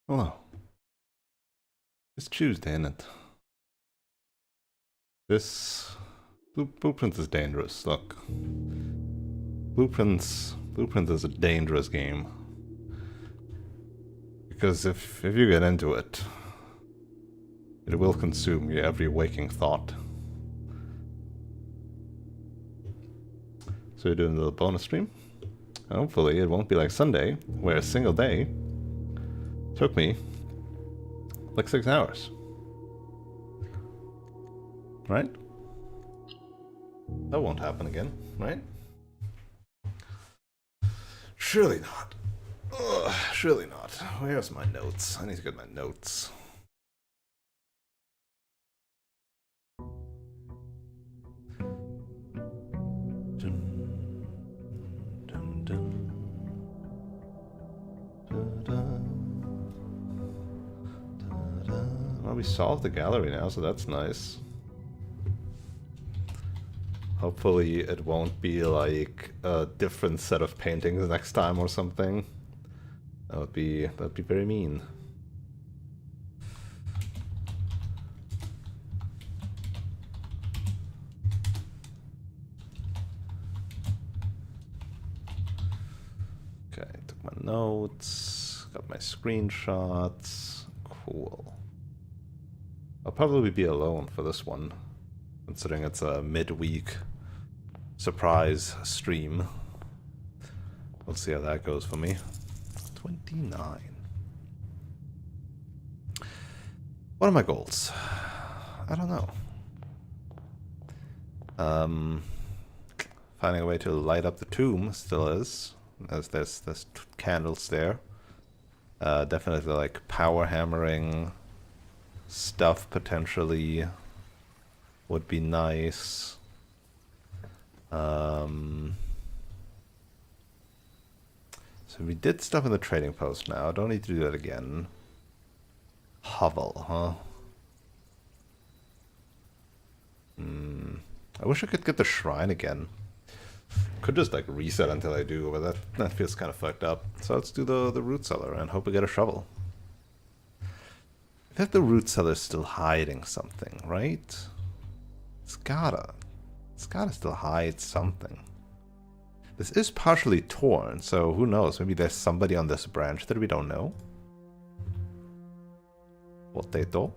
Hello. It's Tuesday, isn't it? This Blueprint is dangerous. Look, Blueprint is a dangerous game because if you get into it, it will consume your every waking thought. So you're doing a little bonus stream. Hopefully, it won't be like Sunday, where a single day took me like 6 hours. Right? That won't happen again, right? Surely not. Ugh, surely not. Where's my notes? I need to get my notes. Dun, dun, dun. Well, we solved the gallery now, so that's nice. Hopefully it won't be like a different set of paintings next time or something. That'd be very mean. Okay, took my notes, got my screenshots. Cool. I'll probably be alone for this one, considering it's a midweek surprise stream. We'll see how that goes for me. 29. What are my goals? I don't know. Finding a way to light up the tomb still is. There's candles there. Definitely like power hammering stuff potentially would be nice. So we did stuff in the trading post now. Don't need to do that again. Hovel, huh? I wish I could get the shrine again. Could just like reset until I do, but that feels kind of fucked up. So let's do the root cellar and hope we get a shovel. I think the root cellar's still hiding something, right? It's gotta still hide something. This is partially torn, so who knows? Maybe there's somebody on this branch that we don't know. Potato.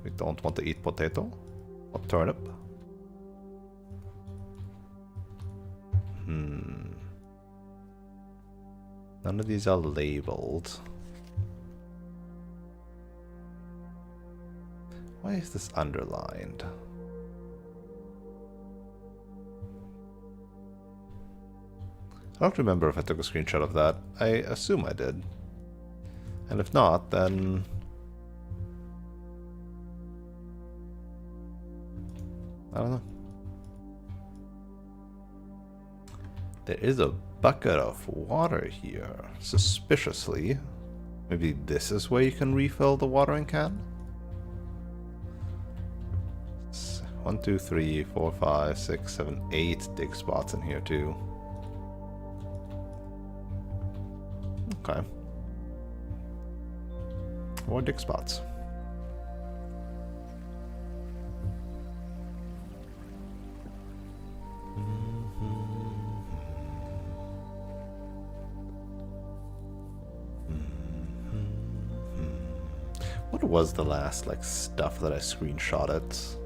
We don't want to eat potato. Or turnip. None of these are labeled. Why is this underlined? I don't remember if I took a screenshot of that. I assume I did. And if not, then... I don't know. There is a bucket of water here, suspiciously. Maybe this is where you can refill the watering can? 1, 2, 3, 4, 5, 6, 7, 8 dig spots in here too. Okay. More dig spots. What was the last like stuff that I screenshotted?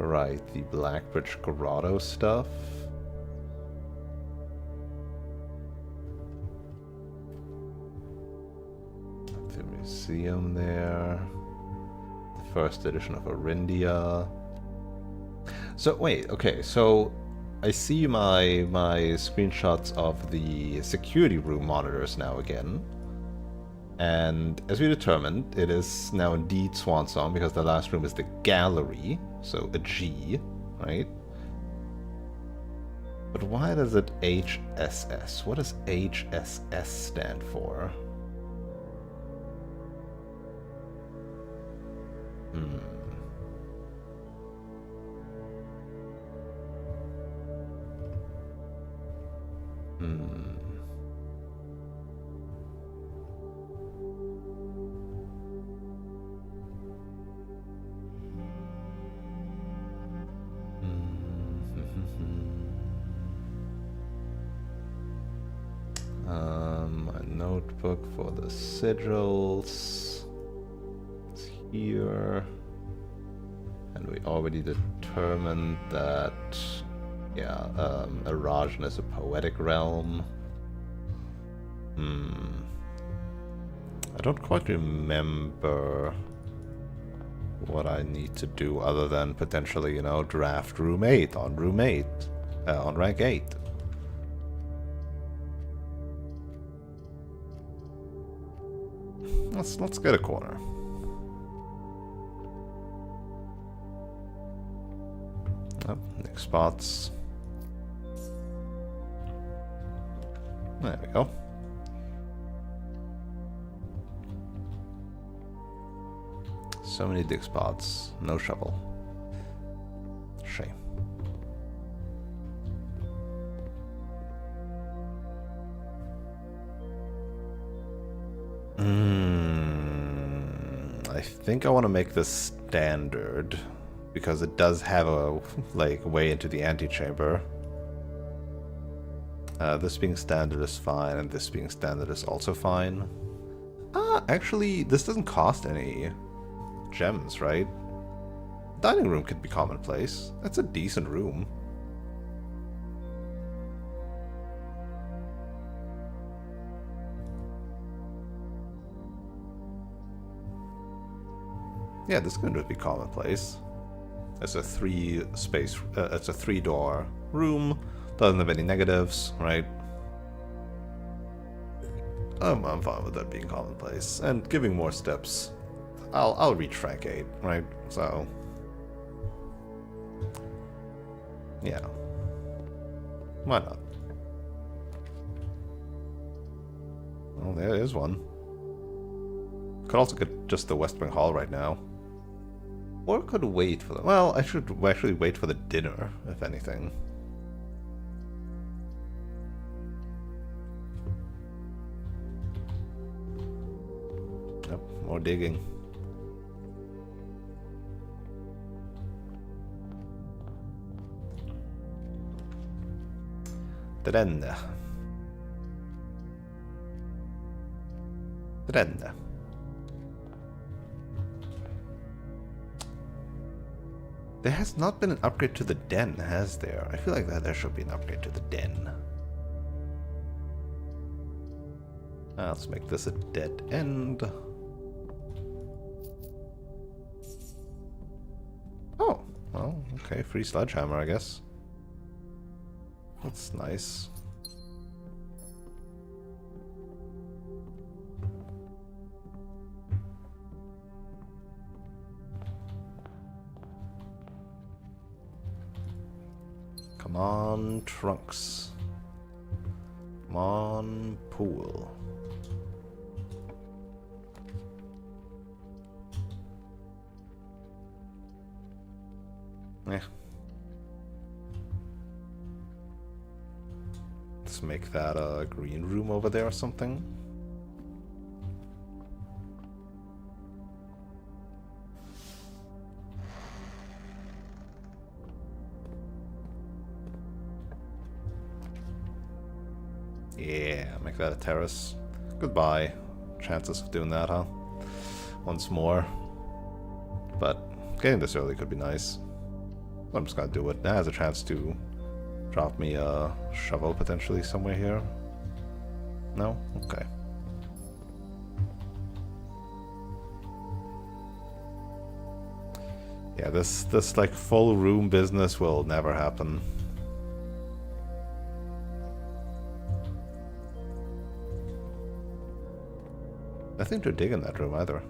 Right, the Blackbridge Grotto stuff. The museum there. The first edition of Arindia. So wait, okay, so I see my screenshots of the security room monitors now again. And as we determined, it is now indeed Swansong because the last room is the gallery, so a G, right? But why does it HSS? What does HSS stand for? Hmm. My notebook for the sigils is here. And we already determined that, yeah, Erajan is a poetic realm. I don't quite remember what I need to do other than potentially, you know, draft room 8 on room 8, on rank 8. Let's get a corner. Oh, next spots. There we go. So many dig spots, no shovel. Shame. I think I want to make this standard because it does have a way into the antechamber. This being standard is fine, and this being standard is also fine. Actually, this doesn't cost any gems, right? Dining room could be commonplace. That's a decent room. Yeah, this could be commonplace. It's a it's a 3-door room. Doesn't have any negatives, right? I'm fine with that being commonplace. And giving more steps. I'll reach rank 8, right? So yeah. Why not? Well, there is one. Could also get just the West Wing Hall right now. Or could wait for the... Well, I should actually wait for the dinner, if anything. Yep, more digging. Drenna. Drenna. There has not been an upgrade to the den, has there? I feel like there should be an upgrade to the den. Let's make this a dead end. Oh, well, okay, free sledgehammer, I guess. That's nice. Come on, trunks. Come on, pool. Yeah. Let's make that a green room over there or something. Yeah, make that a terrace. Goodbye. Chances of doing that, huh? Once more. But getting this early could be nice. I'm just gonna do it. That has a chance to drop me a shovel potentially somewhere here. No? Okay. Yeah, this like full room business will never happen. Nothing to dig in that room either.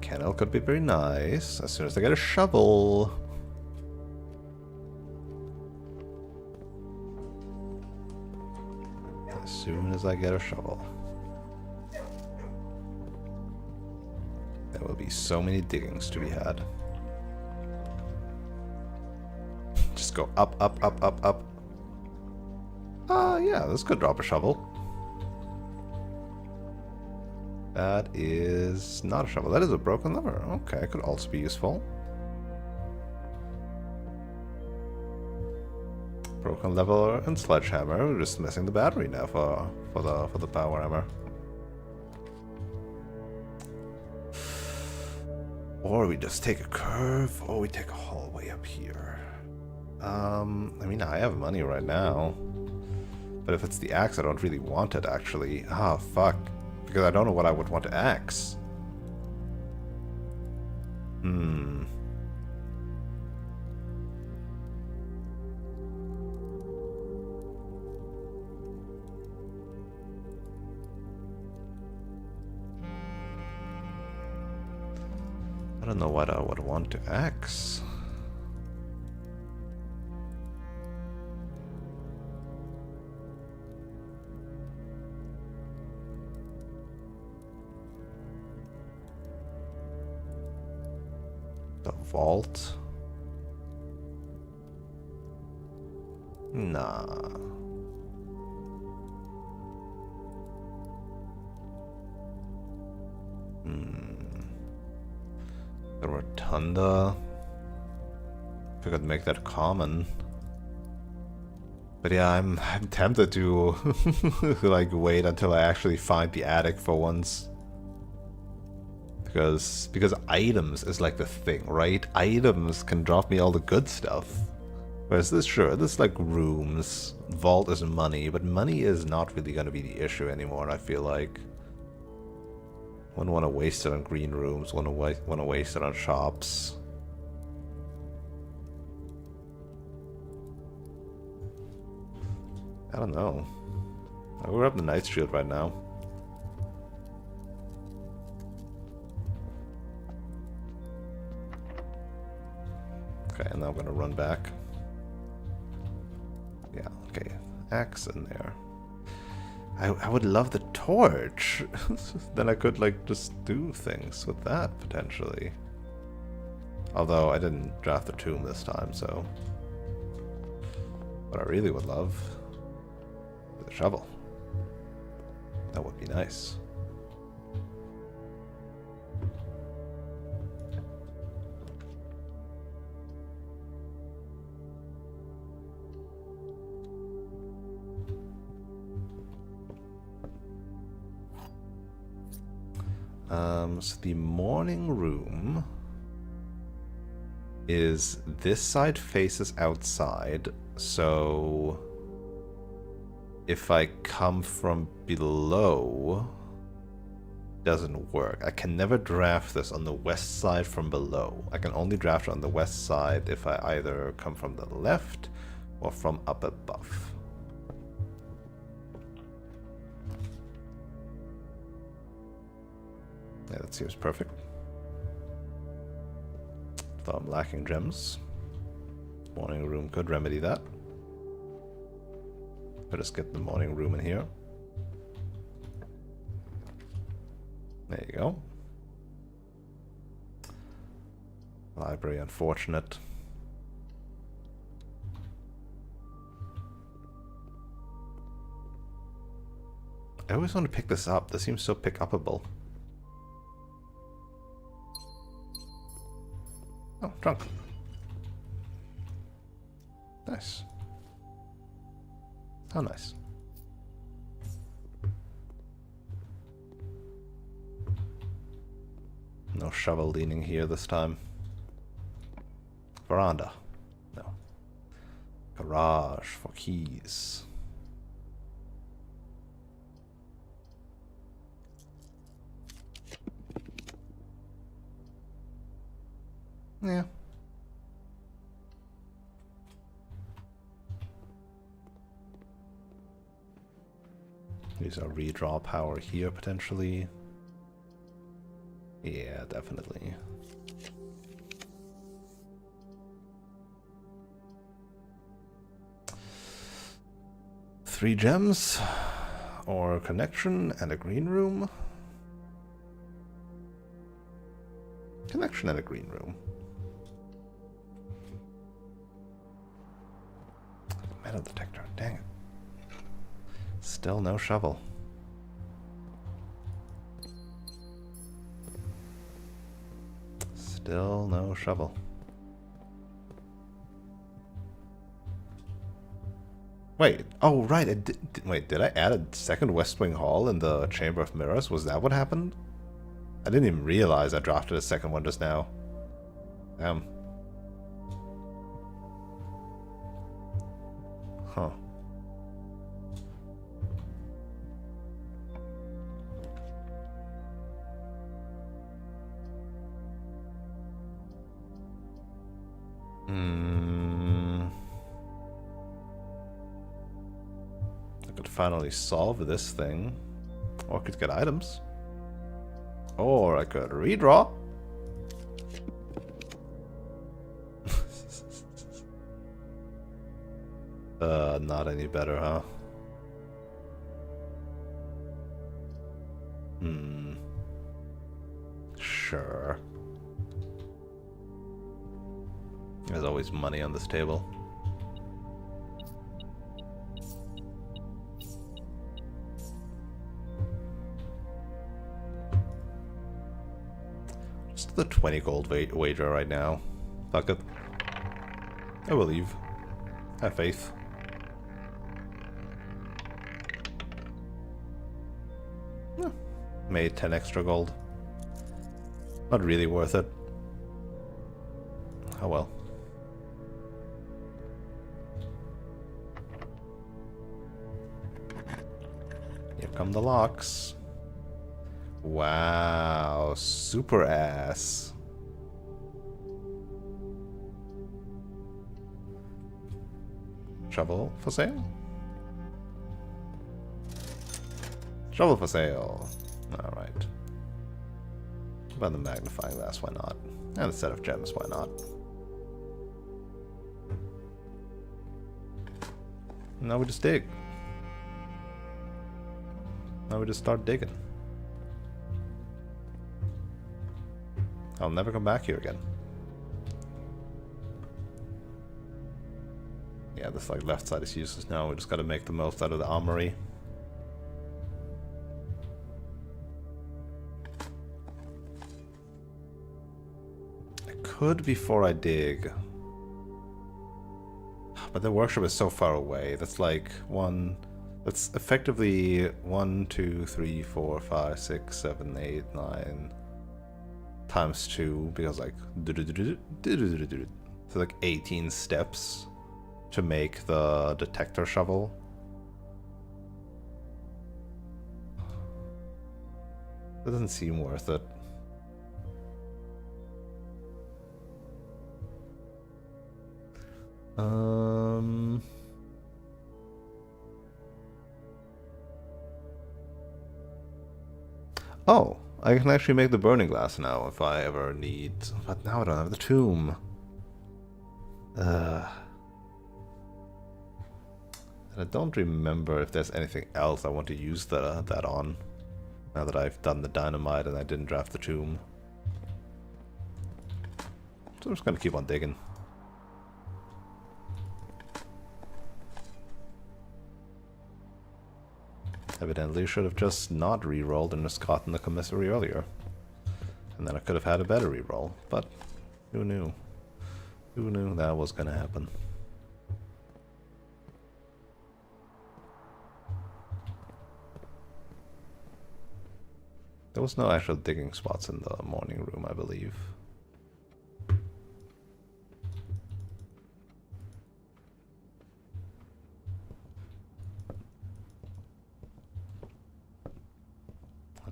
Kennel could be very nice as soon as I get a shovel. As soon as I get a shovel. There will be so many diggings to be had. go up, up, up, up, up. Yeah, this could drop a shovel. That is not a shovel. That is a broken lever. Okay, could also be useful. Broken lever and sledgehammer. We're just missing the battery now for the power hammer. Or we just take a curve, or we take a hallway up here. I mean, I have money right now. But if it's the axe, I don't really want it, actually. Ah, fuck. Because I don't know what I would want to axe. I don't know what I would want to axe. The vault? Nah. The rotunda. If I could make that common. But yeah, I'm tempted to like wait until I actually find the attic for once. Because items is like the thing, right? Items can drop me all the good stuff. Whereas this, sure, this is like rooms. Vault is money, but money is not really going to be the issue anymore, I feel like. Wouldn't want to waste it on green rooms, wouldn't want to waste it on shops. I don't know. We're up the Night Shield right now. Okay, and now I'm gonna run back. Yeah, okay. Axe in there. I would love the torch. Then I could like just do things with that potentially. Although I didn't draft the tomb this time, so what I really would love is a shovel. That would be nice. So the morning room is this side faces outside, so if I come from below, doesn't work. I can never draft this on the west side from below. I can only draft it on the west side if I either come from the left or from up above. Yeah, that seems perfect. Though I'm lacking gems. Morning room could remedy that. Better just get the morning room in here. There you go. Library, unfortunate. I always want to pick this up. This seems so pick-upable. Oh, drunk. Nice. How nice. No shovel leaning here this time. Veranda. No. Garage for keys. Yeah. Use our redraw power here potentially. Yeah, definitely. Three gems, or connection and a green room. Connection and a green room. metal detector. Dang it. Still no shovel. Still no shovel. Wait, oh right, wait, did I add a second West Wing Hall in the Chamber of Mirrors? Was that what happened? I didn't even realize I drafted a second one just now. Damn. Huh. I could finally solve this thing. Or I could get items. Or I could redraw. Not any better, huh? Sure. There's always money on this table. Just the 20 gold wager right now. Fuck it. I will leave. Have faith. Yeah. Made 10 extra gold. Not really worth it. Oh well. Here come the locks. Wow, super ass. Shovel for sale? Shovel for sale. Alright. What about the magnifying glass? Why not? And a set of gems, why not? Now we just dig. Now we just start digging. I'll never come back here again. Yeah, this like left side is useless now. We just gotta make the most out of the armory. I could before I dig. But the workshop is so far away. That's like one... That's effectively 1, 2, 3, 4, 5, 6, 7, 8, 9... times 2, because like... So like 18 steps to make the detector shovel. That doesn't seem worth it. Oh, I can actually make the burning glass now if I ever need. But now I don't have the tomb. And I don't remember if there's anything else I want to use that on. Now that I've done the dynamite and I didn't draft the tomb. So I'm just gonna keep on digging. Evidently should have just not re-rolled and just gotten the commissary earlier. And then I could have had a better re-roll, but who knew? Who knew that was gonna happen? There was no actual digging spots in the morning room, I believe.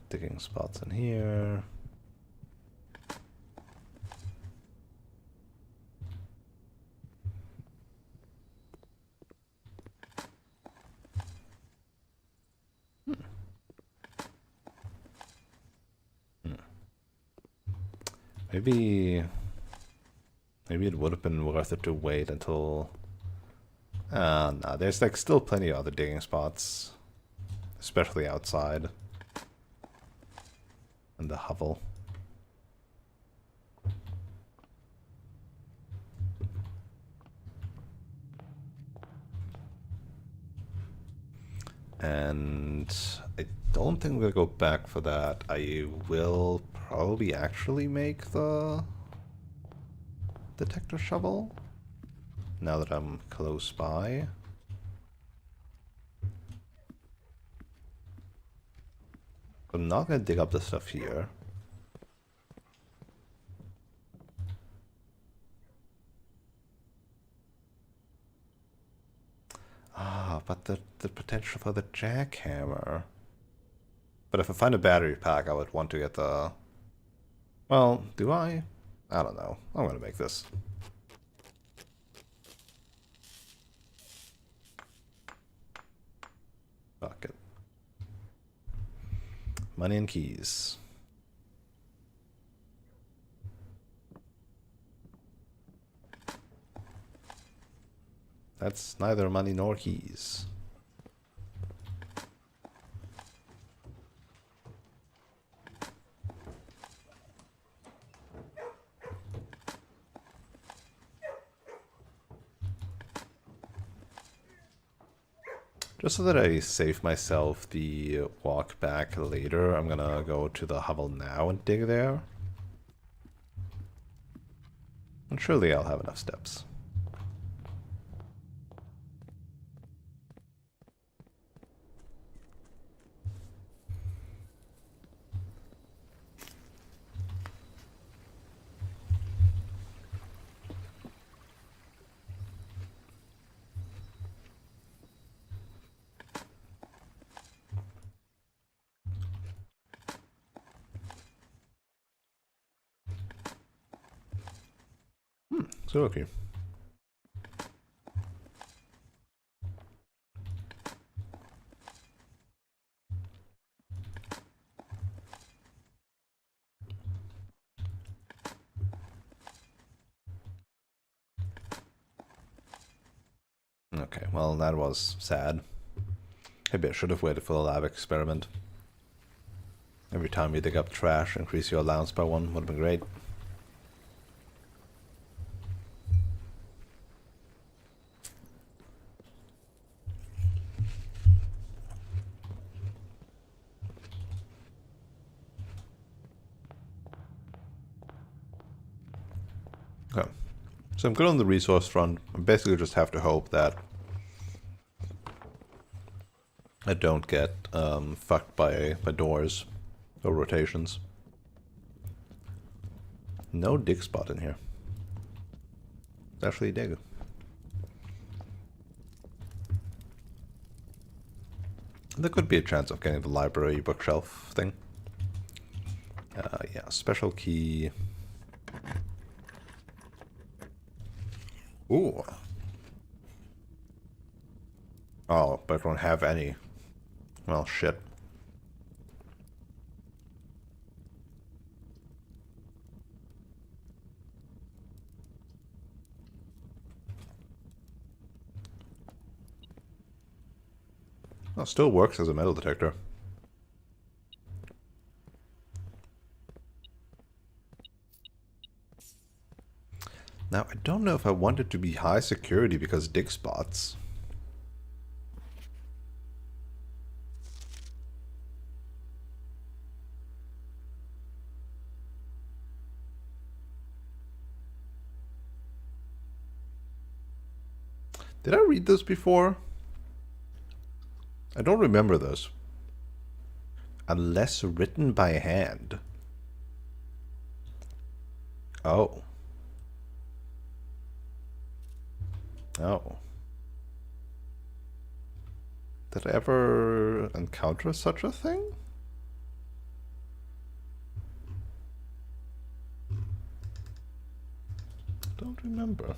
Digging spots in here. Maybe it would have been worth it to wait until... no, there's like still plenty of other digging spots. Especially outside. And the hovel. And I don't think we'll go back for that. I will probably actually make the detector shovel now that I'm close by. I'm not gonna dig up the stuff here. Ah, but the potential for the jackhammer. But if I find a battery pack, I would want to get the... Well, do I? I don't know. I'm gonna make this. Fuck it. Money and keys. That's neither money nor keys. Just so that I save myself the walk back later, I'm gonna go to the hovel now and dig there. And surely I'll have enough steps. So okay. Okay, well that was sad. Maybe I should have waited for the lab experiment. Every time you dig up trash, increase your allowance by 1 would have been great. Okay. So I'm good on the resource front. I basically just have to hope that I don't get fucked by doors or rotations. No dig spot in here. It's actually dig. There could be a chance of getting the library bookshelf thing. Yeah, special key. Ooh. Oh, but I don't have any. Well, shit. Well, still works as a metal detector. Now, I don't know if I want it to be high security because dig spots. Did I read this before? I don't remember this. Unless written by hand. Oh. Oh. Did I ever encounter such a thing? Don't remember.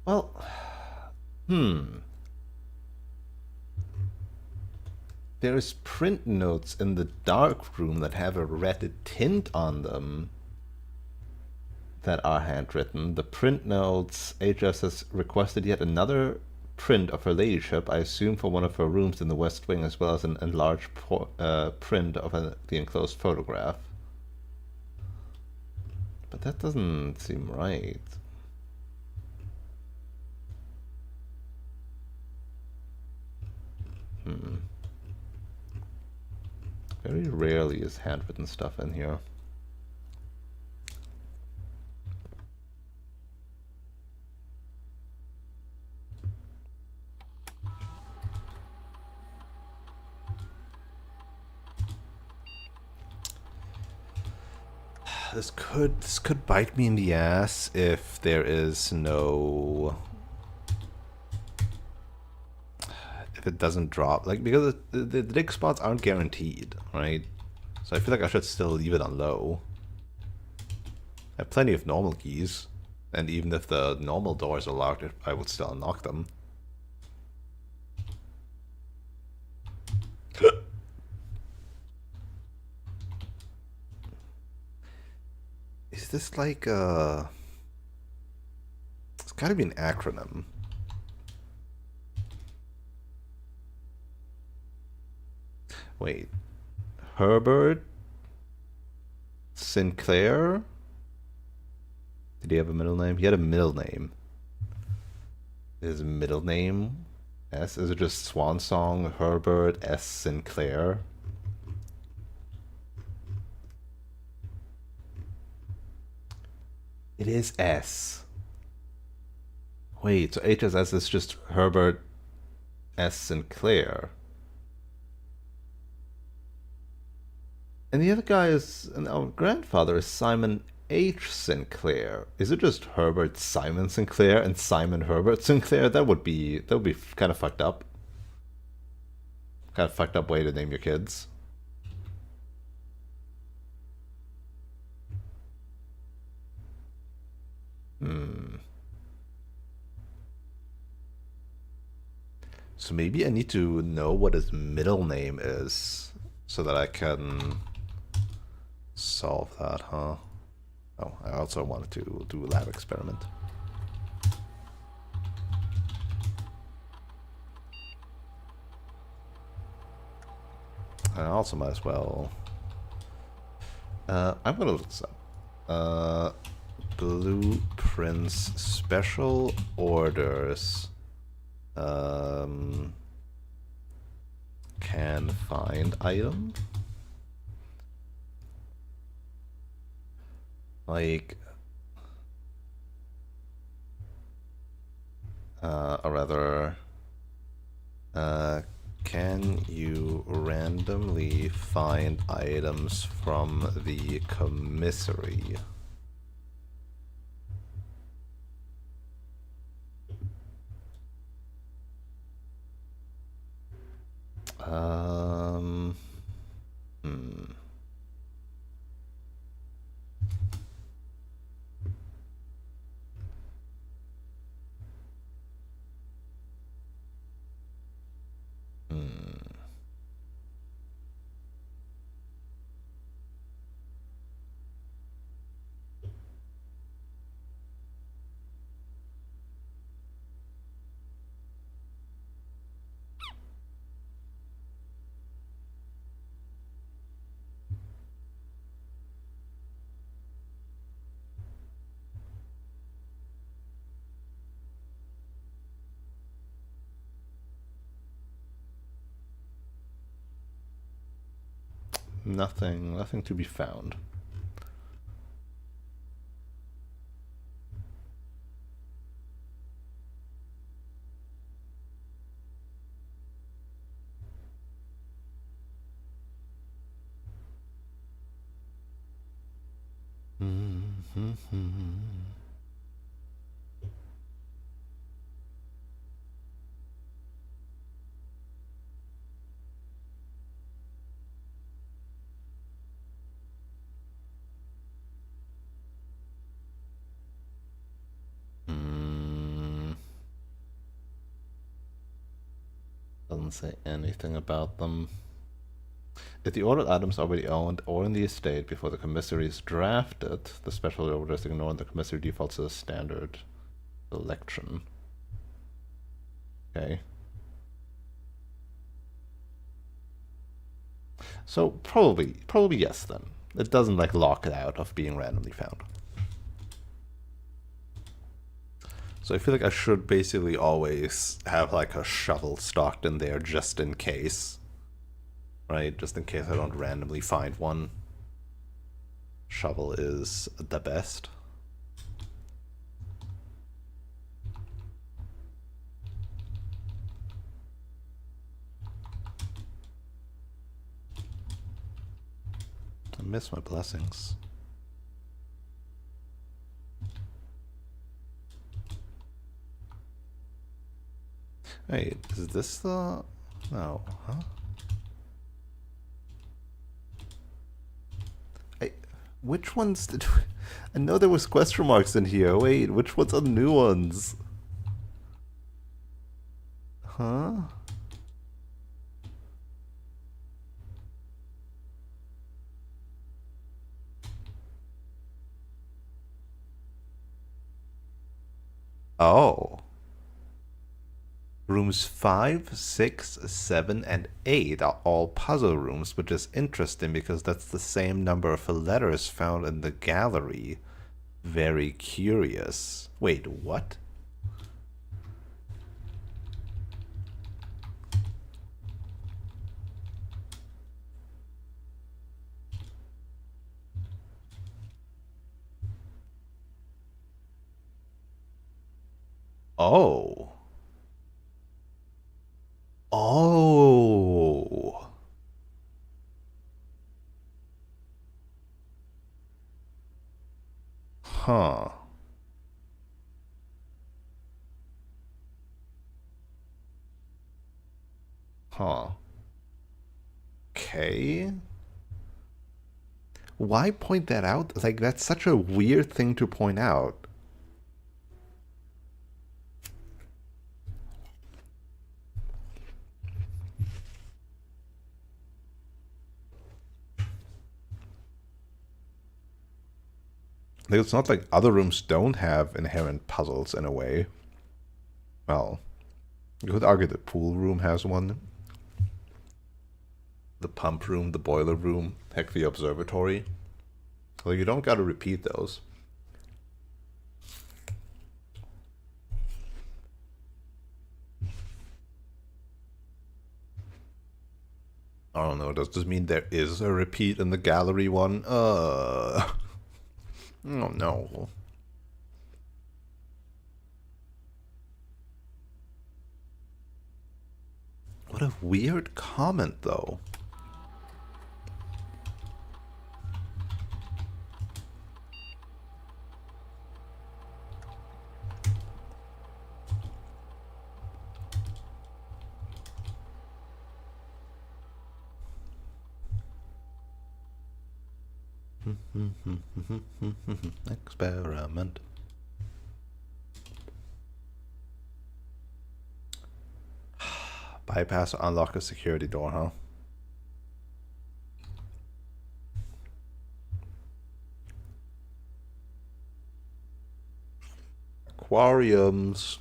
Well, There's print notes in the dark room that have a red tint on them that are handwritten. The print notes, HS has requested yet another print of her ladyship, I assume for one of her rooms in the West Wing, as well as an enlarged print of the enclosed photograph. But that doesn't seem right. Very rarely is handwritten stuff in here. This could bite me in the ass if there is no, if it doesn't drop, like, because the dig spots aren't guaranteed, right? So I feel like I should still leave it on low. I have plenty of normal keys, and even if the normal doors are locked, I would still unlock them. Is this like a... It's gotta be an acronym. Wait. Herbert Sinclair? Did he have a middle name? He had a middle name. His middle name S? Is it just Swan Song Herbert S. Sinclair? It is S. Wait, so HSS is just Herbert S. Sinclair. And the other guy is, and our grandfather is Simon H. Sinclair. Is it just Herbert Simon Sinclair and Simon Herbert Sinclair? That would be kind of fucked up. Kind of fucked up way to name your kids. So maybe I need to know what his middle name is so that I can solve that, huh? Oh, I also wanted to do a lab experiment. I also might as well... I'm gonna look this up. Blueprints special orders can find item, like or rather can you randomly find items from the commissary? Nothing to be found. Doesn't say anything about them. If the ordered items are already owned or in the estate before the commissary is drafted, the special order is ignored and the commissary defaults to the standard selection. Okay. So probably yes then. It doesn't like lock it out of being randomly found. So I feel like I should basically always have like a shovel stocked in there just in case. Right? Just in case I don't randomly find one. Shovel is the best. I miss my blessings. Wait, is this the... No, huh? Which ones did... I know there was question marks in here. Wait, which ones are the new ones? Huh? Oh. Rooms 5, 6, 7, and 8 are all puzzle rooms, which is interesting because that's the same number of letters found in the gallery. Very curious. Wait, what? Oh. Oh. Huh. Huh. Okay. Why point that out? Like, that's such a weird thing to point out. Like, it's not like other rooms don't have inherent puzzles in a way. Well, you could argue the pool room has one. The pump room, the boiler room, heck, the observatory. Well, you don't gotta repeat those. I don't know, does this mean there is a repeat in the gallery one? Oh no. What a weird comment, though. Experiment. Bypass or unlock a security door, huh? Aquariums.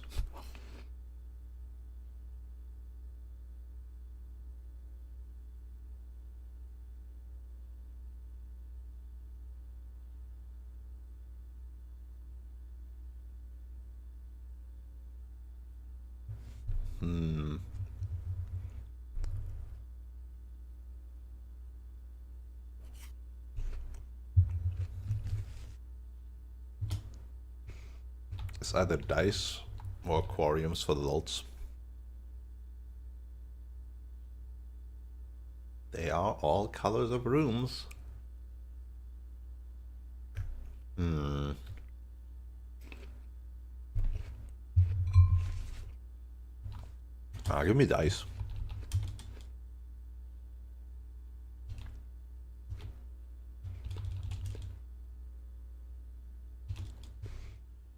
It's either dice or aquariums for the lulz. They are all colors of rooms. Give me dice.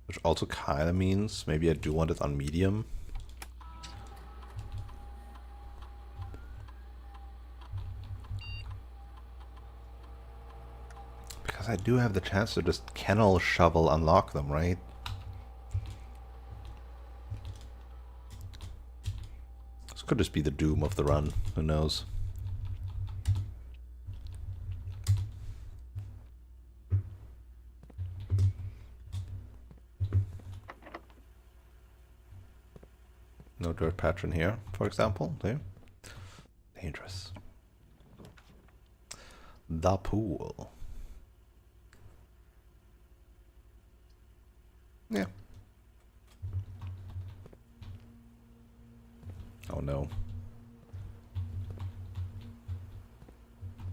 Which also kind of means maybe I do want it on medium. Because I do have the chance to just kennel shovel unlock them, right? This could just be the doom of the run. Who knows? No dirt pattern here, for example. There. Dangerous. The pool. Yeah. Oh no.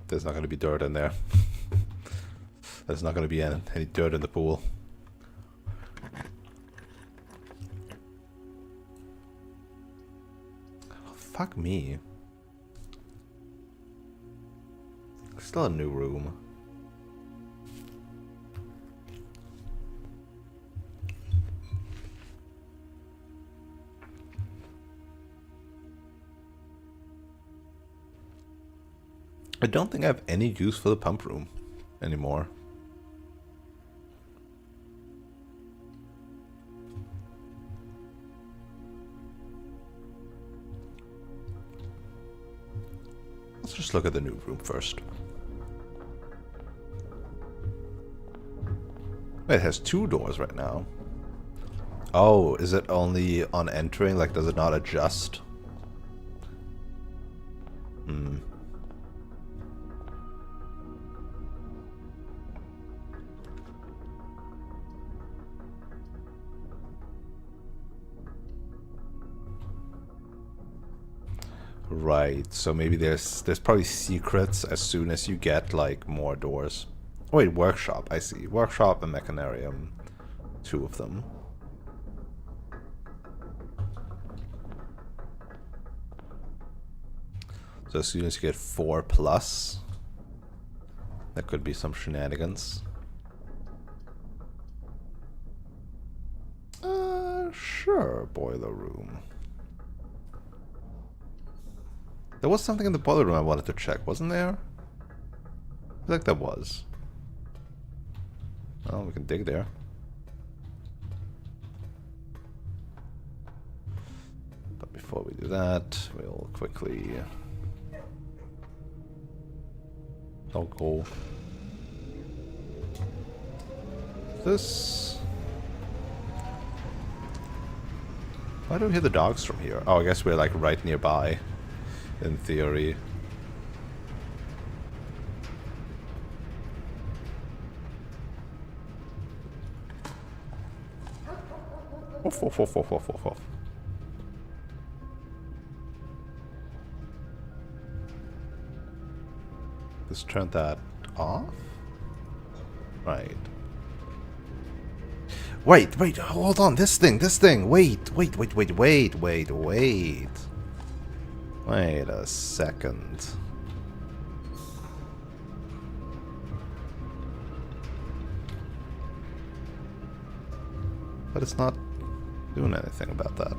There's not going to be dirt in there. There's not going to be any dirt in the pool. Oh, fuck me. Still a new room. I don't think I have any use for the pump room anymore. Let's just look at the new room first. Wait, it has 2 doors right now. Oh, is it only on entering? Like, does it not adjust? Hmm. Right, so maybe there's probably secrets as soon as you get like more doors. Oh, wait, workshop, I see. Workshop and mechanarium. 2 of them. So as soon as you get 4 plus, that could be some shenanigans. Sure, boiler room. There was something in the boiler room I wanted to check, wasn't there? I feel like there was. Well, we can dig there. But before we do that, we'll quickly... go. This... Why do we hear the dogs from here? Oh, I guess we're like right nearby. In theory. Oof, oof, oof, oof, oof, oof. Let's turn that off? Right. Wait, hold on, this thing, wait. Wait a second. But it's not doing anything about that.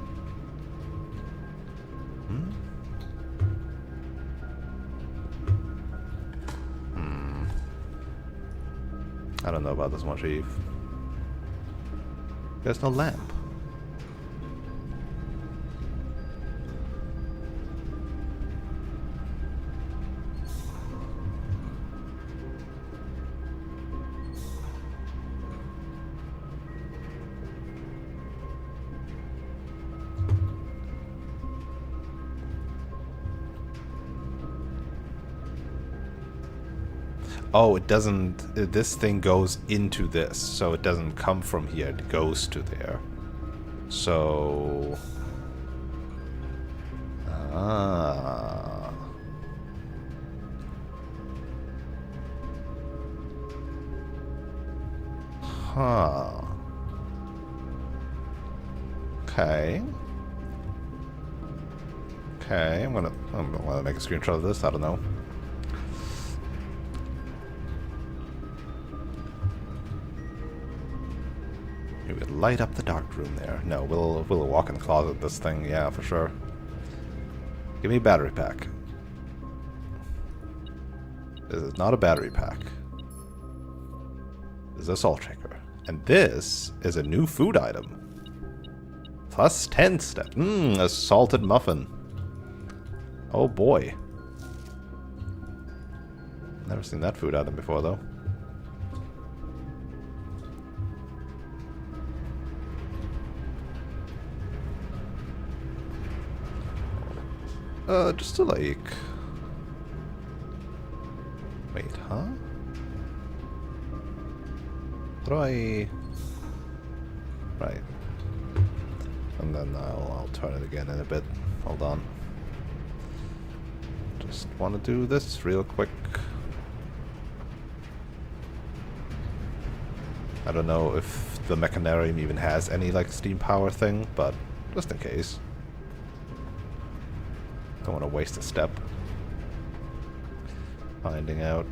I don't know about this one, Chief. There's no lamp. Oh, it doesn't... This thing goes into this, so it doesn't come from here, it goes to there. So... Ah... Huh... Okay... Okay, I'm gonna make a screenshot of this, I don't know. Light up the dark room there. No, we'll walk in the closet this thing, yeah, for sure. Give me a battery pack. This is not a battery pack. This is a salt shaker. And this is a new food item. Plus 10 step. A salted muffin. Oh boy. Never seen that food item before, though. Just to like... Wait, huh? How do I... Right. And then I'll turn it again in a bit. Hold on. Just want to do this real quick. I don't know if the Mechanarium even has any like steam power thing, but just in case. Don't want to waste a step. Finding out.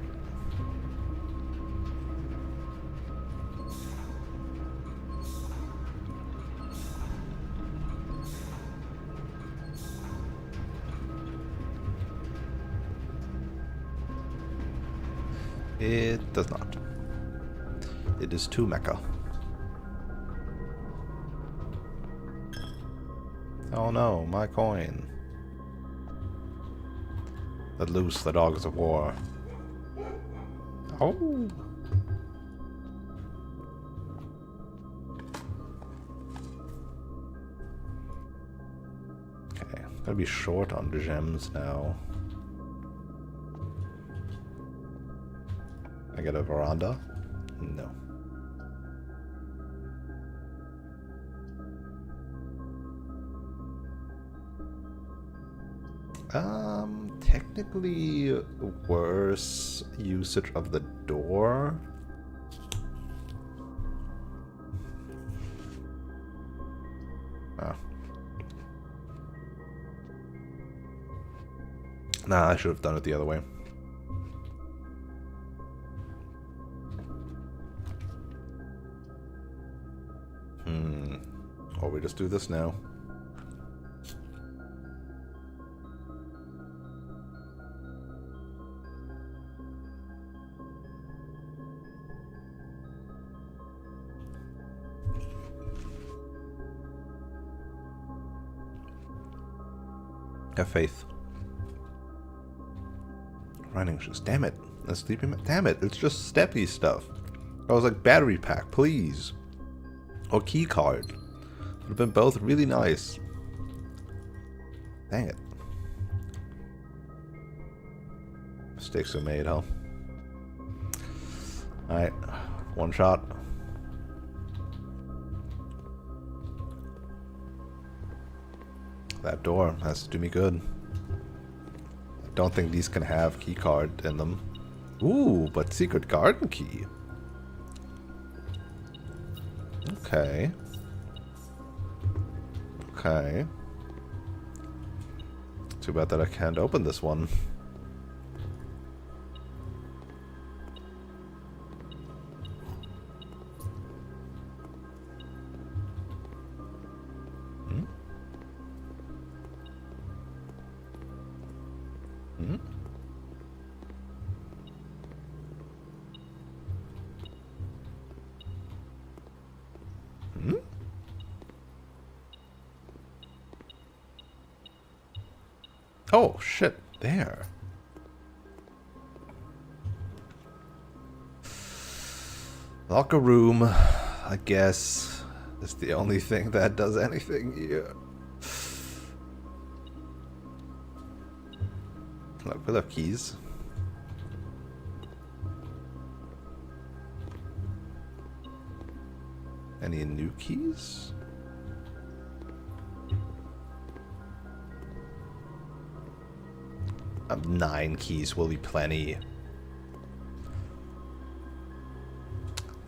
It does not. It is too mecha. Oh no, my coin. Let loose the dogs of war. Oh. Okay, gotta be short on the gems now. I get a veranda? No. Technically worse usage of the door. Ah. Nah, I should have done it the other way. Or we just do this now. Have faith. Running shoes. Damn it. That's sleeping. Damn it. It's just steppy stuff. I was like, battery pack, please. Or key card. Would have been both really nice. Dang it. Mistakes were made, huh? Alright. One shot. That door has to do me good. I don't think these can have key card in them. Ooh, but secret garden key. Okay. Okay. Too bad that I can't open this one. Oh, shit. There. Locker room, I guess, is the only thing that does anything here. Look, we have keys. Any new keys? I have 9 keys will be plenty.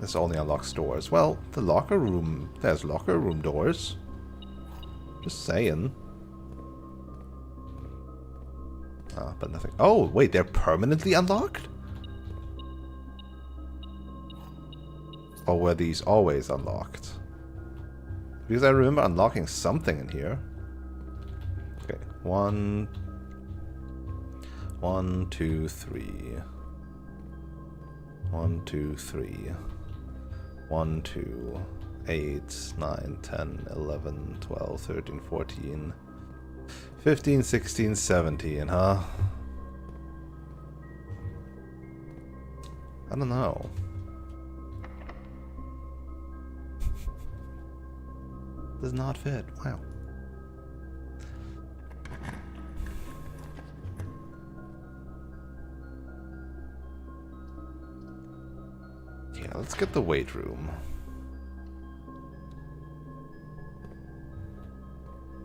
This only unlocks doors. Well, the locker room, there's locker room doors. Just saying. Ah, but nothing. Oh, wait, they're permanently unlocked? Or were these always unlocked? Because I remember unlocking something in here. Okay, 1, 2, 3. 1, 2, 3. 1, 2, 8, 9, 10, 11, 12, 13, 14, 15, 16, 17, huh? I don't know. Does not fit. Wow. Yeah, let's get the weight room.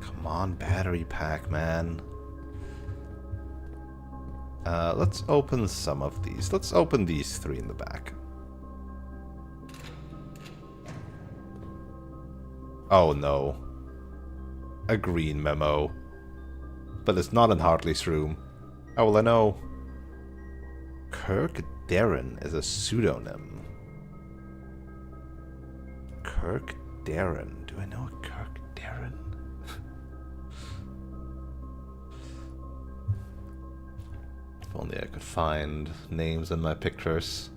Come on, battery pack, man. Let's open some of these. Let's open these 3 in the back. Oh no. A green memo. But it's not in Hartley's room. How will I know? Kirk Darren is a pseudonym. Kirk Darren. Do I know a Kirk Darren? If only I could find names in my pictures.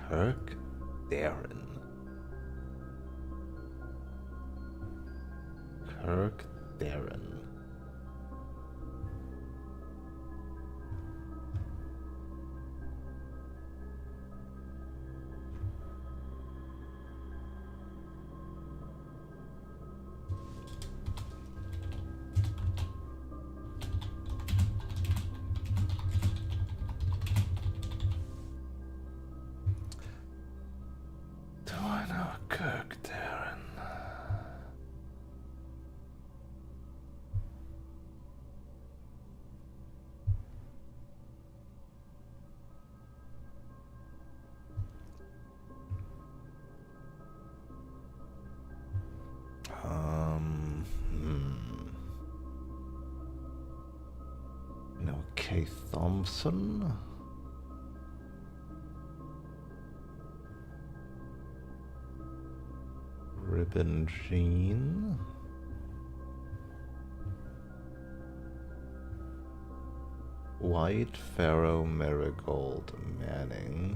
Kirk Darren. Kirk Darren. Do I know Kirk Darren? No, K. Thompson? Ribbon Jean? White Pharaoh Marigold Manning?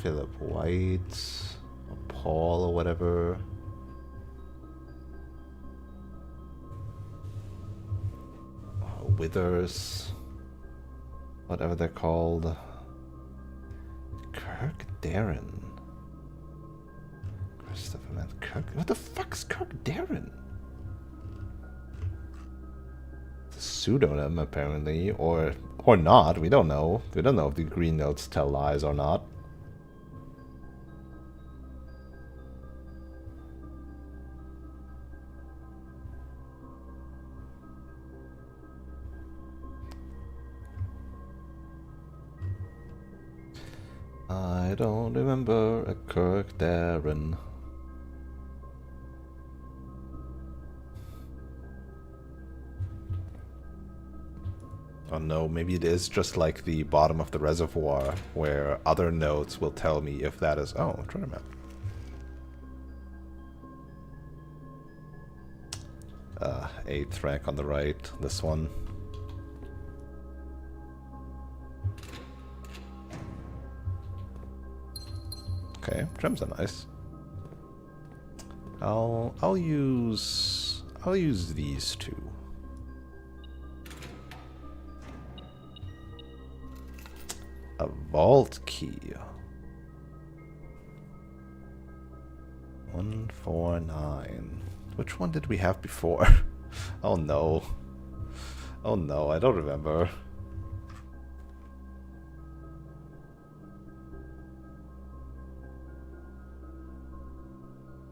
Philip White? Or Paul or whatever? Withers? Whatever they're called. Kirk Darren. Christopher Man. Kirk. What the fuck's Kirk Darren? It's a pseudonym, apparently, or not. We don't know. We don't know if the green notes tell lies or not. I don't remember a Kirk Darren. Oh no, maybe it is just like the bottom of the reservoir, where other notes will tell me if that is... Oh, treasure map. 8th rank on the right, this one. Okay, gems are nice. I'll use these 2. A vault key. 149. Which one did we have before? Oh no. Oh no, I don't remember.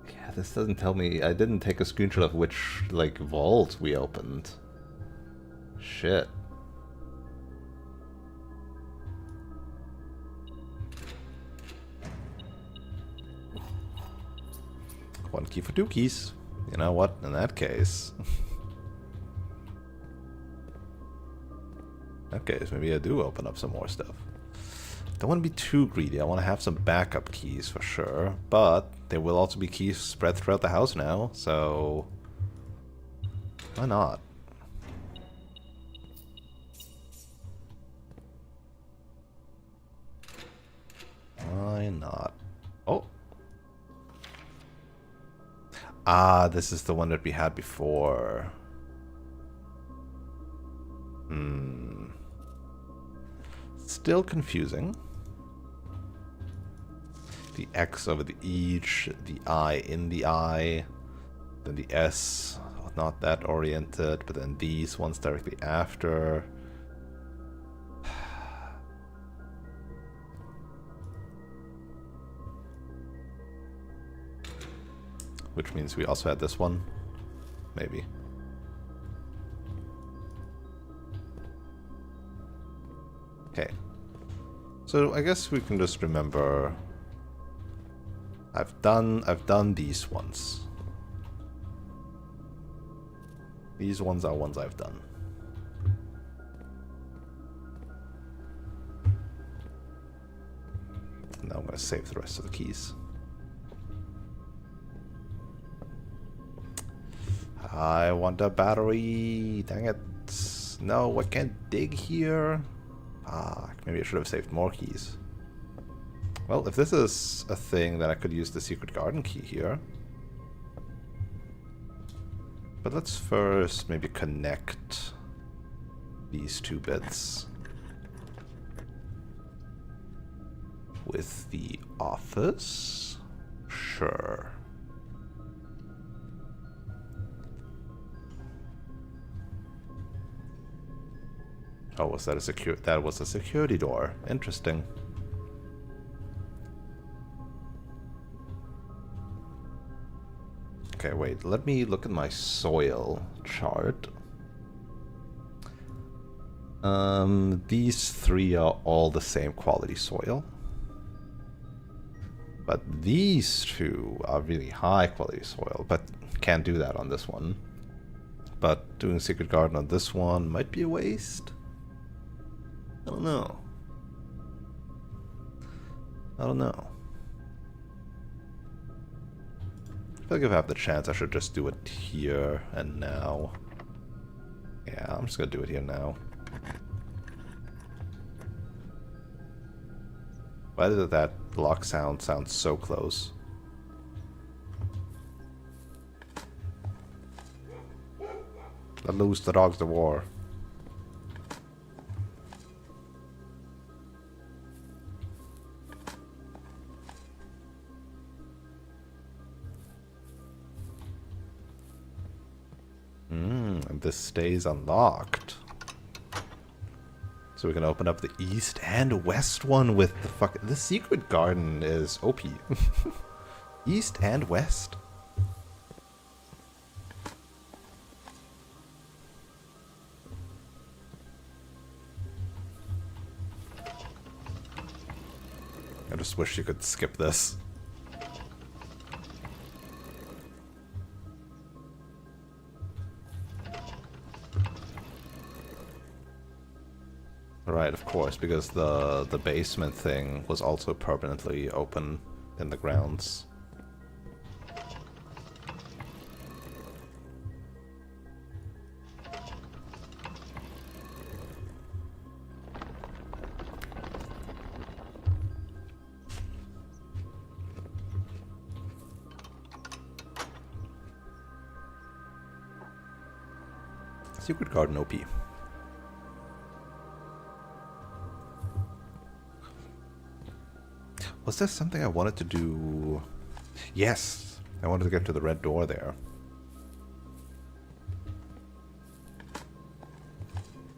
Yeah, this doesn't tell me. I didn't take a screenshot of which, like, vault we opened. Shit. One key for 2 keys. You know what? In that case... maybe I do open up some more stuff. Don't want to be too greedy. I want to have some backup keys for sure. But there will also be keys spread throughout the house now, so... why not? Why not? Oh! Ah, this is the one that we had before. Still confusing. The X over the each, the I in the I, then the S, not that oriented, but then these ones directly after. Which means we also had this one. Maybe. Okay. So I guess we can just remember I've done these ones. These ones are ones I've done. Now I'm gonna save the rest of the keys. I want a battery. Dang it. No, I can't dig here. Ah, maybe I should have saved more keys. Well, if this is a thing, then I could use the secret garden key here. But let's first maybe connect these two bits with the office. Sure. Oh, was that a that was a security door. Interesting. Okay, wait, let me look at my soil chart. These three are all the same quality soil. But these two are really high quality soil, but can't do that on this one. But doing Secret Garden on this one might be a waste. I don't know. I don't know. I feel like if I have the chance, I should just do it here and now. Yeah, I'm just gonna do it here now. Why did that lock sound so close? Let loose the dogs of war. And this stays unlocked. So we can open up the east and west one with the fuck. The secret garden is OP. East and west. I just wish you could skip this. Right, of course, because the basement thing was also permanently open in the grounds. Secret Garden OP. Was there something I wanted to do? Yes! I wanted to get to the red door there.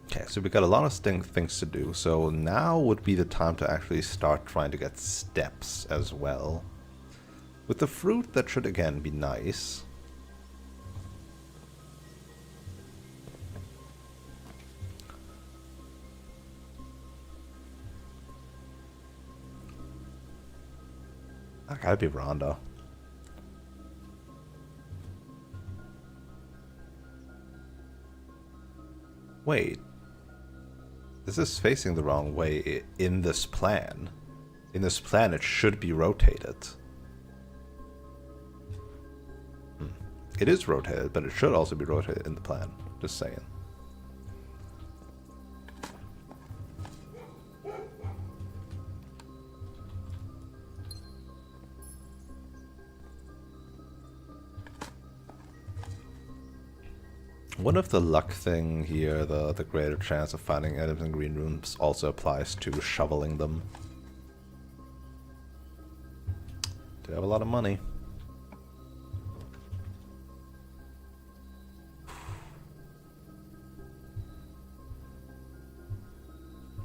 Okay, so we got a lot of things to do, so now would be the time to actually start trying to get steps as well. With the fruit, that should again be nice. That gotta be Rhonda. Wait. This is facing the wrong way in this plan. In this plan, it should be rotated. It is rotated, but it should also be rotated in the plan. Just saying. One of the luck thing here, the greater chance of finding items in green rooms, also applies to shoveling them. Do have a lot of money.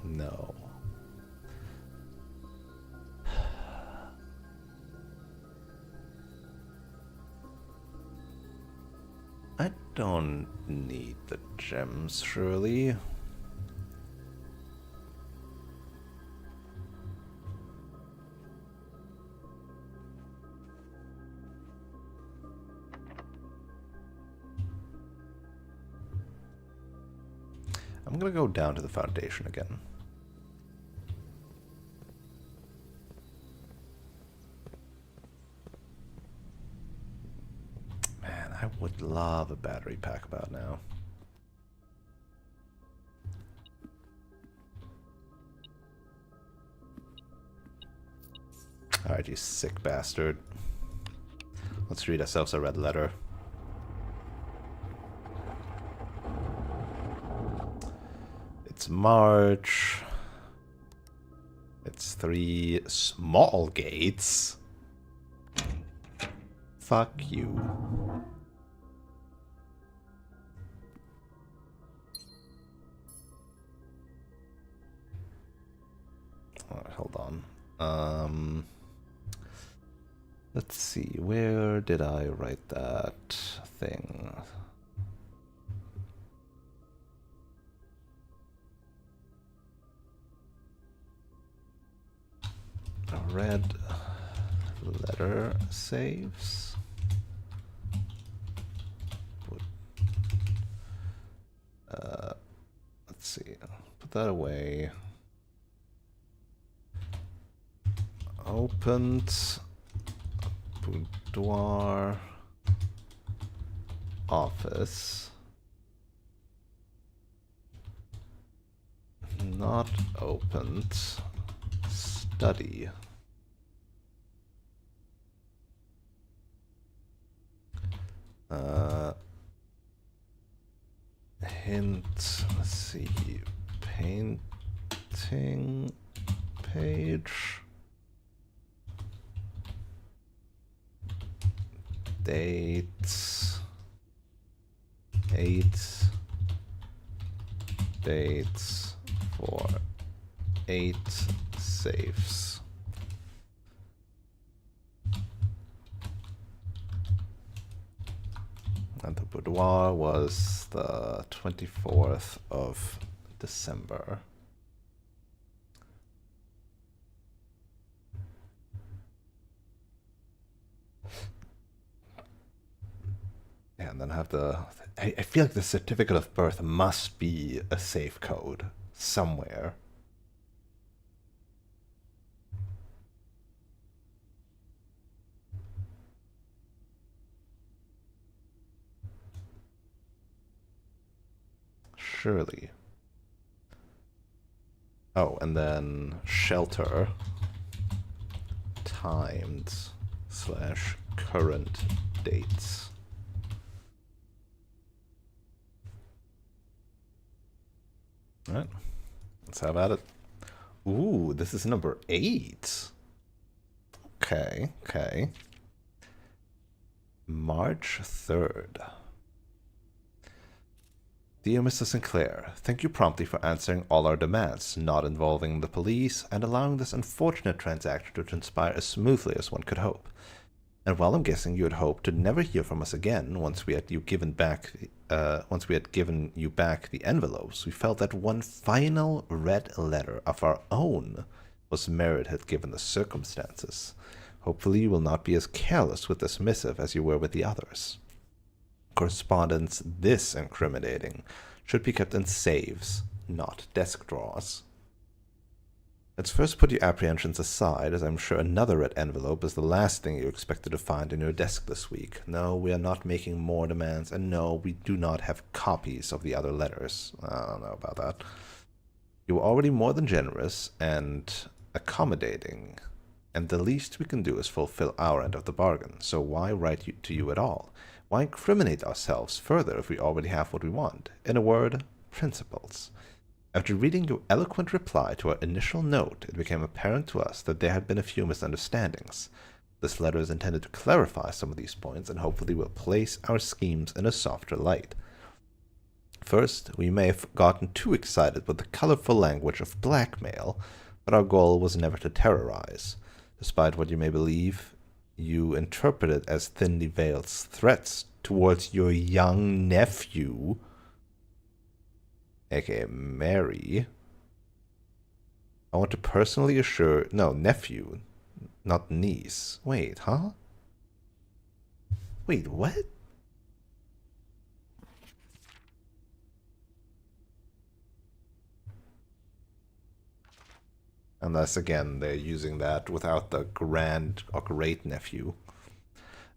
No. I don't need the gems, surely. I'm gonna go down to the foundation again. Man, I would love a battery pack about now. Alright, you sick bastard. Let's read ourselves a red letter. It's March. It's 3 small gates. Fuck you. Alright, hold on. Let's see, where did I write that thing? A red letter saves. Let's see, put that away. Opened boudoir office. Not opened study. Hint, let's see, painting page. Dates. 8 dates for 8 safes. And the boudoir was the 24th of December. Yeah, and then I have the... I feel like the certificate of birth must be a safe code somewhere. Surely. Oh, and then shelter timed / current dates. Alright, let's have at it. Ooh, this is number 8. Okay, okay. March 3rd. Dear Mr. Sinclair, thank you promptly for answering all our demands, not involving the police, and allowing this unfortunate transaction to transpire as smoothly as one could hope. And while I'm guessing you had hoped to never hear from us again once we had given you back the envelopes, we felt that one final red letter of our own was merited given the circumstances. Hopefully you will not be as careless with this missive as you were with the others. Correspondence this incriminating should be kept in safes, not desk drawers. Let's first put your apprehensions aside, as I'm sure another red envelope is the last thing you expected to find in your desk this week. No, we are not making more demands, and no, we do not have copies of the other letters. I don't know about that. You were already more than generous and accommodating, and the least we can do is fulfill our end of the bargain, so why write to you at all? Why incriminate ourselves further if we already have what we want? In a word, principles. After reading your eloquent reply to our initial note, it became apparent to us that there had been a few misunderstandings. This letter is intended to clarify some of these points and hopefully will place our schemes in a softer light. First, we may have gotten too excited with the colorful language of blackmail, but our goal was never to terrorize. Despite what you may believe, you interpret it as thinly veiled threats towards your young nephew, aka Mary. I want to personally assure... No, nephew, not niece. Wait, huh? Wait, what? Unless, again, they're using that without the grand or great nephew.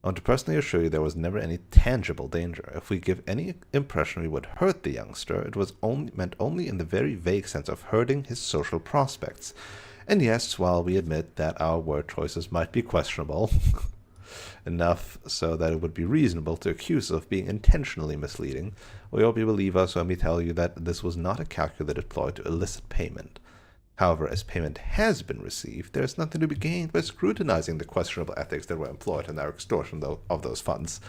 I want to personally assure you there was never any tangible danger. If we give any impression we would hurt the youngster, it was meant only in the very vague sense of hurting his social prospects. And yes, while we admit that our word choices might be questionable, enough so that it would be reasonable to accuse us of being intentionally misleading, we hope you believe us when we tell you that this was not a calculated ploy to elicit payment. However, as payment has been received, there is nothing to be gained by scrutinizing the questionable ethics that were employed in our extortion of those funds.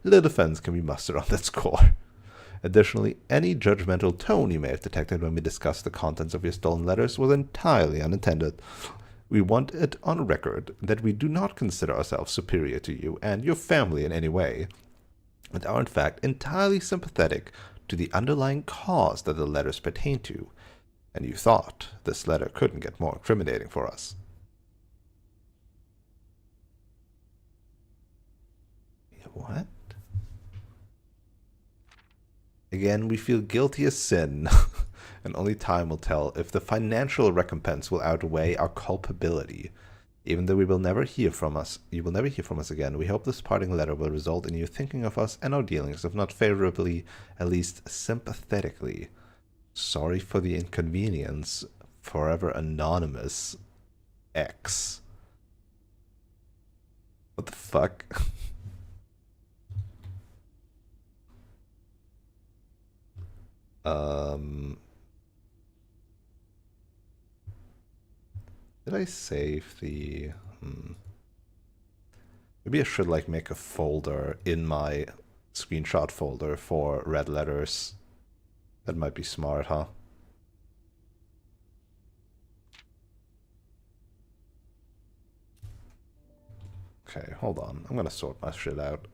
Little defense can be mustered on that score. Additionally, any judgmental tone you may have detected when we discussed the contents of your stolen letters was entirely unintended. We want it on record that we do not consider ourselves superior to you and your family in any way, and are in fact entirely sympathetic to the underlying cause that the letters pertain to. And you thought this letter couldn't get more incriminating for us. What? Again, we feel guilty as sin, and only time will tell if the financial recompense will outweigh our culpability. Even though you will never hear from us again, we hope this parting letter will result in you thinking of us and our dealings, if not favorably, at least sympathetically. Sorry for the inconvenience. Forever Anonymous X. What the fuck? Did I save the... Maybe I should, like, make a folder in my screenshot folder for red letters. That might be smart, huh? Okay, hold on. I'm gonna sort my shit out.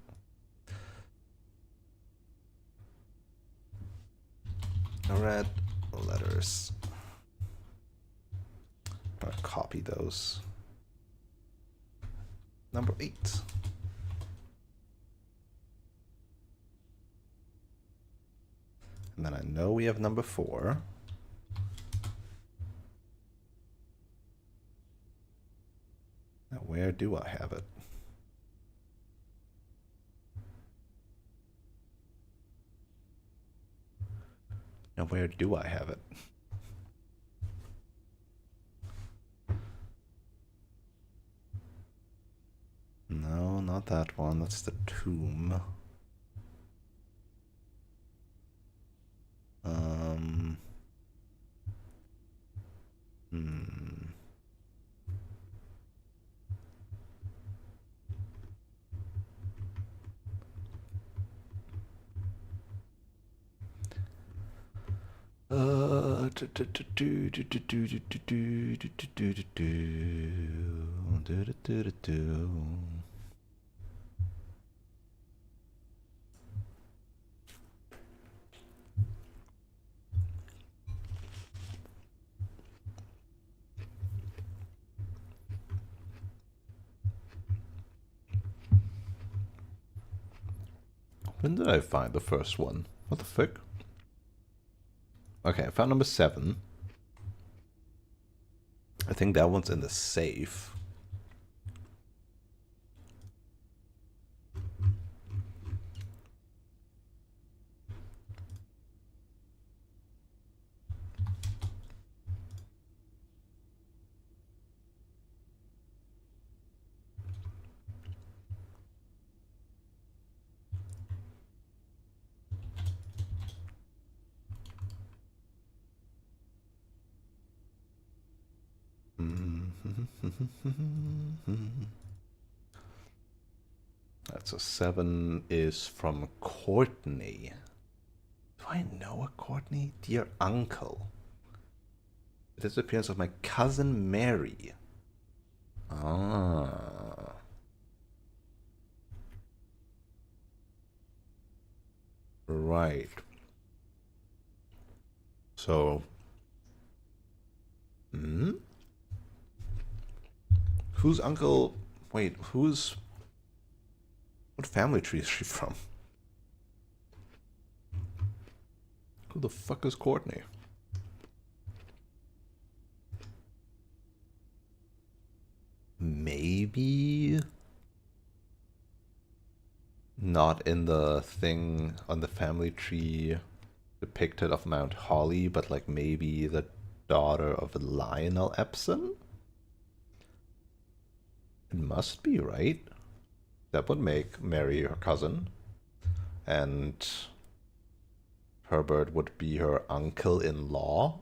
Red letters. I'm gonna copy those. Number 8. And then I know we have number 4. Now where do I have it? Now where do I have it? No, not that one. That's the tomb. When did I find the first one? What the fuck? Okay, I found number 7. I think that one's in the safe. That's a 7 is from Courtney. Do I know a Courtney? Dear uncle. The disappearance of my cousin Mary. Ah. Right. So. Hmm? Whose uncle. Wait, who's. What family tree is she from? Who the fuck is Courtney? Maybe not in the thing on the family tree depicted of Mount Holly, but like maybe the daughter of Lionel Epson? It must be, right? That would make Mary her cousin, and Herbert would be her uncle-in-law.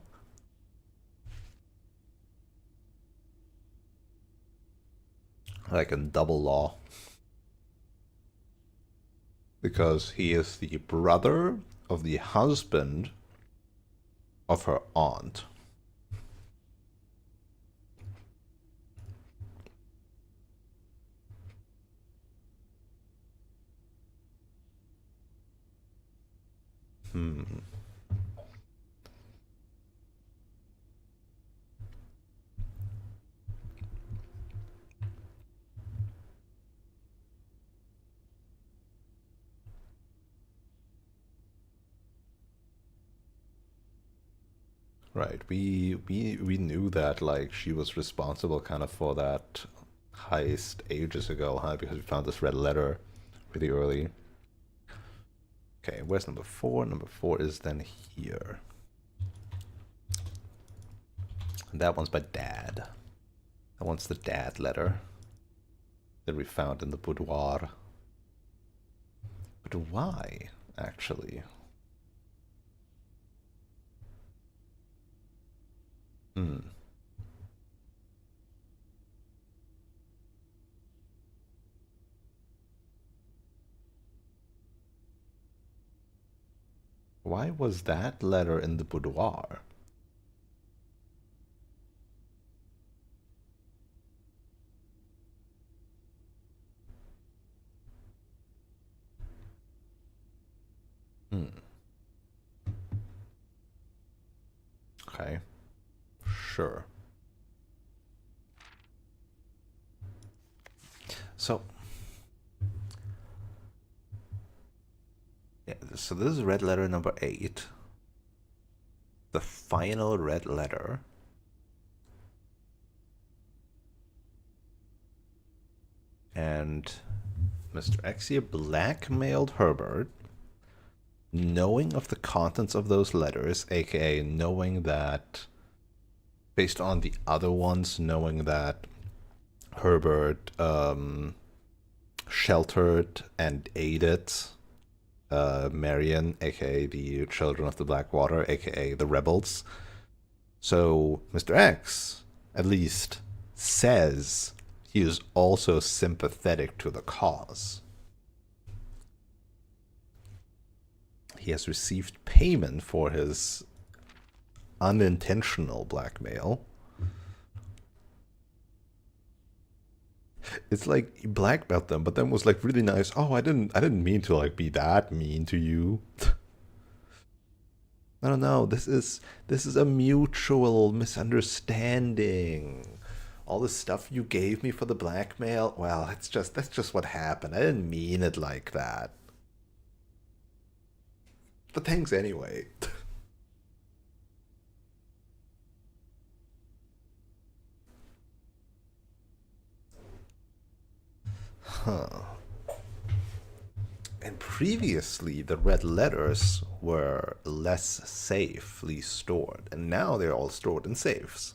Like in double law. Because he is the brother of the husband of her aunt. Right. We knew that like she was responsible kind of for that heist ages ago, huh? Because we found this red letter really early. Okay, where's number 4? Number 4 is then here. And that one's by Dad. That one's the Dad letter that we found in the boudoir. But why, actually? Hmm. Why was that letter in the boudoir? Hmm. Okay. Sure. So, yeah, so this is red letter number 8. The final red letter. And Mr. X here blackmailed Herbert, knowing of the contents of those letters, aka knowing that, based on the other ones, knowing that Herbert sheltered and aided Marion, aka the Children of the Blackwater, aka the Rebels. So Mr. X, at least, says he is also sympathetic to the cause. He has received payment for his unintentional blackmail. It's like he blackmailed them, but then was like really nice. Oh, I didn't mean to like be that mean to you. I don't know. This is a mutual misunderstanding. All the stuff you gave me for the blackmail, well, that's just what happened. I didn't mean it like that. But thanks anyway. Huh. And previously, the red letters were less safely stored, and now they're all stored in safes,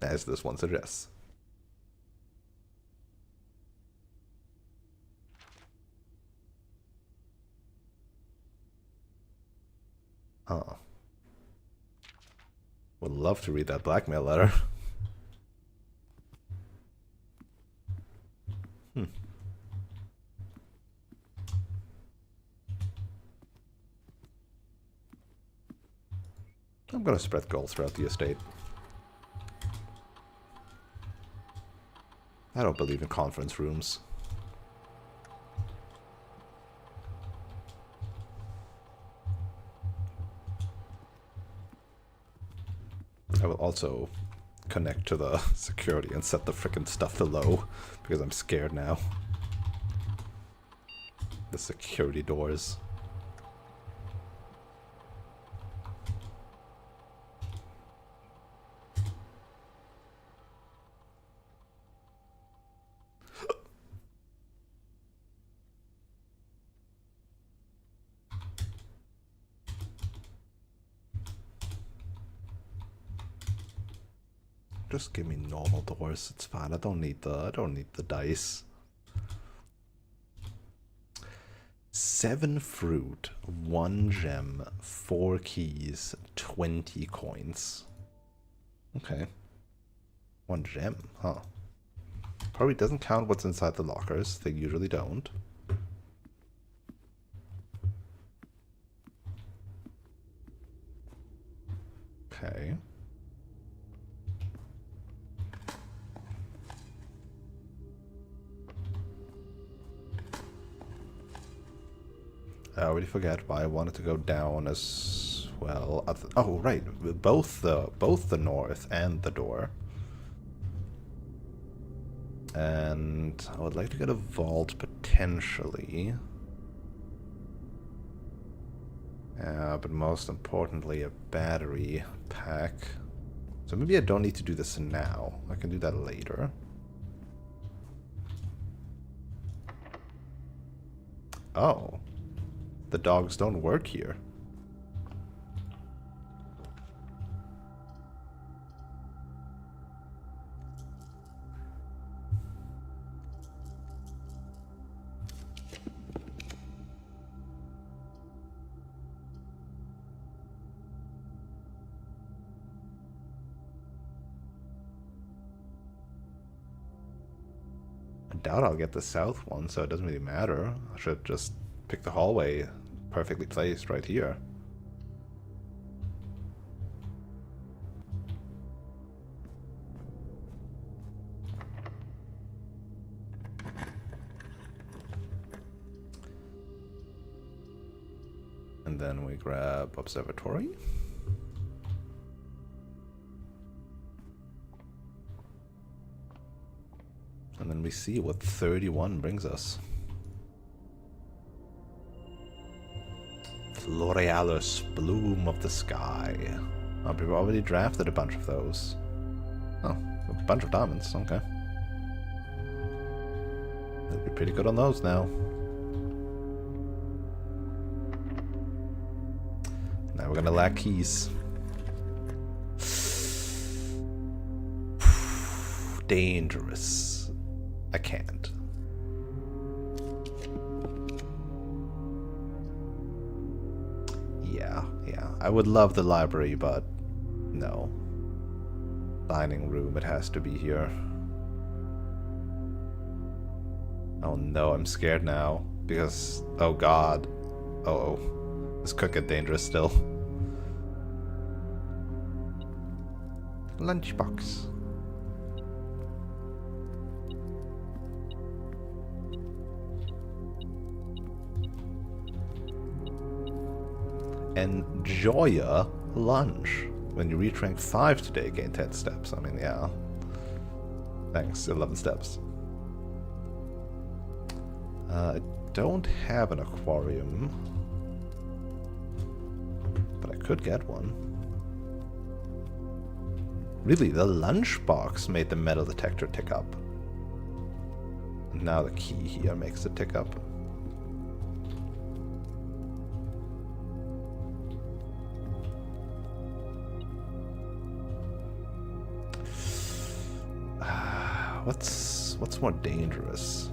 as this one suggests. Huh. Would love to read that blackmail letter. Hmm. I'm gonna spread gold throughout the estate. I don't believe in conference rooms. I will also connect to the security and set the frickin' stuff to low, because I'm scared now. The security doors. Just give me normal doors. It's fine. I don't need the dice. 7 fruit, 1 gem, 4 keys, 20 coins. Okay. 1 gem, huh? Probably doesn't count what's inside the lockers. They usually don't. Okay. I already forget why I wanted to go down as well. Oh, right, both the north and the door. And I would like to get a vault potentially. But most importantly, a battery pack. So maybe I don't need to do this now. I can do that later. Oh. The dogs don't work here. I doubt I'll get the south one, so it doesn't really matter. I should just pick the hallway perfectly placed right here. And then we grab observatory. And then we see what 31 brings us. L'Orealis, Bloom of the Sky. Oh, we've already drafted a bunch of those. Oh, a bunch of diamonds, okay. They'll be pretty good on those now. Now we're gonna lack keys. Dangerous. I can't. Yeah. I would love the library, but no. Dining room, it has to be here. Oh no, I'm scared now. Because, oh god. Uh-oh. This could get dangerous still. Lunchbox. Enjoy a lunch. When you reach rank 5 today, gain 10 steps. I mean, yeah. Thanks, 11 steps. I don't have an aquarium. But I could get one. Really, the lunchbox made the metal detector tick up. And now the key here makes it tick up. What's more dangerous?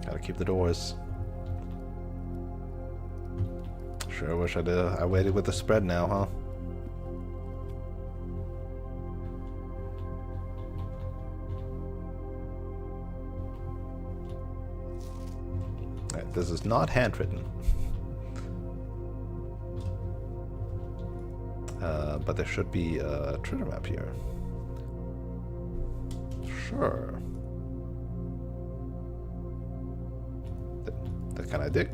Gotta keep the doors. Sure wish I waited with the spread now, huh? this is not handwritten. But there should be a treasure map here. Sure. That can I dig?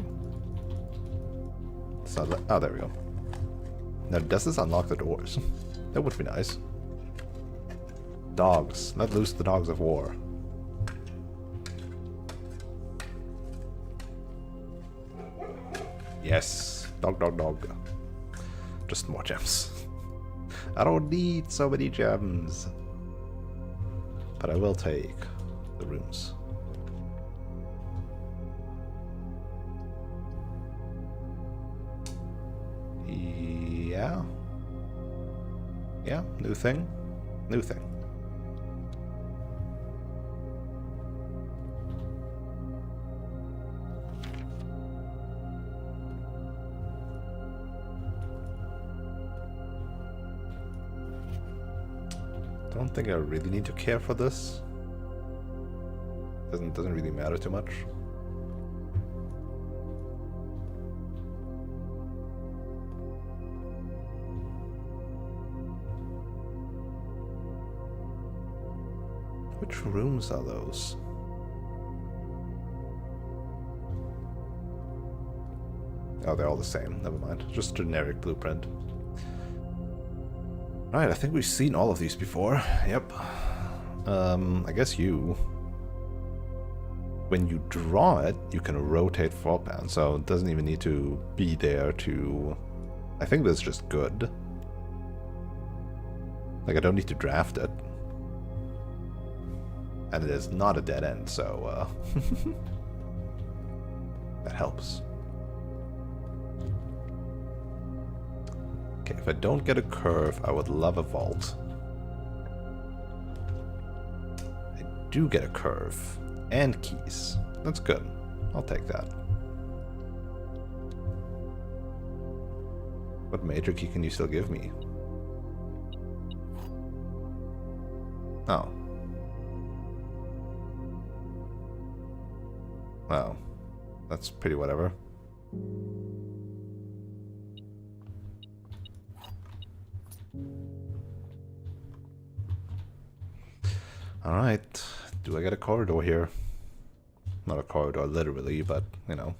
It's not oh, there we go. Now, does this unlock the doors? That would be nice. Dogs. Let loose the dogs of war. Yes. Dog, dog, dog. Just more gems. I don't need so many gems. But I will take the rooms. Yeah. Yeah, new thing. New thing. Don't think I really need to care for this. Doesn't really matter too much. Which rooms are those? Oh, they're all the same. Never mind. Just generic blueprint. Right, I think we've seen all of these before. Yep. I guess you... When you draw it, you can rotate floor plan, so it doesn't even need to be there to... I think that's just good. Like, I don't need to draft it. And it is not a dead end, so, that helps. Okay, if I don't get a curve, I would love a vault. I do get a curve. And keys. That's good. I'll take that. What major key can you still give me? Oh. Well, that's pretty whatever. Alright. Do I get a corridor here? Not a corridor literally, but, you know.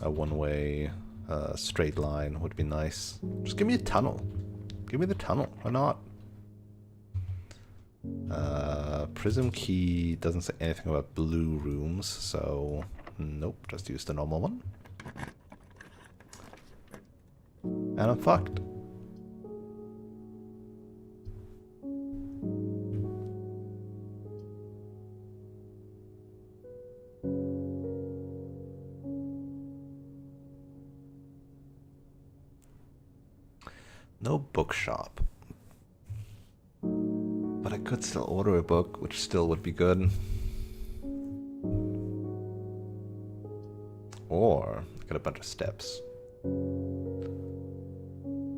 A one-way straight line would be nice. Just give me a tunnel. Give me the tunnel. Why not? Prism key doesn't say anything about blue rooms, so nope, just use the normal one. And I'm fucked. No bookshop. But I could still order a book, which still would be good. Or I got a bunch of steps.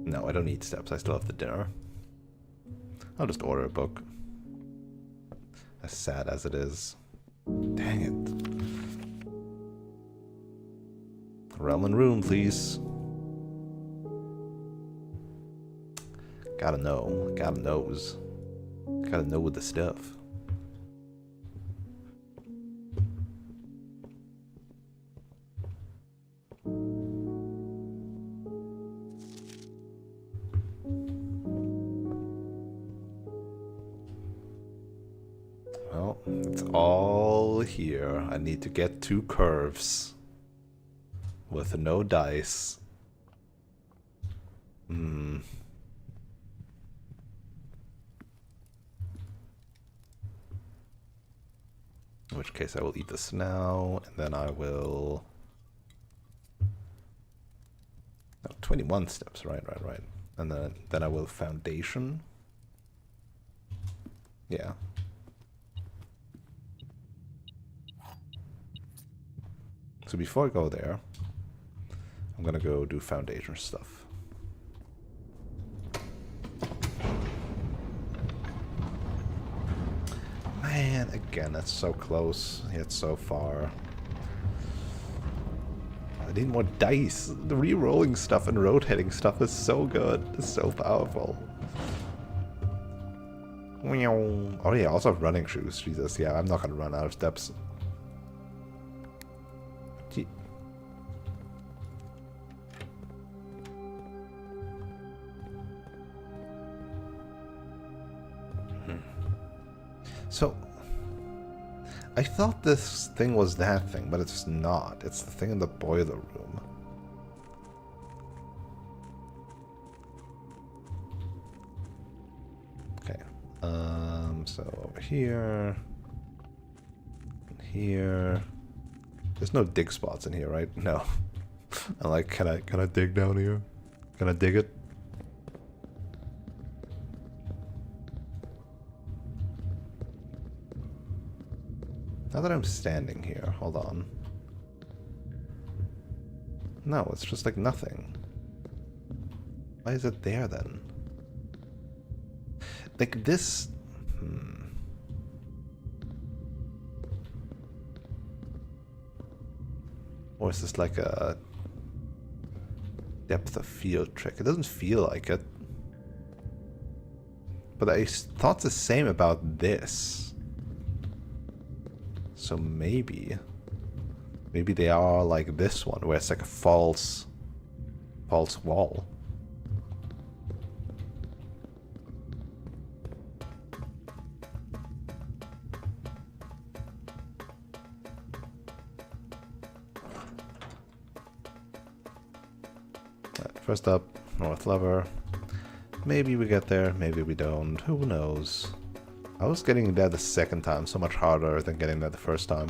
No, I don't need steps. I still have the dinner. I'll just order a book. As sad as it is. Dang it. Realm and room, please. Gotta know. Gotta knows. Gotta know with the stuff. Well, it's all here. I need to get 2 curves. With no dice. Hmm. In which case I will eat this now, and then I will... Oh, 21 steps, right. And then I will foundation. Yeah. So before I go there, I'm gonna go do foundation stuff. Man, again, that's so close, yet so far. need more dice. The re-rolling stuff and rotating stuff is so good. It's so powerful. Oh yeah, I also have running shoes. Jesus, yeah, I'm not gonna run out of steps. Gee. So, I thought this thing was that thing, but it's not. It's the thing in the boiler room. Okay. So over here. Here. There's no dig spots in here, right? No. I'm like, can I dig down here? Can I dig it? Now that I'm standing here, hold on. No, it's just like nothing. Why is it there then? Like this... Or is this like a depth of field trick? It doesn't feel like it. But I thought the same about this. So maybe they are like this one, where it's like a false wall. First up, north lever. Maybe we get there, maybe we don't. Who knows? I was getting there the second time so much harder than getting there the first time.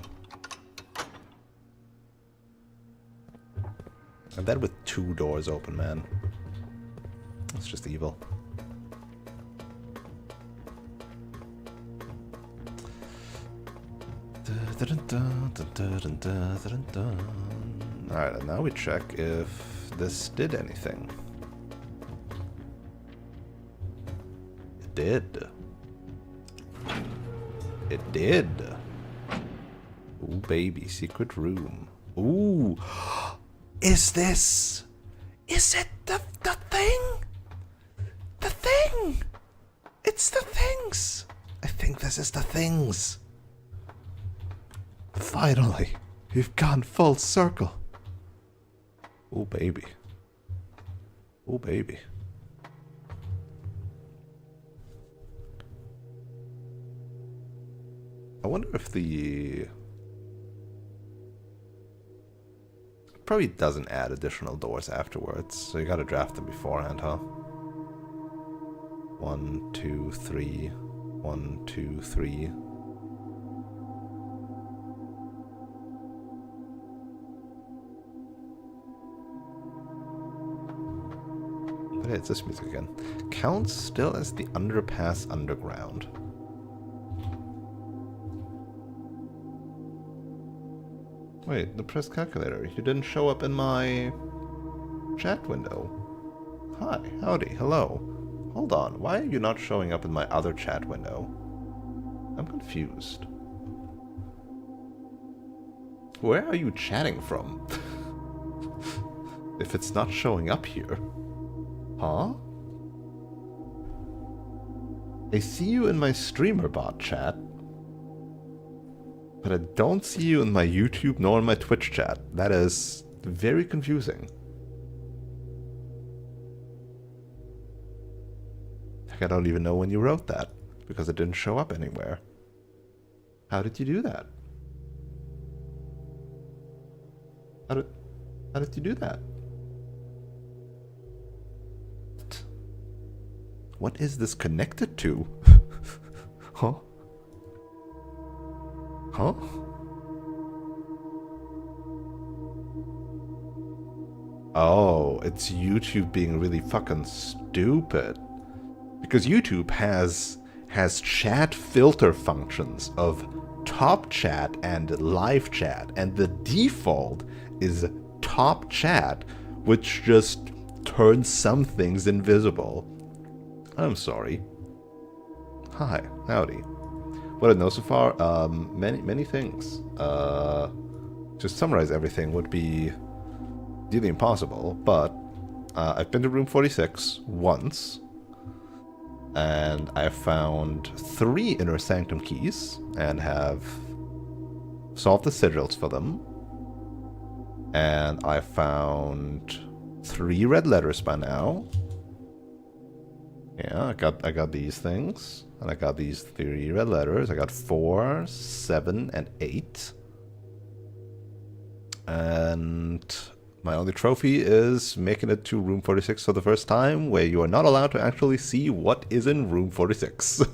And that with 2 doors open, man. It's just evil. Alright, and now we check if this did anything. It did. It did. Ooh, baby, secret room. Ooh. Is this... Is it the thing? The thing! It's the things! I think this is the things. Finally, we've gone full circle. Ooh, baby. Ooh, baby. I wonder if the... It probably doesn't add additional doors afterwards, so you gotta draft them beforehand, huh? 1, 2, 3. 1, 2, 3. But hey, it's this music again. Counts still as the underpass underground. Wait, the press calculator. You didn't show up in my chat window. Hi, howdy, hello. Hold on, why are you not showing up in my other chat window? I'm confused. Where are you chatting from? If it's not showing up here. Huh? I see you in my streamer bot chat. But I don't see you in my YouTube nor in my Twitch chat. That is very confusing. Heck, I don't even know when you wrote that, because it didn't show up anywhere. How did you do that? How did you do that? What is this connected to? Huh? Huh? Oh, it's YouTube being really fucking stupid. Because YouTube has chat filter functions of top chat and live chat, and the default is top chat, which just turns some things invisible. I'm sorry. Hi, howdy. What I know so far, many things. To summarize everything would be nearly impossible, but I've been to room 46 once, and I found 3 inner sanctum keys, and have solved the sigils for them. And I found 3 red letters by now. Yeah, I got these things, and I got these 3 red letters. I got 4, 7, and 8. And my only trophy is making it to room 46 for the first time, where you are not allowed to actually see what is in room 46. So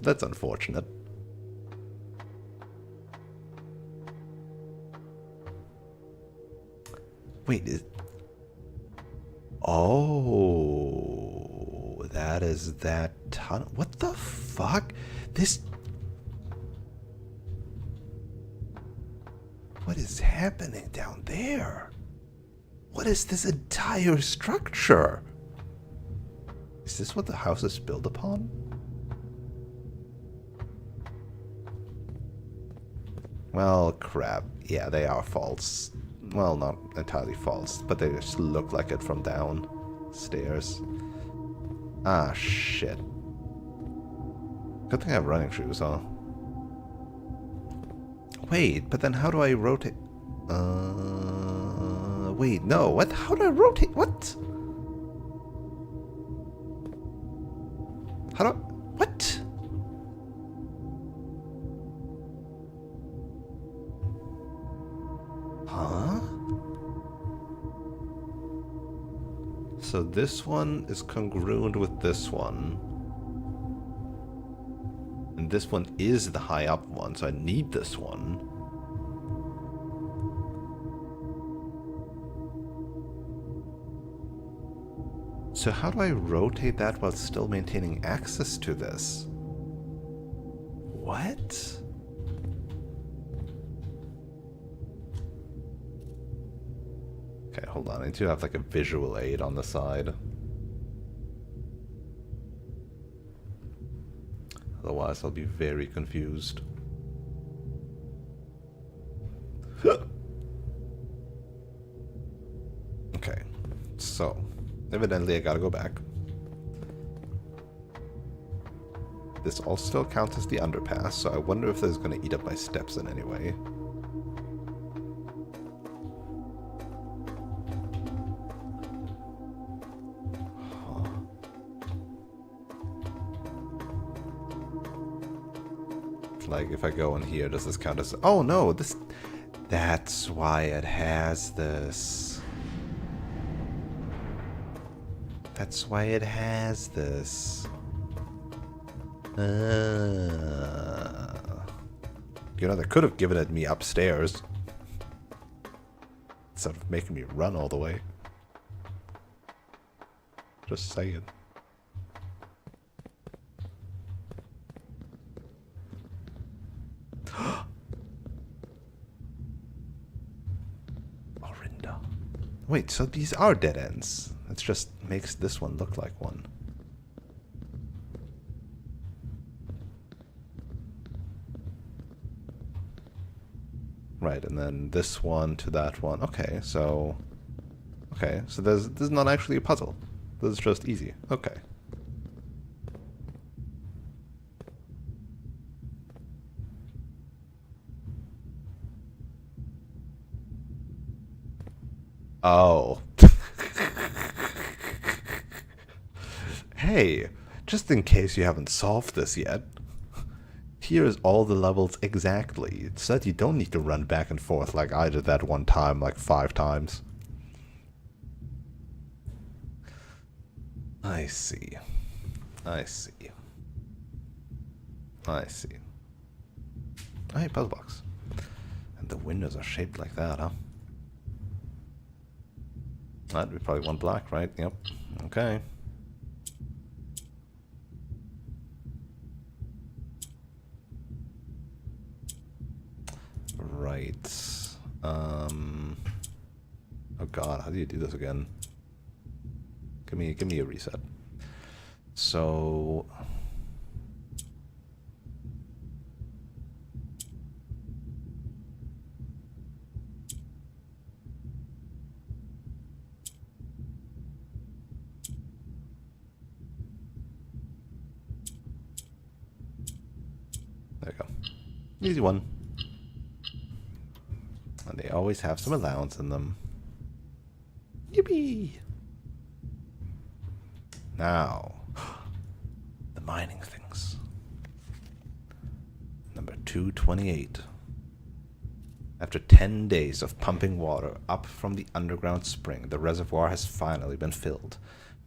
that's unfortunate. Wait, oh, that is that tunnel. What the fuck? This... What is happening down there? What is this entire structure? Is this what the house is built upon? Well, crap. Yeah, they are false. Well, not entirely false, but they just look like it from downstairs. Ah, shit. Good thing I have running shoes, huh? Wait, but then how do I rotate? Wait, no. What? How do I rotate? What? How do I... What? Huh? So this one is congruent with this one. And this one is the high up one, so I need this one. So how do I rotate that while still maintaining access to this? What? Okay, hold on. I need to have like a visual aid on the side. Otherwise, I'll be very confused. Okay, so evidently I gotta go back. This all still counts as the underpass, so I wonder if this is gonna eat up my steps in any way. Like, if I go in here, does this count as... Oh, no, this... That's why it has this. That's why it has this. You know, they could have given it me upstairs. Instead of making me run all the way. Just saying. Wait, so these are dead ends. It just makes this one look like one. Right, and then this one to that one. Okay, so this is not actually a puzzle. This is just easy. Okay. Oh. Hey, just in case you haven't solved this yet, here's all the levels exactly, so that you don't need to run back and forth like I did that one time, like 5 times. I see. I see. I see. Oh, hey, puzzle box. And the windows are shaped like that, huh? That we probably want black, right? Yep. Okay. Right. Oh god, how do you do this again? Give me a reset. So Easy one. And they always have some allowance in them. Yippee! Now, the mining things. Number 228. After 10 days of pumping water up from the underground spring, the reservoir has finally been filled.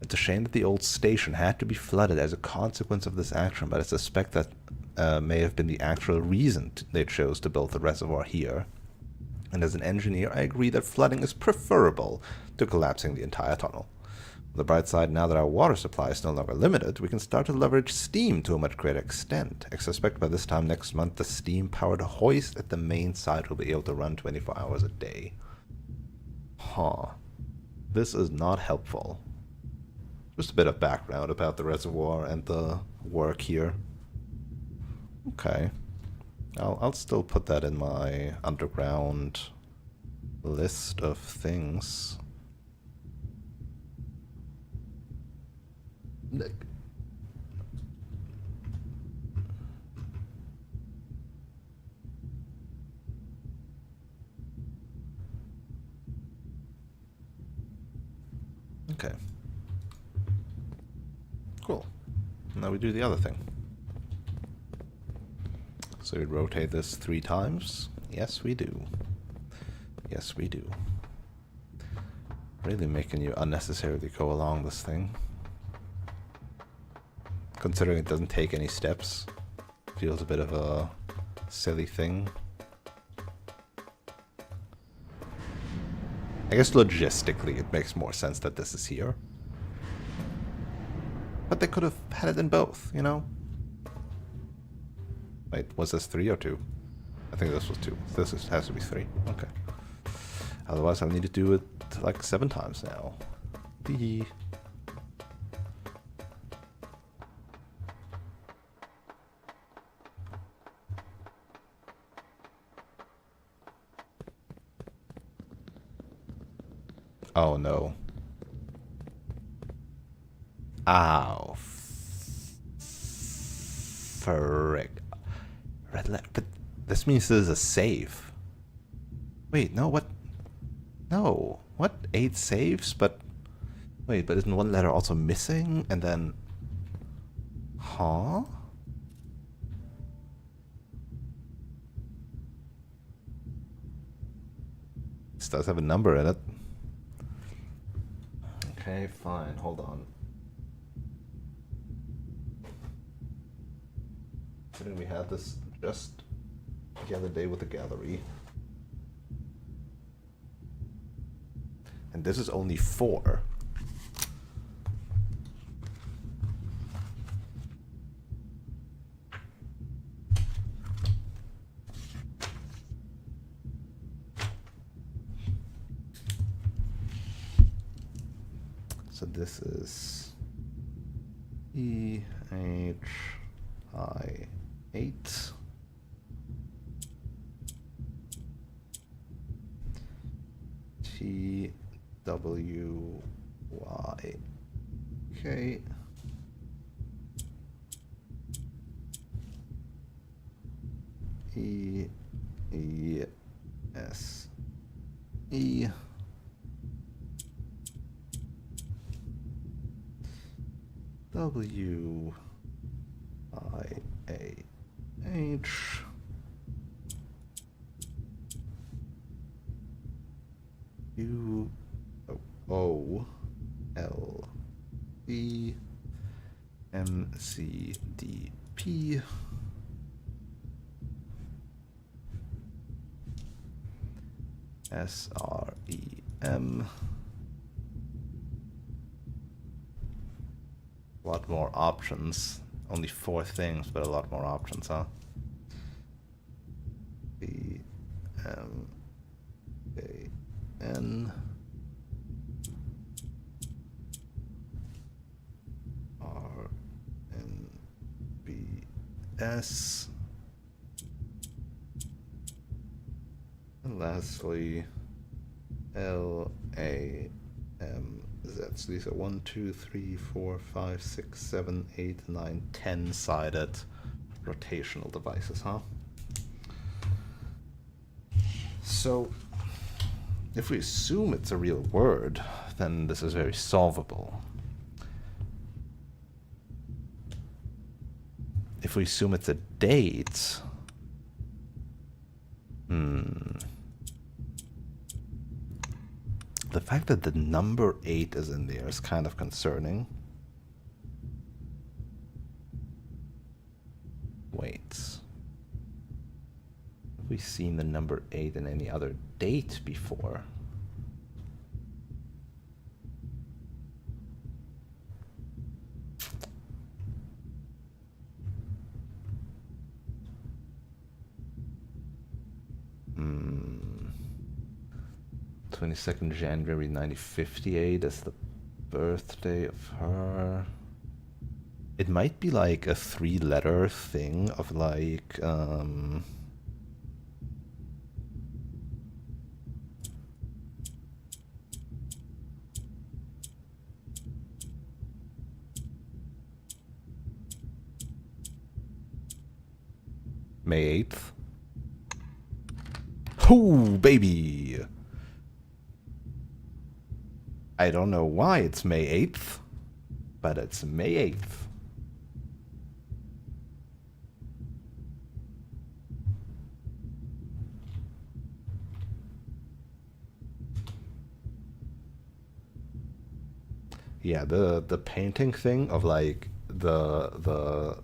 It's a shame that the old station had to be flooded as a consequence of this action, but I suspect that may have been the actual reason they chose to build the reservoir here. And as an engineer, I agree that flooding is preferable to collapsing the entire tunnel. On the bright side, now that our water supply is no longer limited, we can start to leverage steam to a much greater extent. I suspect by this time next month, the steam-powered hoist at the main site will be able to run 24 hours a day. Huh. This is not helpful. Just a bit of background about the reservoir and the work here. Okay. I'll still put that in my underground list of things. Okay. Cool. Now we do the other thing. So we rotate this 3 times. Yes, we do. Yes, we do. Really making you unnecessarily go along this thing. Considering it doesn't take any steps. Feels a bit of a silly thing. I guess logistically it makes more sense that this is here. But they could have had it in both, you know? Wait, was this 3 or 2? I think this was 2. This has to be 3. Okay. Otherwise I'll need to do it like 7 times now. Hee. Oh no. Ow. Frick. Red letter. But this means this is a save. Wait, no, what? No. What? 8 saves? But. Wait, but isn't one letter also missing? And then. Huh? This does have a number in it. Okay, fine. Hold on. I think we had this just the other day with the gallery. And this is only 4. So this is EHI8 TWYK EESE WIAH UOLD MCDP SREM. A lot more options. Only 4 things, but a lot more options, huh? BMAN RNBS. And lastly, LAMZ. So these are 1, 2, 3, 4, 5, 6, 7, 8, 9, 10 sided rotational devices, huh? So, if we assume it's a real word, then this is very solvable. If we assume it's a date... The fact that the number 8 is in there is kind of concerning. Wait. Have we seen the number 8 in any other date before? Hmm. 22nd January 1958 is the birthday of her. It might be like a 3-letter thing of like, May 8th. Oh, baby! I don't know why it's May 8th, but it's May 8th. Yeah, the painting thing of like the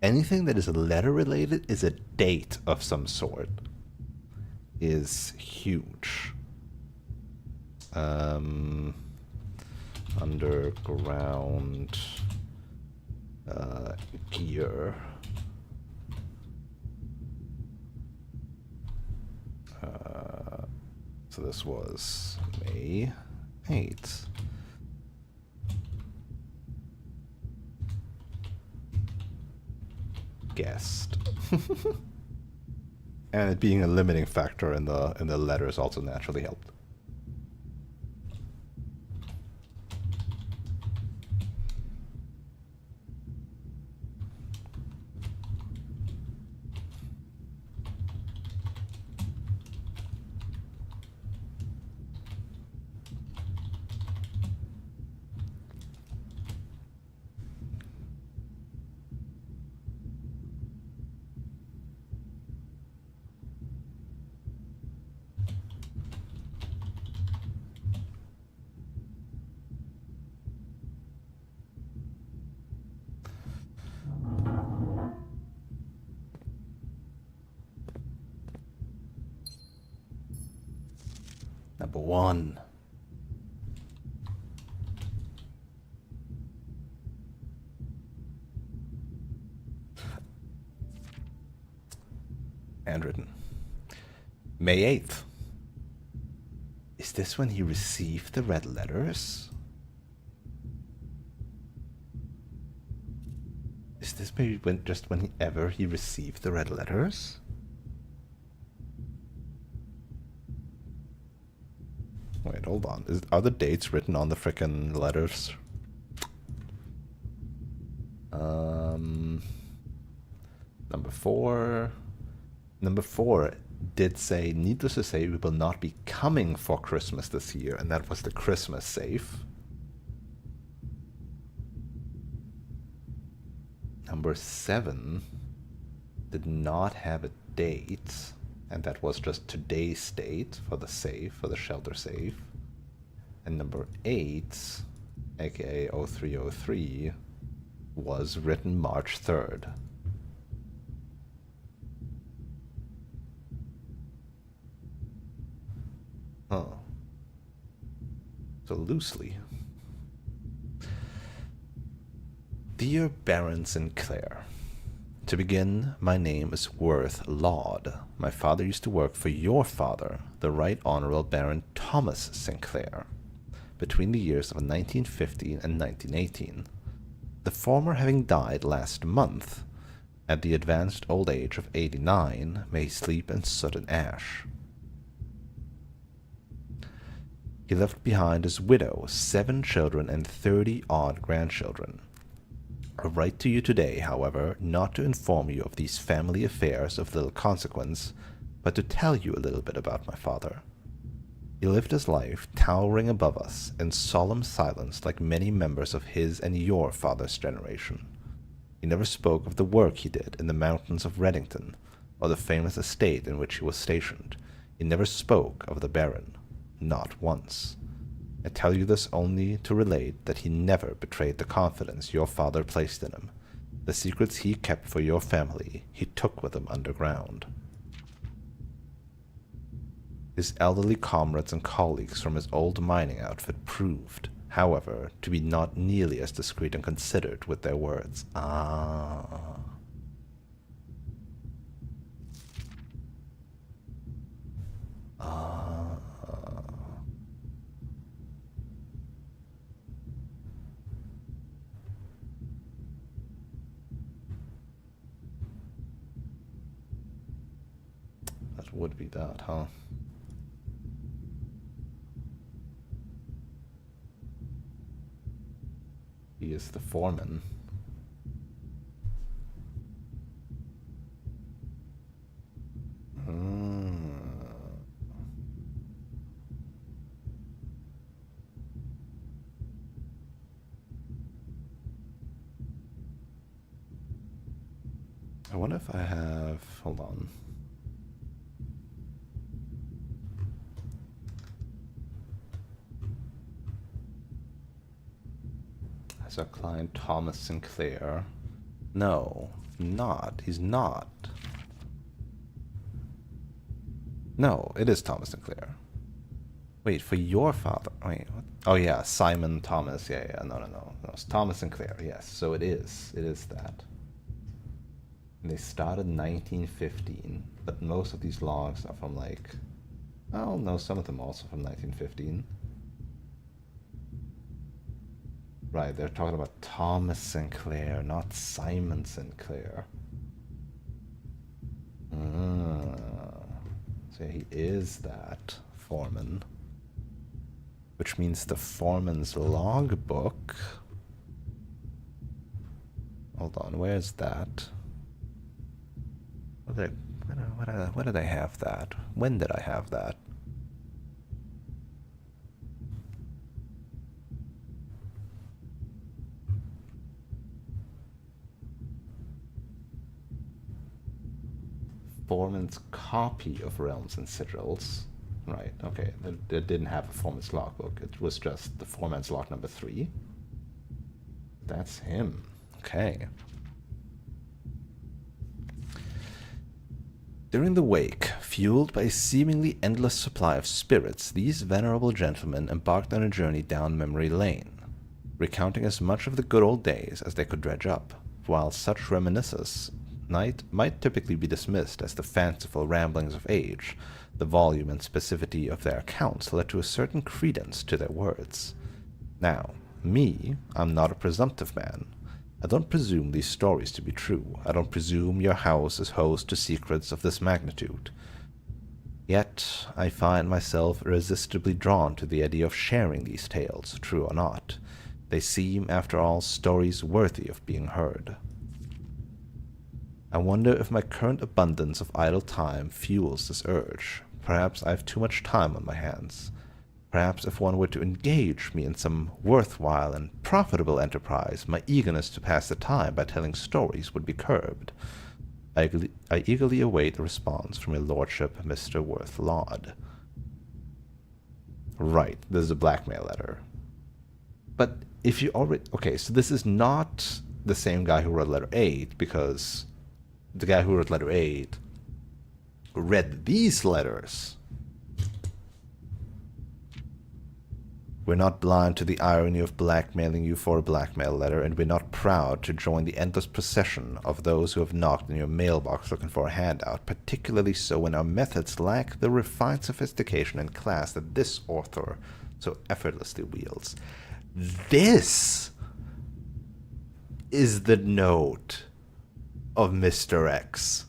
anything that is letter related is a date of some sort is huge. Underground gear. So this was May 8th. Guessed. And it being a limiting factor in the letters also naturally helped. Number 1. Handwritten. May 8th. Is this when he received the red letters? Is this maybe just whenever he received the red letters? Wait, hold on. Are the dates written on the frickin' letters? Number 4. Number 4 did say, needless to say, we will not be coming for Christmas this year, and that was the Christmas safe. Number 7 did not have a date, and that was just today's date for the safe, for the shelter safe. And number 8, aka 0303, was written March 3rd. Huh. So loosely. Dear Baron Sinclair, to begin, my name is Worth Laud. My father used to work for your father, the Right Honorable Baron Thomas Sinclair, between the years of 1915 and 1918. The former having died last month, at the advanced old age of 89, may he sleep in soot and ash. He left behind his widow, 7 children, and 30-odd grandchildren. I write to you today, however, not to inform you of these family affairs of little consequence, but to tell you a little bit about my father. He lived his life towering above us in solemn silence like many members of his and your father's generation. He never spoke of the work he did in the mountains of Reddington, or the famous estate in which he was stationed. He never spoke of the Baron. Not once. I tell you this only to relate that he never betrayed the confidence your father placed in him. The secrets he kept for your family, he took with him underground. His elderly comrades and colleagues from his old mining outfit proved, however, to be not nearly as discreet and considered with their words. Ah. That would be that, huh? He is the foreman. I wonder if I have... Hold on. As our client Thomas Sinclair. No, not. He's not. No, it is Thomas Sinclair. Wait, for your father? Wait, what? Oh yeah, Simon Thomas. Yeah, no. It's Thomas Sinclair, yes. So it is. It is that. And they started in 1915, but most of these logs are from like... Oh, no, some of them also from 1915. Right, they're talking about Thomas Sinclair, not Simon Sinclair. So he is that foreman. Which means the foreman's logbook... Hold on, where's that? Where did I have that? When did I have that? Foreman's copy of Realms and Sigils. Right, okay. It didn't have a foreman's logbook. It was just the foreman's log number 3. That's him. Okay. During the wake, fueled by a seemingly endless supply of spirits, these venerable gentlemen embarked on a journey down memory lane, recounting as much of the good old days as they could dredge up, while such reminiscences might typically be dismissed as the fanciful ramblings of age. The volume and specificity of their accounts led to a certain credence to their words. Now, I'm not a presumptive man. I don't presume these stories to be true. I don't presume your house is host to secrets of this magnitude. Yet, I find myself irresistibly drawn to the idea of sharing these tales, true or not. They seem, after all, stories worthy of being heard. I wonder if my current abundance of idle time fuels this urge. Perhaps I have too much time on my hands. Perhaps if one were to engage me in some worthwhile and profitable enterprise, my eagerness to pass the time by telling stories would be curbed. I eagerly await a response from your lordship, Mr. Worth Laud. Right, this is a blackmail letter. But if you already... Okay, so this is not the same guy who wrote letter 8, because the guy who wrote letter 8 read these letters. We're not blind to the irony of blackmailing you for a blackmail letter, and we're not proud to join the endless procession of those who have knocked in your mailbox looking for a handout, particularly so when our methods lack the refined sophistication and class that this author so effortlessly wields. This is the note of Mr. X.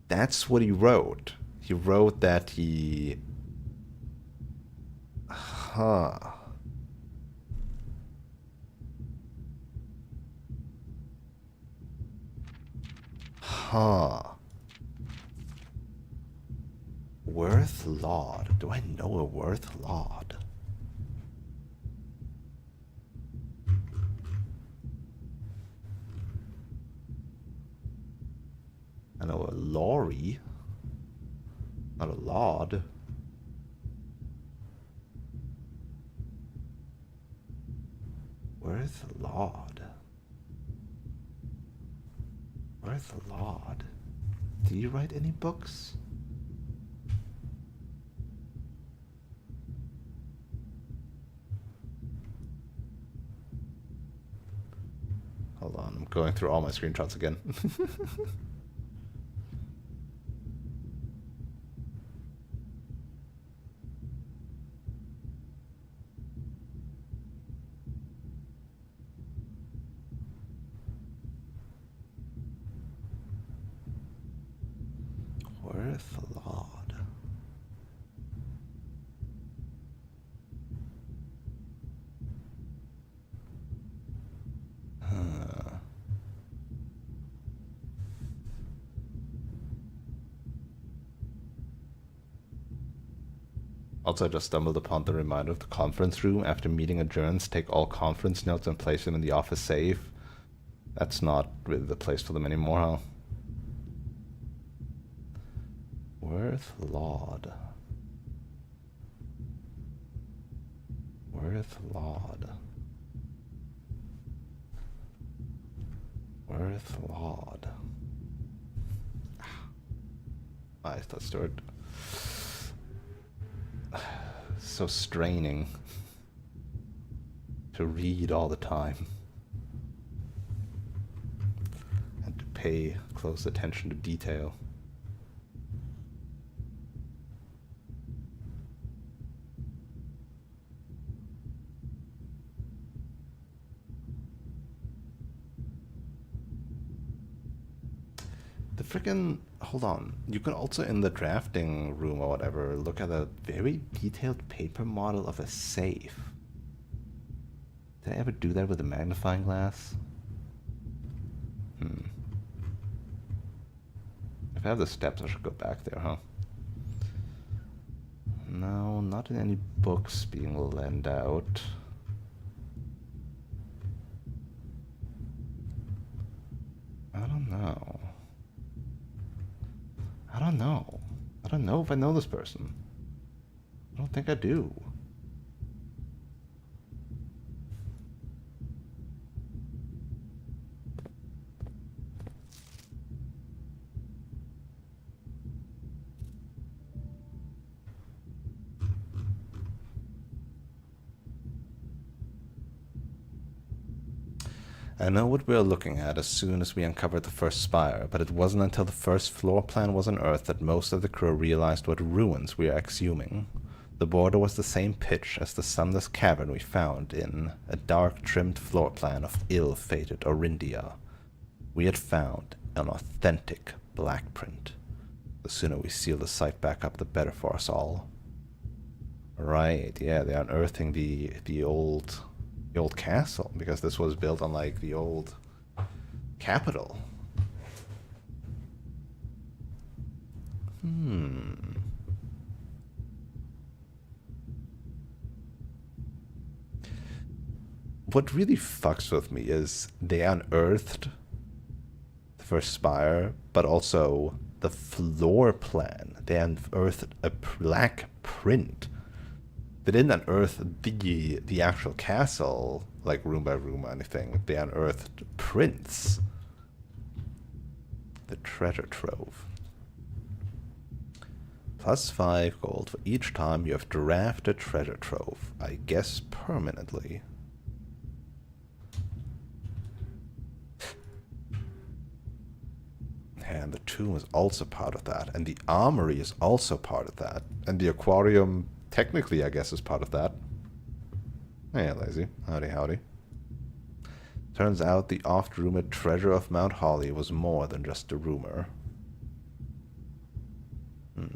That's what he wrote. He wrote that he... Huh. Worth Laud. Do I know a Worth Laud? I know a Laurie. Not a Laud. Worth Laud. Worth Laud. Did you write any books? Hold on, I'm going through all my screenshots again. Worth Laud. Also, I just stumbled upon the reminder of the conference room. After meeting adjourns, take all conference notes and place them in the office safe. That's not really the place for them anymore, huh? Worth Laud. Worth Laud. Worth Laud. I thought Stuart. So straining to read all the time and to pay close attention to detail. The frickin'... Hold on. You can also, in the drafting room or whatever, look at a very detailed paper model of a safe. Did I ever do that with a magnifying glass? If I have the steps, I should go back there, huh? No, not in any books being lent out. I don't know. I don't know. I don't know if I know this person. I don't think I do. I know what we are looking at as soon as we uncovered the first spire, but it wasn't until the first floor plan was unearthed that most of the crew realized what ruins we are exhuming. The border was the same pitch as the sunless cavern we found in a dark-trimmed floor plan of ill-fated Orindia. We had found an authentic black print. The sooner we seal the site back up, the better for us all. Right, yeah, they're unearthing the old castle, because this was built on like the old capital. What really fucks with me is they unearthed the first spire, but also the floor plan. They unearthed a black print. They didn't unearth the actual castle, like room by room or anything. They unearthed prints. The treasure trove. +5 gold for each time you have drafted treasure trove. I guess permanently. And the tomb is also part of that. And the armory is also part of that. And the aquarium... technically, I guess, is part of that. Hey, Lazy. Howdy, howdy. Turns out the oft-rumored treasure of Mount Holly was more than just a rumor.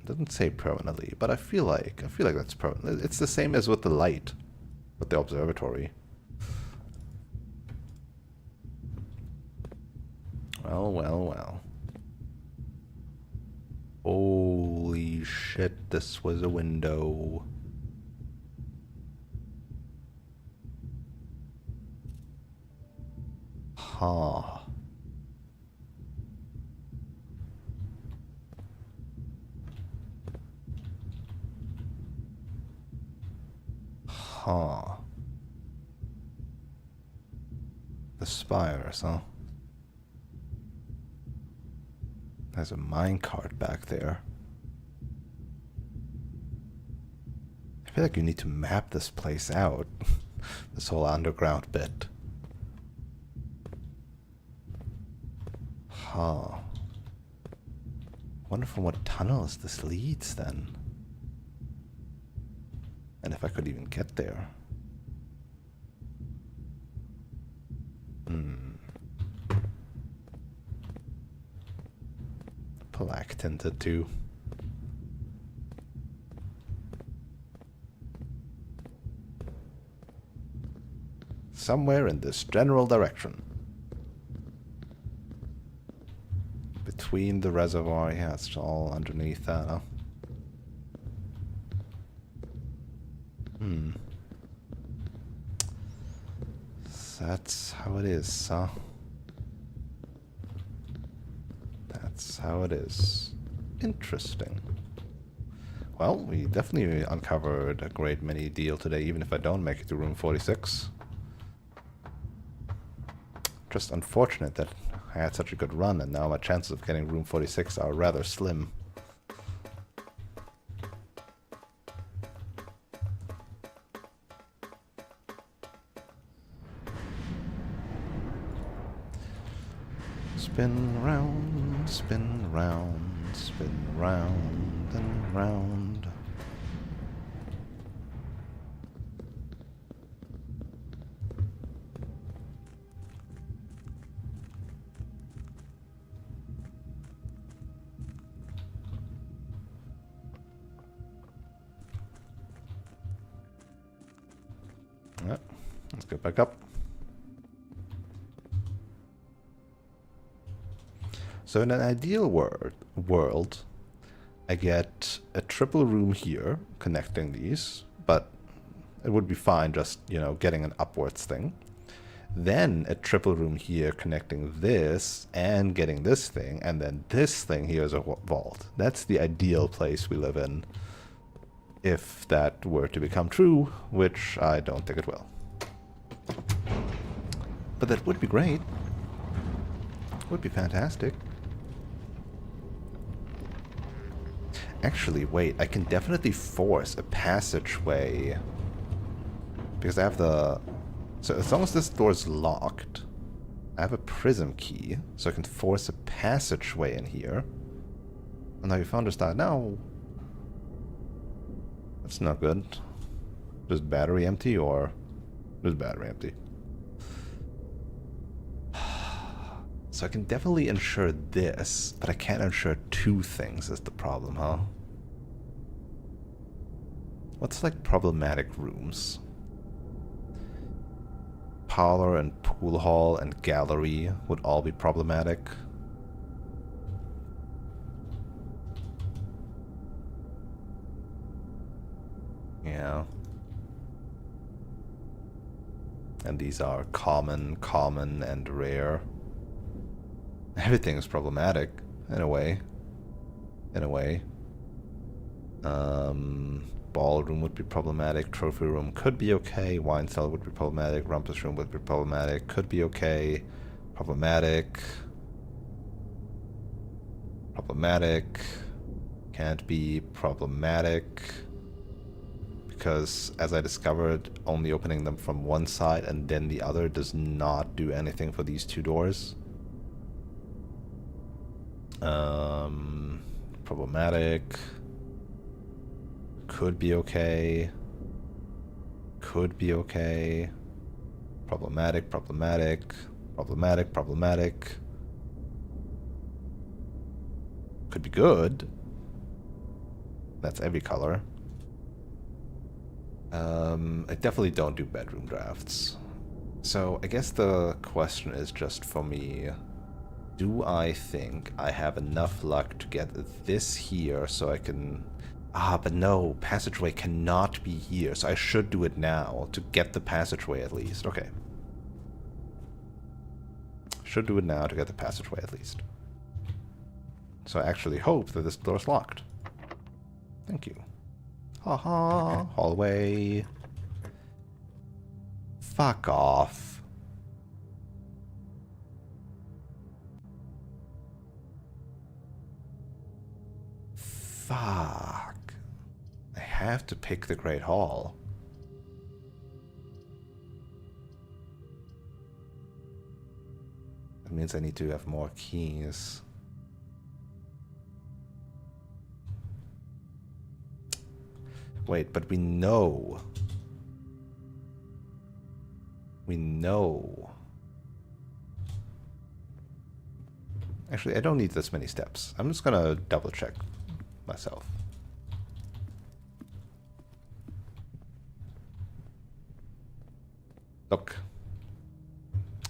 Doesn't say permanently, but I feel like that's permanent. It's the same as with the light, with the observatory. Well, well, well. Holy shit, this was a window. Huh. Huh. The spires, huh? There's a minecart back there. I feel like you need to map this place out. This whole underground bit. Huh. Wonder from what tunnels this leads then. And if I could even get there. Black tinted too. Somewhere in this general direction. Between the reservoir, yeah, it's all underneath that, huh? So that's how it is, huh? That's how it is. Interesting. Well, we definitely uncovered a great many deal today, even if I don't make it to room 46. Just unfortunate that I had such a good run, and now my chances of getting room 46 are rather slim. Spin round, spin round, spin round and round. Yep, let's go back up. So in an ideal world, I get a triple room here connecting these, but it would be fine just, you know, getting an upwards thing. Then a triple room here connecting this and getting this thing, and then this thing here is a vault. That's the ideal place we live in, if that were to become true, which I don't think it will. But that would be great. Would be fantastic. Actually, wait, I can definitely force a passageway. Because I have the... So as long as this door is locked, I have a prism key, so I can force a passageway in here. And now you found a star. No. That's not good. Just battery empty, or... Just battery empty. So I can definitely ensure this, but I can't ensure two things is the problem, huh? What's like problematic rooms? Parlor and pool hall and gallery would all be problematic. Yeah. And these are common, common, and rare. Everything is problematic, in a way. In a way. Ballroom would be problematic. Trophy room could be okay. Wine cellar would be problematic. Rumpus room would be problematic. Could be okay. Problematic. Problematic. Can't be problematic. Because, as I discovered, only opening them from one side and then the other does not do anything for these two doors. Problematic. Could be okay. Could be okay. Problematic, problematic. Problematic, problematic. Could be good. That's every color. I definitely don't do bedroom drafts. So I guess the question is just for me, do I think I have enough luck to get this here so I can... Ah, but no, passageway cannot be here, so I should do it now to get the passageway at least. Okay. Should do it now to get the passageway at least. So I actually hope that this door's locked. Thank you. Haha, hallway. Fuck off. Fuck. I have to pick the Great Hall. That means I need to have more keys. Wait, but we know. We know. Actually, I don't need this many steps. I'm just gonna double check myself. Look.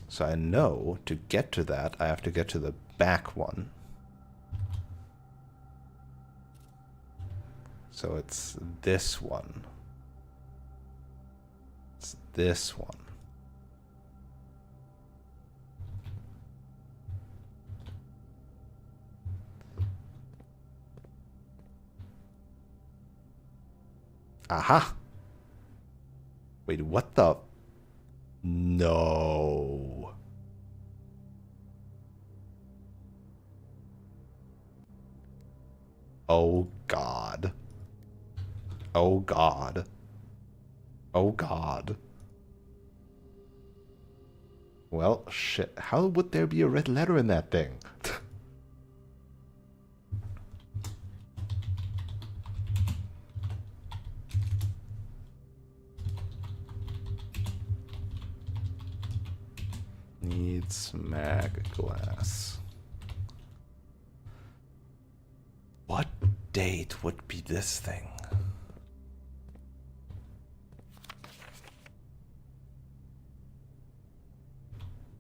So I know to get to that, I have to get to the back one. So it's this one. It's this one. Aha! Wait, what the... No. Oh God. Oh God. Oh God. Well, shit. How would there be a red letter in that thing? Needs mag glass. What date would be this thing?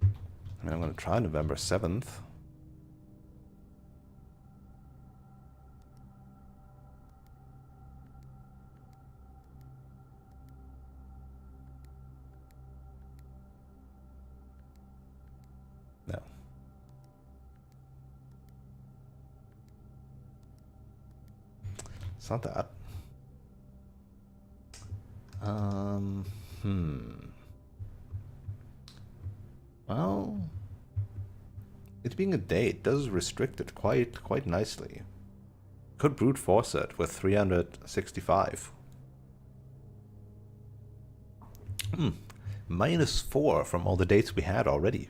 I mean, I'm going to try November 7th. No. It's not that. Well, it being a date does restrict it quite nicely. Could brute force it with 365. -4 from all the dates we had already.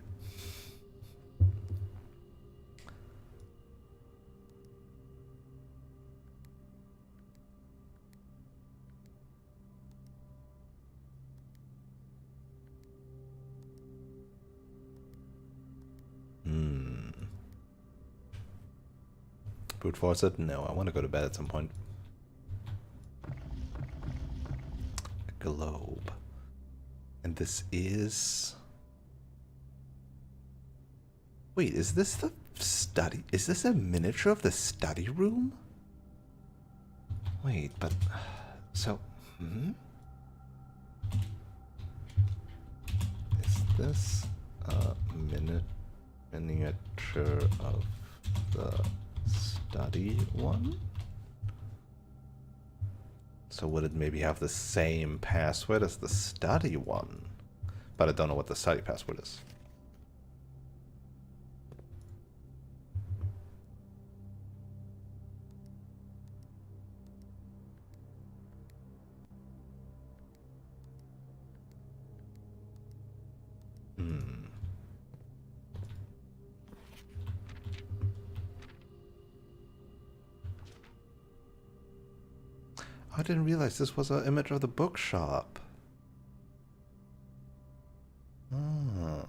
Brute force it? No, I want to go to bed at some point. Globe. And this is... Wait, is this the study? Is this a miniature of the study room? Wait, but... So... Is this a miniature of the study one? So would it maybe have the same password as the study one? But I don't know what the study password is. I didn't realize this was an image of the bookshop. Oh.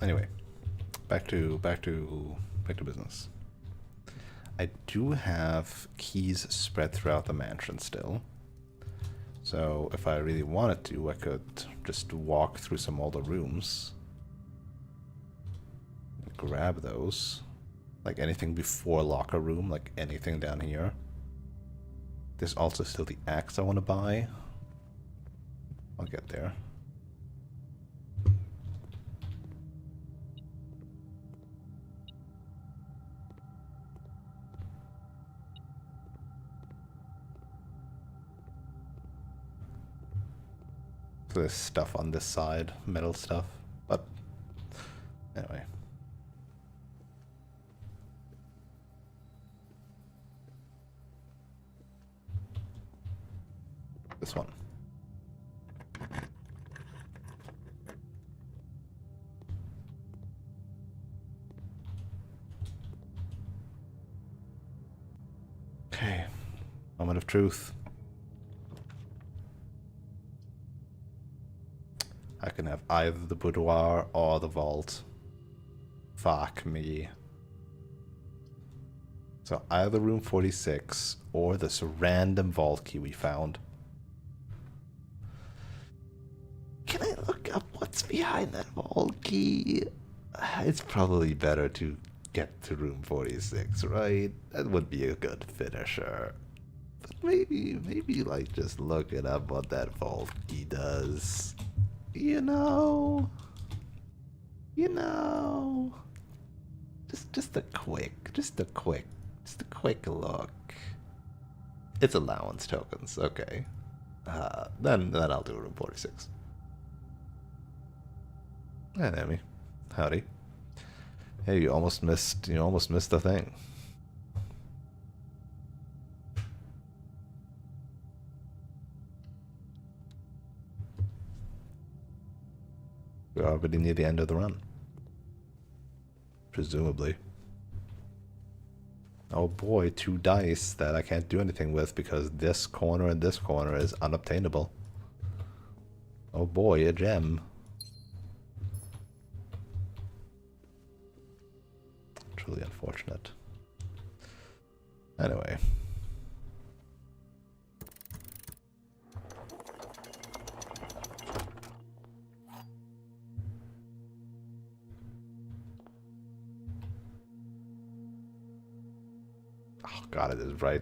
anyway, back to business. I do have keys spread throughout the mansion still. So if I really wanted to, I could just walk through some older rooms. Grab those. Like anything before locker room, like anything down here. There's also still the axe I want to buy. I'll get there. So there's stuff on this side, metal stuff, but anyway. This one. Okay, moment of truth. I can have either the boudoir or the vault. Fuck me. So either room 46 or this random vault key we found. Can I look up what's behind that vault key? It's probably better to get to room 46, right? That would be a good finisher. But maybe like just looking up what that vault key does. You know, just a quick look. It's allowance tokens, okay. Then I'll do room 46. And Emmy, howdy. Hey, you almost missed the thing. We're already near the end of the run. Presumably. Oh boy, 2 dice that I can't do anything with because this corner and this corner is unobtainable. Oh boy, a gem. Truly unfortunate. Anyway. Oh god, it is right.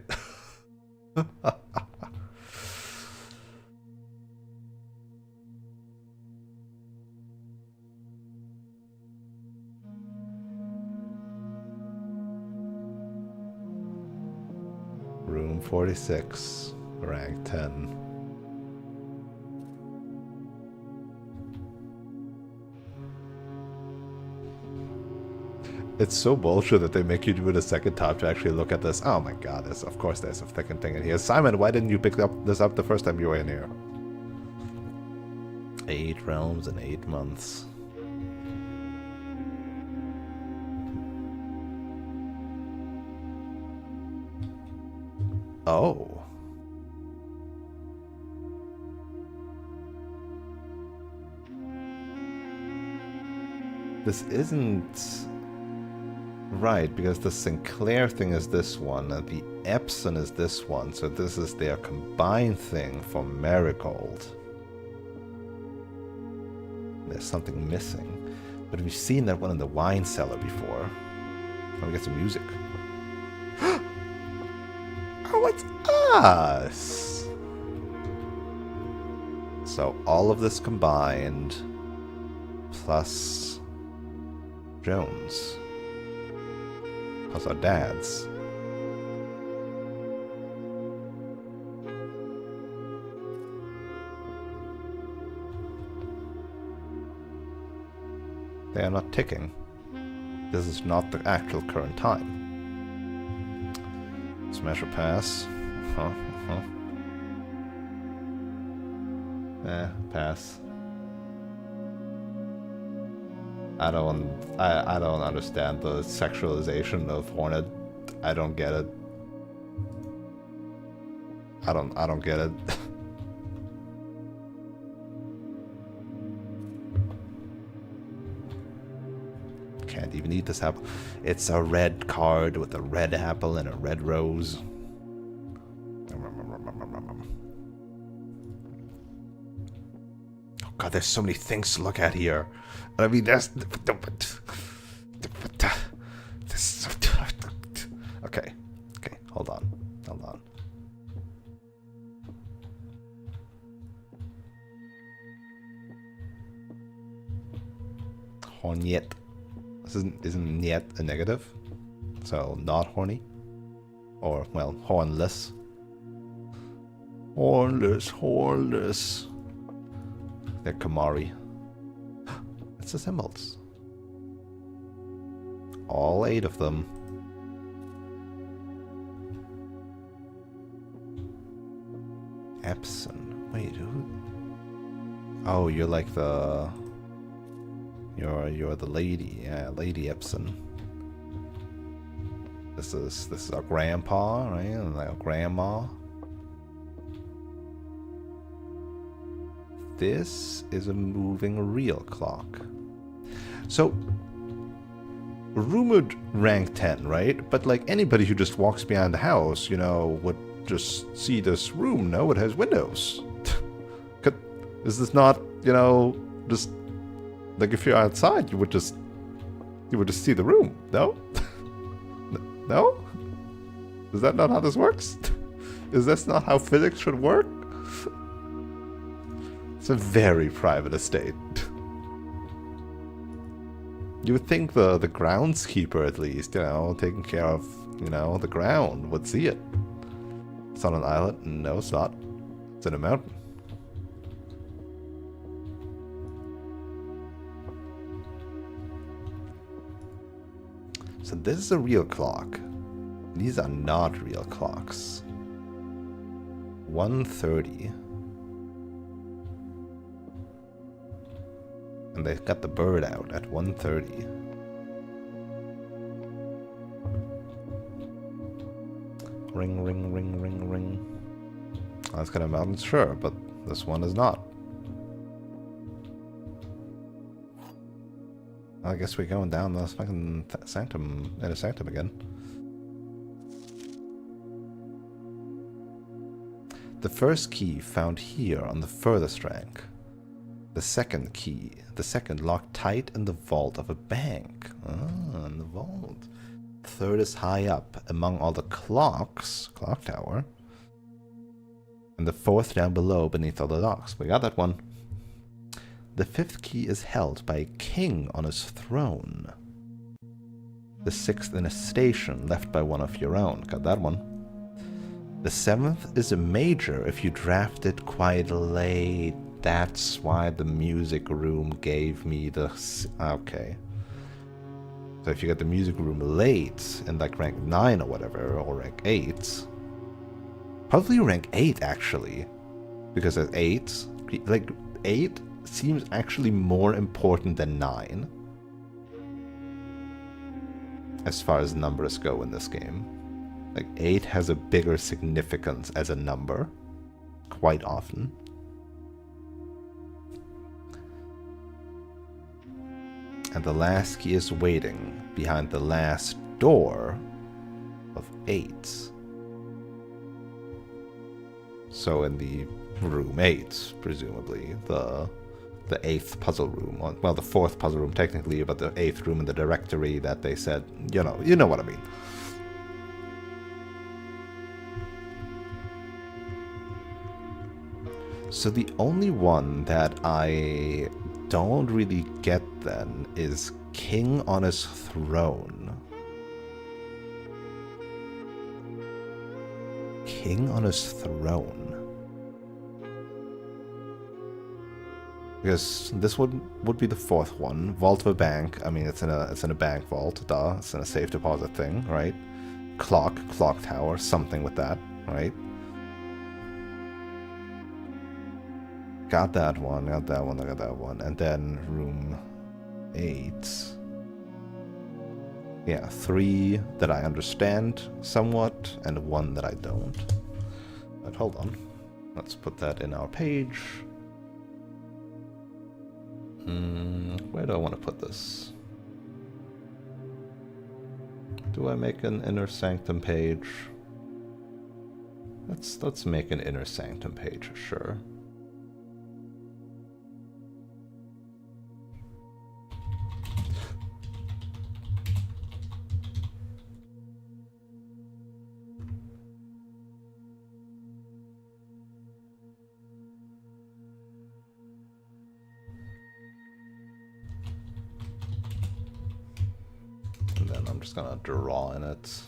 Room 46, rank 10. It's so bullshit that they make you do it a second time to actually look at this. Oh my god, of course there's a second thing in here. Simon, why didn't you pick this up the first time you were in here? 8 realms in 8 months. Oh. This isn't right, because the Sinclair thing is this one, and the Epson is this one, so this is their combined thing for Marigold. There's something missing. But we've seen that one in the wine cellar before. Let me get some music. Oh, it's us! So all of this combined, plus Jones, plus our dads. They are not ticking. This is not the actual current time. Smash or pass? Pass. I don't understand the sexualization of Hornet. I don't get it. I don't get it. can't even eat this apple. It's a red card with a red apple and a red rose. Oh god, there's so many things to look at here. I mean, there's... Okay. Okay, hold on. Hold on. Hornyet. This isn't yet a negative. So, not horny. Or, well, hornless. Hornless, hornless. They're Kamari. It's the symbols. All 8 of them. Epson. Wait, who? Oh, you're like the... You're the lady. Yeah, Lady Epson. This is our grandpa, right? And our grandma. This is a moving real clock. So, rumored rank 10, right? But like anybody who just walks behind the house, you know, would just see this room, no? It has windows. Is this not, you know, just like if you're outside, you would just see the room, no? No? Is that not how this works? Is this not how physics should work? It's a very private estate. You would think the groundskeeper, at least, you know, taking care of, you know, the ground, would see it. It's on an island? No, it's not. It's in a mountain. So this is a real clock. These are not real clocks. 1:30. And they've got the bird out at 1:30. Ring, ring, ring, ring, ring. That's kind of mountain, sure, but this one is not. I guess we're going down the fucking sanctum, inner sanctum again. The first key found here on the furthest rank. The second key, the second locked tight in the vault of a bank. Ah, in the vault. Third is high up among all the clocks, clock tower. And the fourth down below beneath all the locks. We got that one. The fifth key is held by a king on his throne. The sixth in a station left by one of your own. Got that one. The seventh is a major if you draft it quite late. That's why the music room gave me the... Okay. So if you get the music room late, in like rank 9 or whatever, or rank 8... Probably rank 8, actually. Because at 8... Like, 8 seems actually more important than 9. As far as numbers go in this game. Like, 8 has a bigger significance as a number. Quite often. And the last key is waiting behind the last door of 8. So in the room 8, presumably, the 8th puzzle room, well, the 4th puzzle room technically, but the 8th room in the directory that they said, you know what I mean. So the only one that I don't really get then is king on his throne. King on his throne. Because this would be the 4th one. Vault of a bank. I mean, it's in a bank vault. Duh. It's in a safe deposit thing, right? Clock tower, something with that, right? Got that one, got that one, got that one. And then room 8. Yeah, 3 that I understand somewhat, and 1 that I don't. But hold on. Let's put that in our page. Where do I want to put this? Do I make an inner sanctum page? Let's make an inner sanctum page, sure. And then I'm just gonna draw in it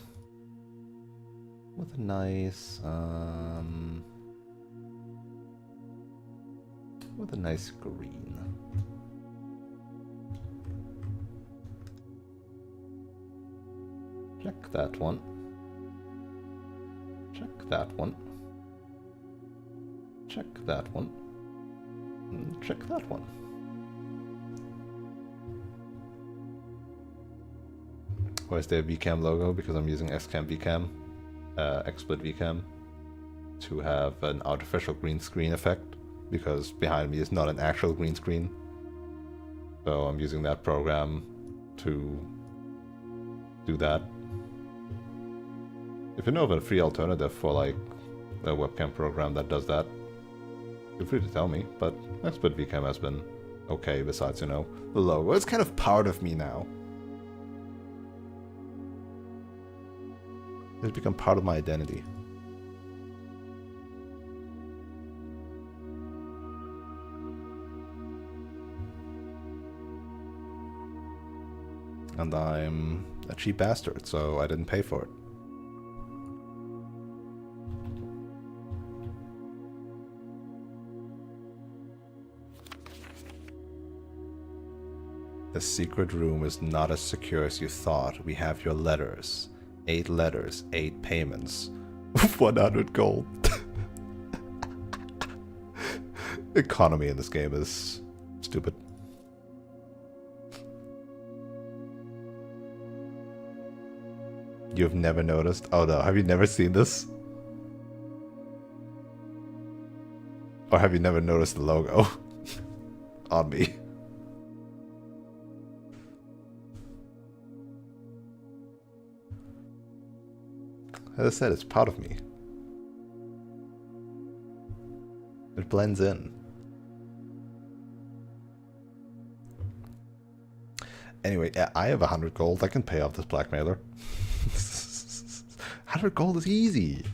with a nice green. Check that one. Check that one. Check that one. And check that one. Why is there a VCAM logo? Because I'm using XCAM VCAM, XSplit VCAM, to have an artificial green screen effect, because behind me is not an actual green screen. So I'm using that program to do that. If you know of a free alternative for like a webcam program that does that, feel free to tell me, but XSplit VCAM has been okay besides, you know, the logo. It's kind of part of me now. It's become part of my identity. And I'm a cheap bastard, so I didn't pay for it. The secret room is not as secure as you thought. We have your letters. 8 letters, 8 payments, 100 gold. Economy in this game is stupid. You've never noticed? Oh no, have you never seen this? Or have you never noticed the logo on me? As I said, it's part of me. It blends in. Anyway, yeah, I have 100 gold. I can pay off this blackmailer. 100 gold is easy.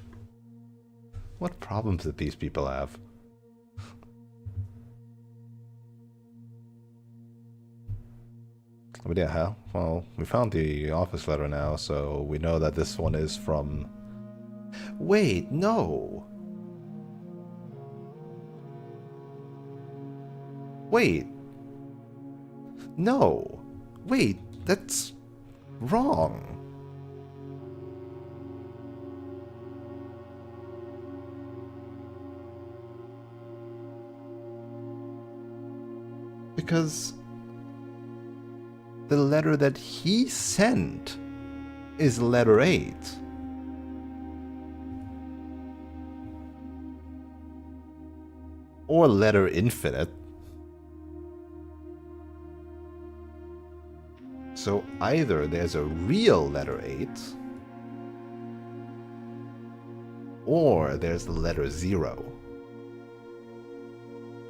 What problems did these people have? But yeah, well, we found the office letter now, so we know that this one is from... Wait, no! Wait! No! Wait, that's... wrong! Because... the letter that he sent is letter 8. Or letter infinite. So either there's a real letter 8, or there's the letter 0.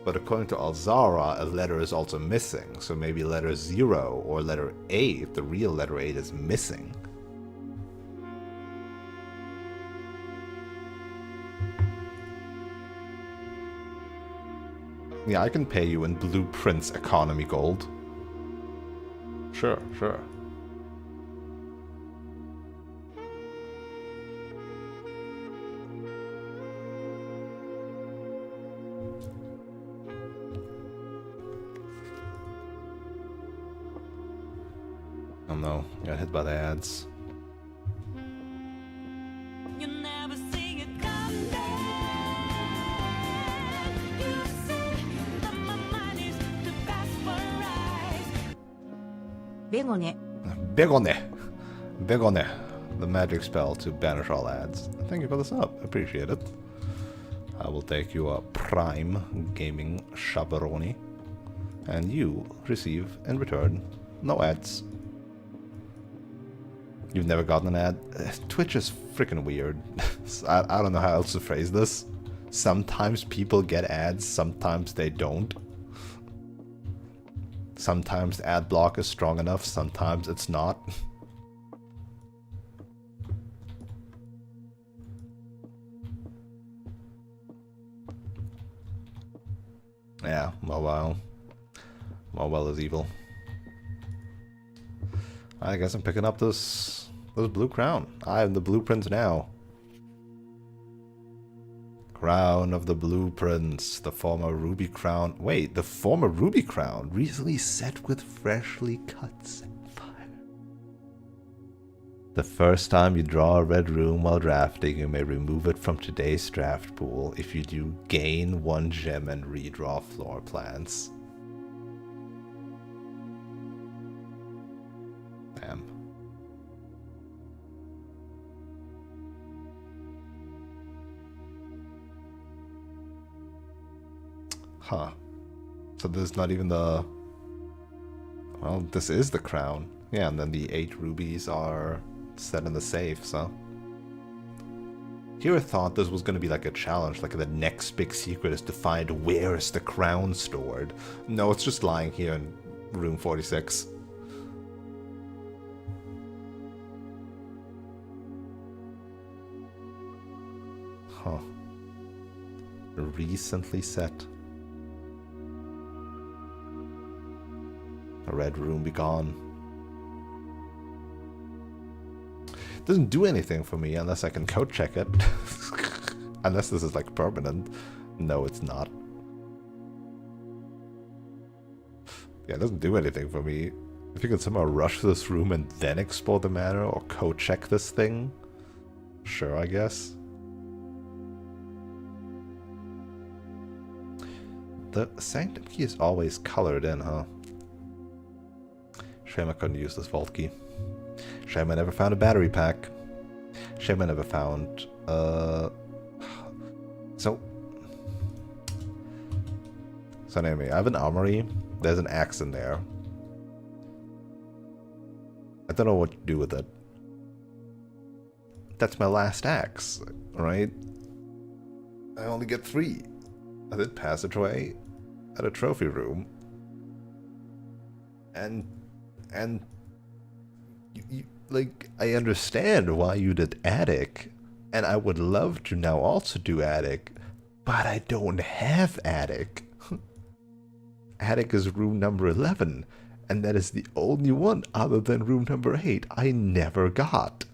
But according to Alzara, a letter is also missing, so maybe letter 0 or letter 8, the real letter 8, is missing. Yeah, I can pay you in Blueprint's economy gold. Sure, sure. Oh no, got hit by the ads. Begone. The magic spell to banish all ads. Thank you for the sub. Appreciate it. I will take you a Prime Gaming Chaperone. And you receive, in return, no ads. You've never gotten an ad? Twitch is freaking weird. I don't know how else to phrase this. Sometimes people get ads, sometimes they don't. Sometimes the ad block is strong enough, sometimes it's not. Yeah, mobile. Mobile is evil. I guess I'm picking up this blue crown. I have the blueprints now. Crown of the Blueprints, the former ruby crown. Wait, the former ruby crown recently set with freshly cut sapphire. The first time you draw a red rune while drafting, you may remove it from today's draft pool. If you do, gain 1 gem and redraw floor plans. Damn. Huh. So this is not even the... Well, this is the crown. Yeah, and then the 8 rubies are set in the safe, so... Here I thought this was going to be like a challenge, like the next big secret is to find where is the crown stored. No, it's just lying here in room 46. Huh. Recently set. A red room be gone. Doesn't do anything for me unless I can code check it. Unless this is like permanent. No, it's not. Yeah, it doesn't do anything for me. If you can somehow rush this room and then explore the manor or code check this thing, sure, I guess. The sanctum key is always colored in, huh? Shame I couldn't use this vault key. Shame I never found a battery pack. Shame I never found, So anyway, I have an armory. There's an axe in there. I don't know what to do with it. That's my last axe, right? I only get 3. I did passageway at a trophy room. And like, I understand why you did attic, and I would love to now also do attic, but I don't have attic. Attic is room number 11, and that is the only one other than room number 8 I never got.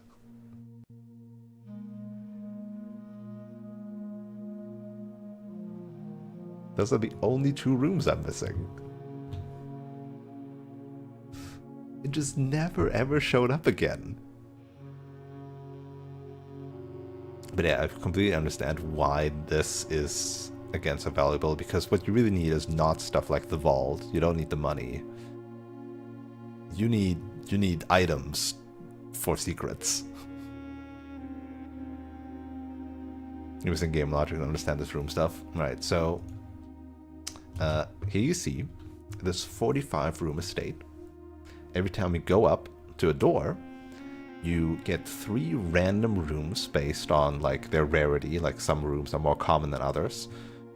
Those are the only 2 rooms I'm missing. It just never ever showed up again. But yeah, I completely understand why this is, again, so valuable, because what you really need is not stuff like the vault. You don't need the money. You need items for secrets. Using game logic to understand this room stuff. Right, so here you see this 45 room estate. Every time you go up to a door, you get 3 random rooms based on like their rarity, like some rooms are more common than others,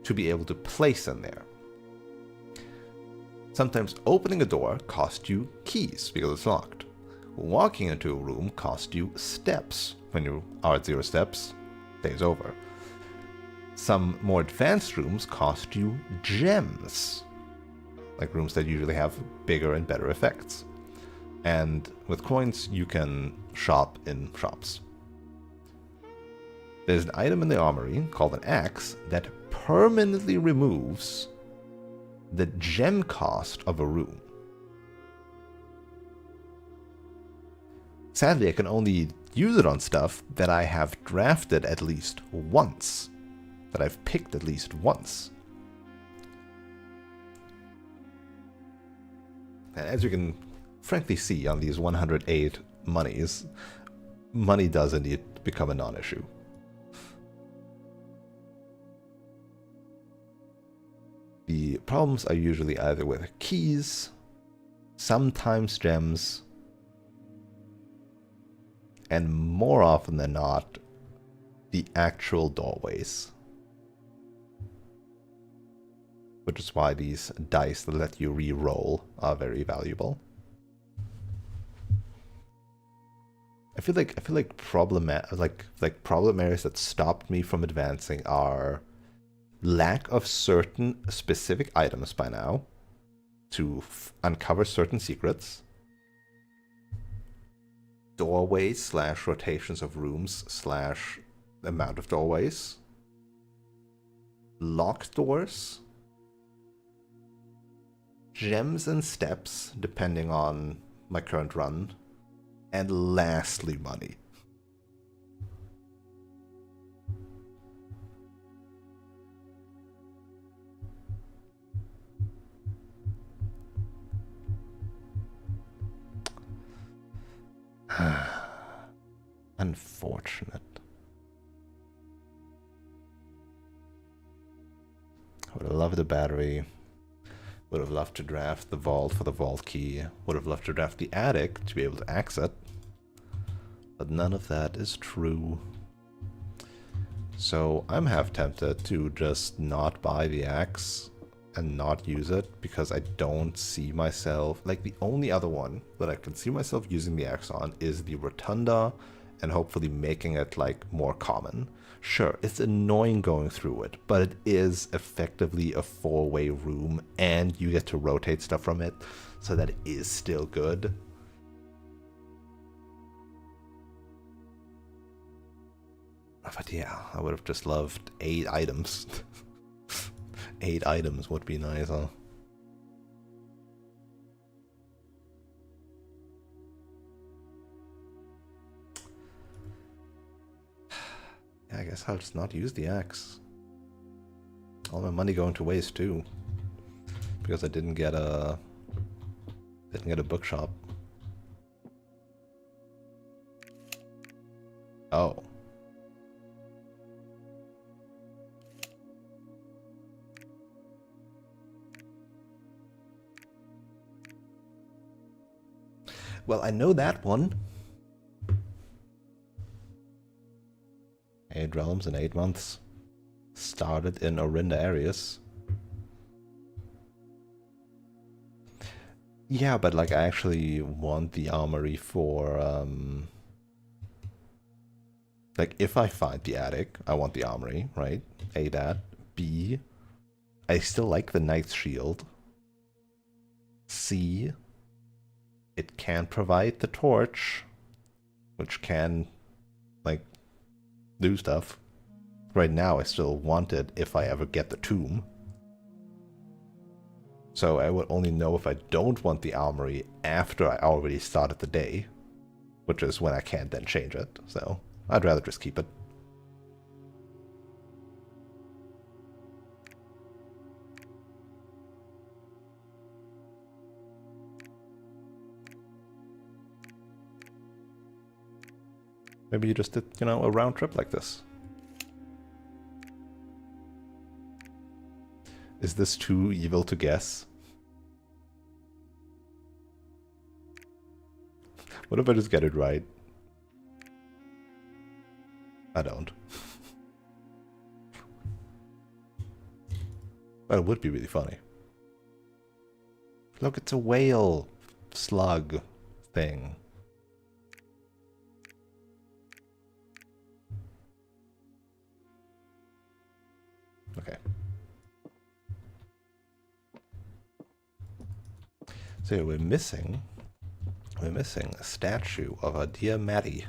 to be able to place in there. Sometimes opening a door costs you keys because it's locked. Walking into a room costs you steps. When you are at 0 steps, day's over. Some more advanced rooms cost you gems, like rooms that usually have bigger and better effects. And with coins, you can shop in shops. There's an item in the armory called an axe that permanently removes the gem cost of a room. Sadly, I can only use it on stuff that I have drafted at least once, that I've picked at least once. And as you can frankly see on these 108 monies, money does indeed become a non-issue. The problems are usually either with keys, sometimes gems, and more often than not, the actual doorways. Which is why these dice that let you re-roll are very valuable. I feel like problem areas that stopped me from advancing are lack of certain specific items by now to uncover certain secrets, doorways slash rotations of rooms slash amount of doorways, locked doors, gems and steps depending on my current run, and lastly money. Unfortunate. I would have loved a battery. Would have loved to draft the vault for the vault key. Would have loved to draft the attic to be able to access it. But none of that is true. So I'm half tempted to just not buy the axe and not use it because I don't see myself... Like, the only other one that I can see myself using the axe on is the rotunda and hopefully making it, like, more common. Sure, it's annoying going through it, but it is effectively a four-way room and you get to rotate stuff from it, so that is still good. But yeah, I would have just loved 8 items. 8 items would be nice, huh? Yeah, I guess I'll just not use the axe. All my money going to waste too, because I didn't get a bookshop. Oh. Well, I know that one. 8 realms in 8 months. Started in Orinda areas. Yeah, but like I actually want the armory for like if I find the attic, I want the armory, right? A, that. B, I still like the knight's shield. C, it can provide the torch, which can, like, do stuff. Right now I still want it if I ever get the tomb. So I would only know if I don't want the armory after I already started the day, which is when I can't then change it, so I'd rather just keep it. Maybe you just did, you know, a round trip like this. Is this too evil to guess? What if I just get it right? I don't. Well, it would be really funny. Look, it's a whale slug thing. Okay. So we're missing a statue of our dear Maddie.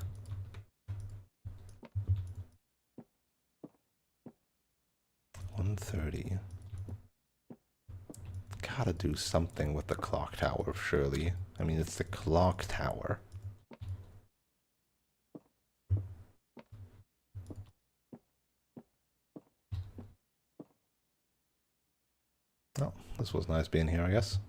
$130. Gotta do something with the clock tower, surely. I mean, it's the clock tower. Oh, this was nice being here, I guess.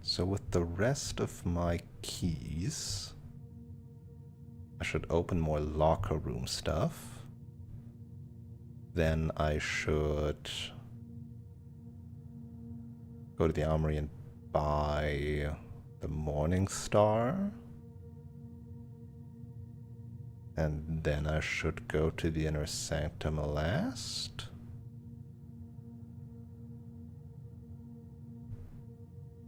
So with the rest of my keys, I should open more locker room stuff. Then I should go to the armory and buy the Morning Star. And then I should go to the Inner Sanctum last.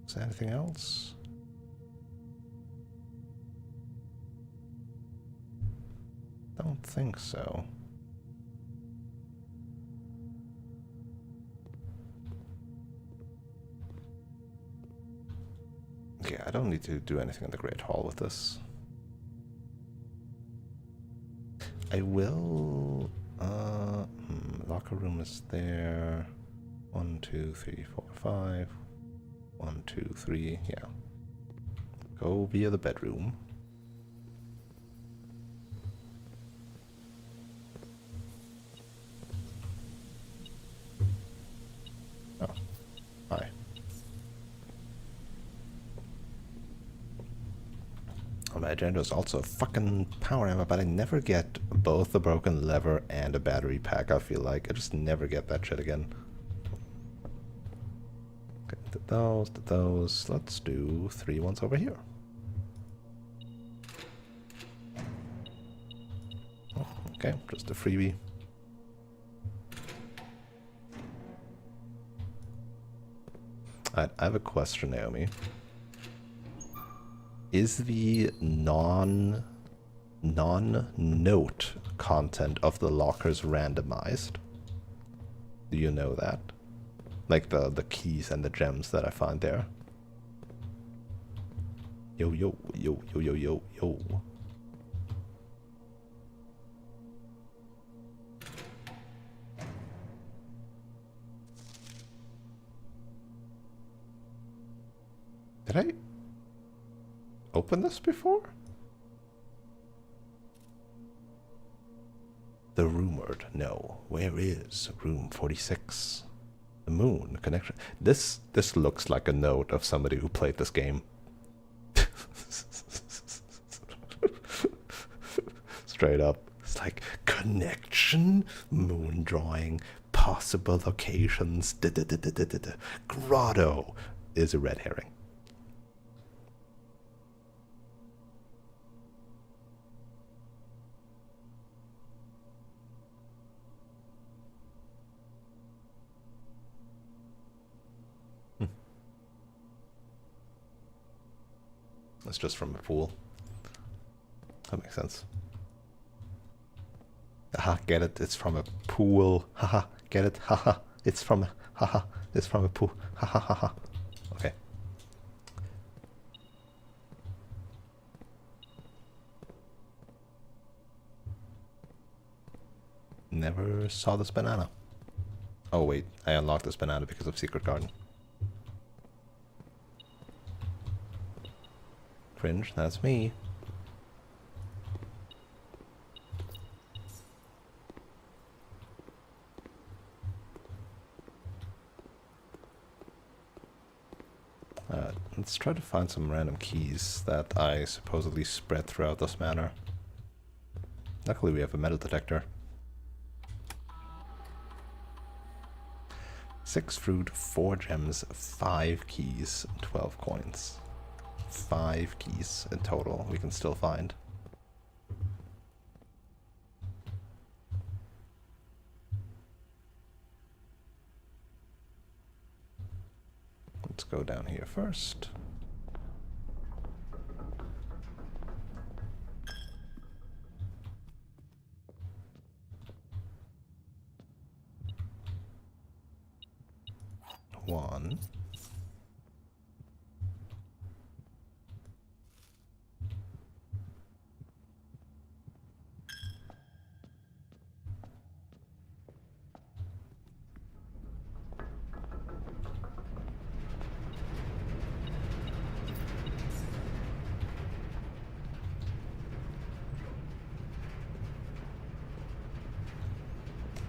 Is there anything else? Don't think so. Yeah, I don't need to do anything in the Great Hall with this. I will... locker room is there. 1, 2, 3, 4, 5. 1, 2, 3, yeah. Go via the bedroom. Oh, hi. Oh, my agenda is also a fucking power hammer, but I never get both the broken lever and a battery pack, I feel like. I just never get that shit again. Okay, did those. Let's do 3 ones over here. Oh, okay, just a freebie. I have a question, Naomi. Is the non-note content of the lockers randomized? Do you know that? Like the keys and the gems that I find there. Yo, yo, yo, yo, yo, yo, yo. Did I open this before? The rumored, no. Where is room 46? The moon connection. This looks like a note of somebody who played this game. Straight up. It's like connection, moon drawing, possible locations, grotto is a red herring. It's just from a pool. That makes sense. Haha, get it? It's from a pool. Haha, get it? Haha, it's from a... Haha, it's from a pool. Haha, haha. Okay. Never saw this banana. Oh wait, I unlocked this banana because of Secret Garden. Cringe, that's me. Let's try to find some random keys that I supposedly spread throughout this manor. Luckily we have a metal detector. 6 fruit, 4 gems, 5 keys, 12 coins. 5 keys in total we can still find. Let's go down here first. One.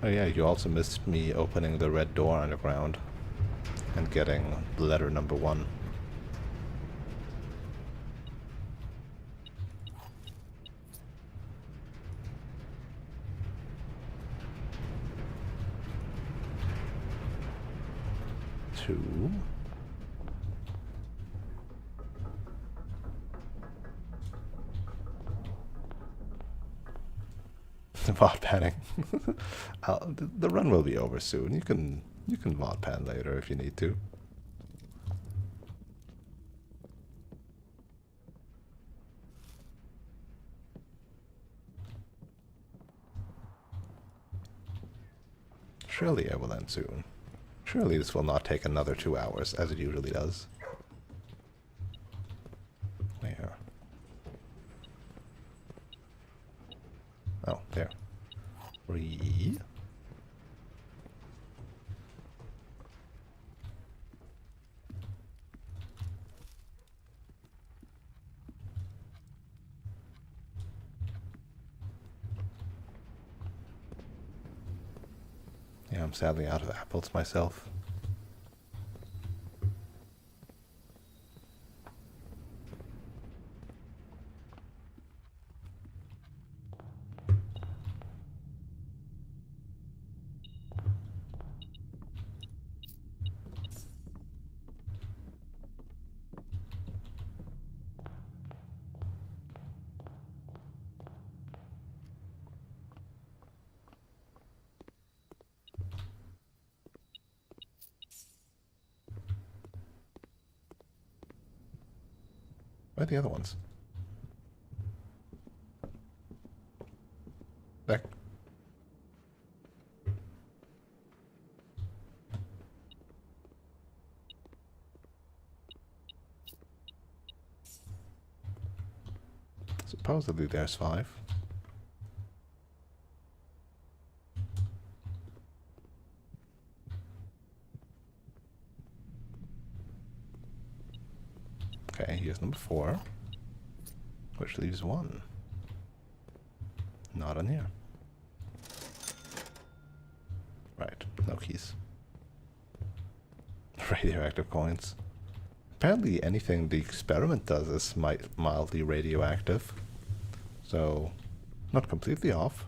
Oh yeah, you also missed me opening the red door underground and getting letter number 1. 2. VOD panning. The run will be over soon. You can VOD pan later if you need to. Surely it will end soon. Surely this will not take another 2 hours, as it usually does. Where? Oh, there. 3. Yeah, I'm sadly out of apples myself. Where are the other ones? Back. Supposedly there's 5. Okay, here's number 4. Which leaves 1. Not on here. Right, no keys. Radioactive coins. Apparently anything the experiment does is mildly radioactive. So, not completely off.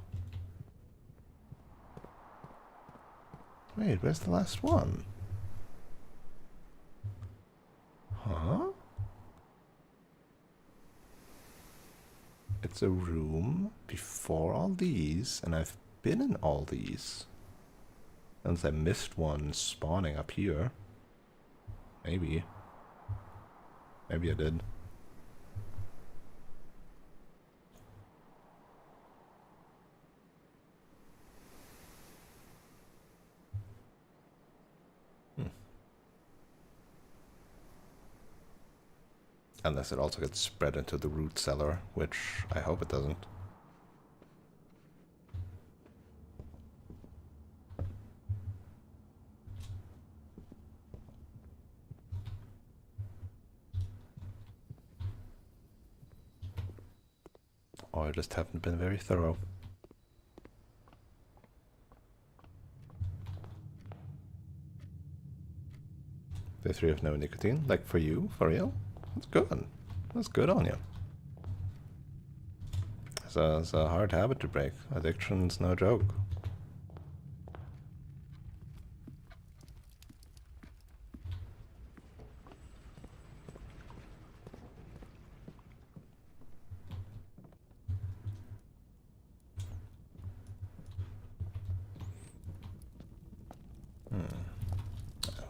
Wait, where's the last one? Huh? It's a room before all these, and I've been in all these. Unless I missed one spawning up here. Maybe. Maybe I did. Unless it also gets spread into the root cellar, which I hope it doesn't. Or I just haven't been very thorough. Day 3 of no nicotine, like for you, for real? That's good. That's good on you. It's a hard habit to break. Addiction's no joke.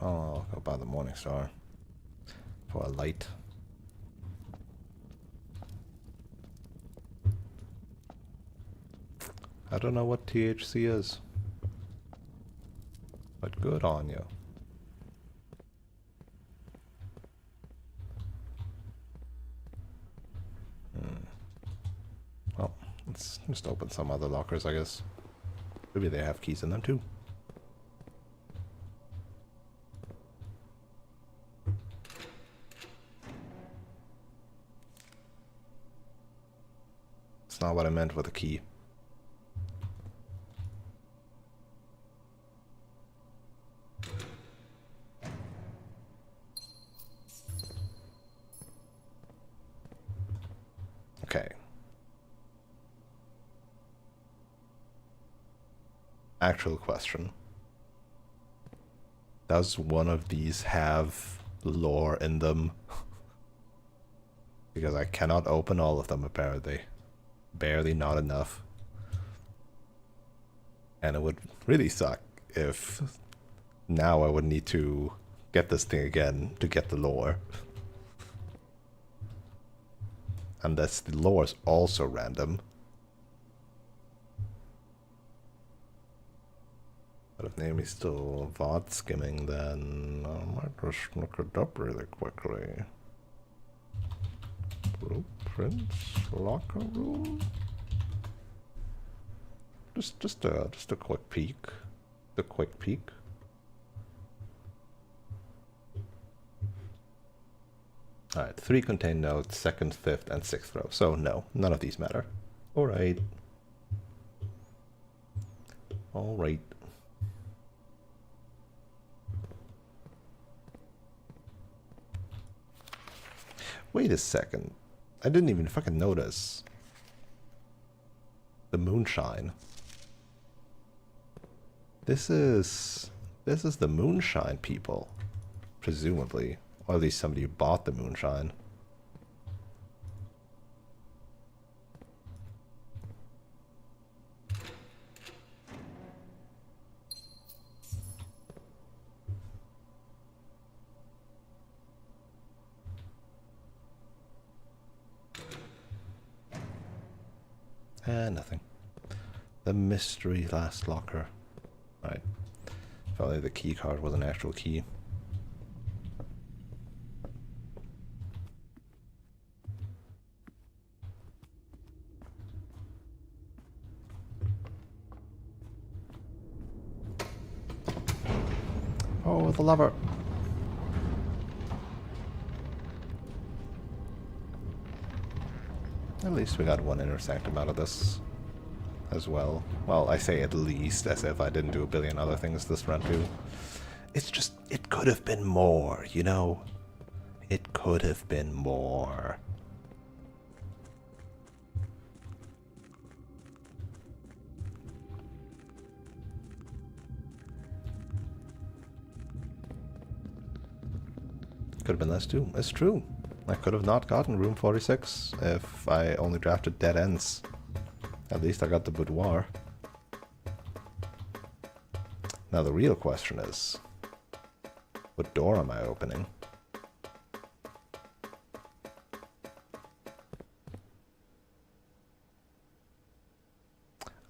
Oh, I'll go by the Morning Star for a light. I don't know what THC is, but good on you. Well, let's just open some other lockers, I guess. Maybe they have keys in them too. It's not what I meant with a key. Okay. Actual question. Does one of these have lore in them? Because I cannot open all of them, apparently. Barely not enough. And it would really suck if now I would need to get this thing again to get the lore. Unless the lore is also random. But if name is still VOD skimming, then I might just look it up really quickly. Blueprints, locker room. Just a quick peek. A quick peek. Alright, 3 contain notes, 2nd, 5th, and 6th row. So no, none of these matter. Alright. Alright. Wait a second. I didn't even fucking notice. The moonshine. This is the moonshine people. Presumably. Or at least somebody who bought the moonshine. Nothing. The mystery last locker. Right. Felt like the key card was an actual key. Oh, the lever. At least we got one inner sanctum out of this as well. Well, I say at least, as if I didn't do a billion other things this run too. It's just, it could have been more, you know? It could have been more. Could have been less too. It's true. I could have not gotten room 46 if I only drafted dead ends. At least I got the boudoir. Now the real question is, what door am I opening?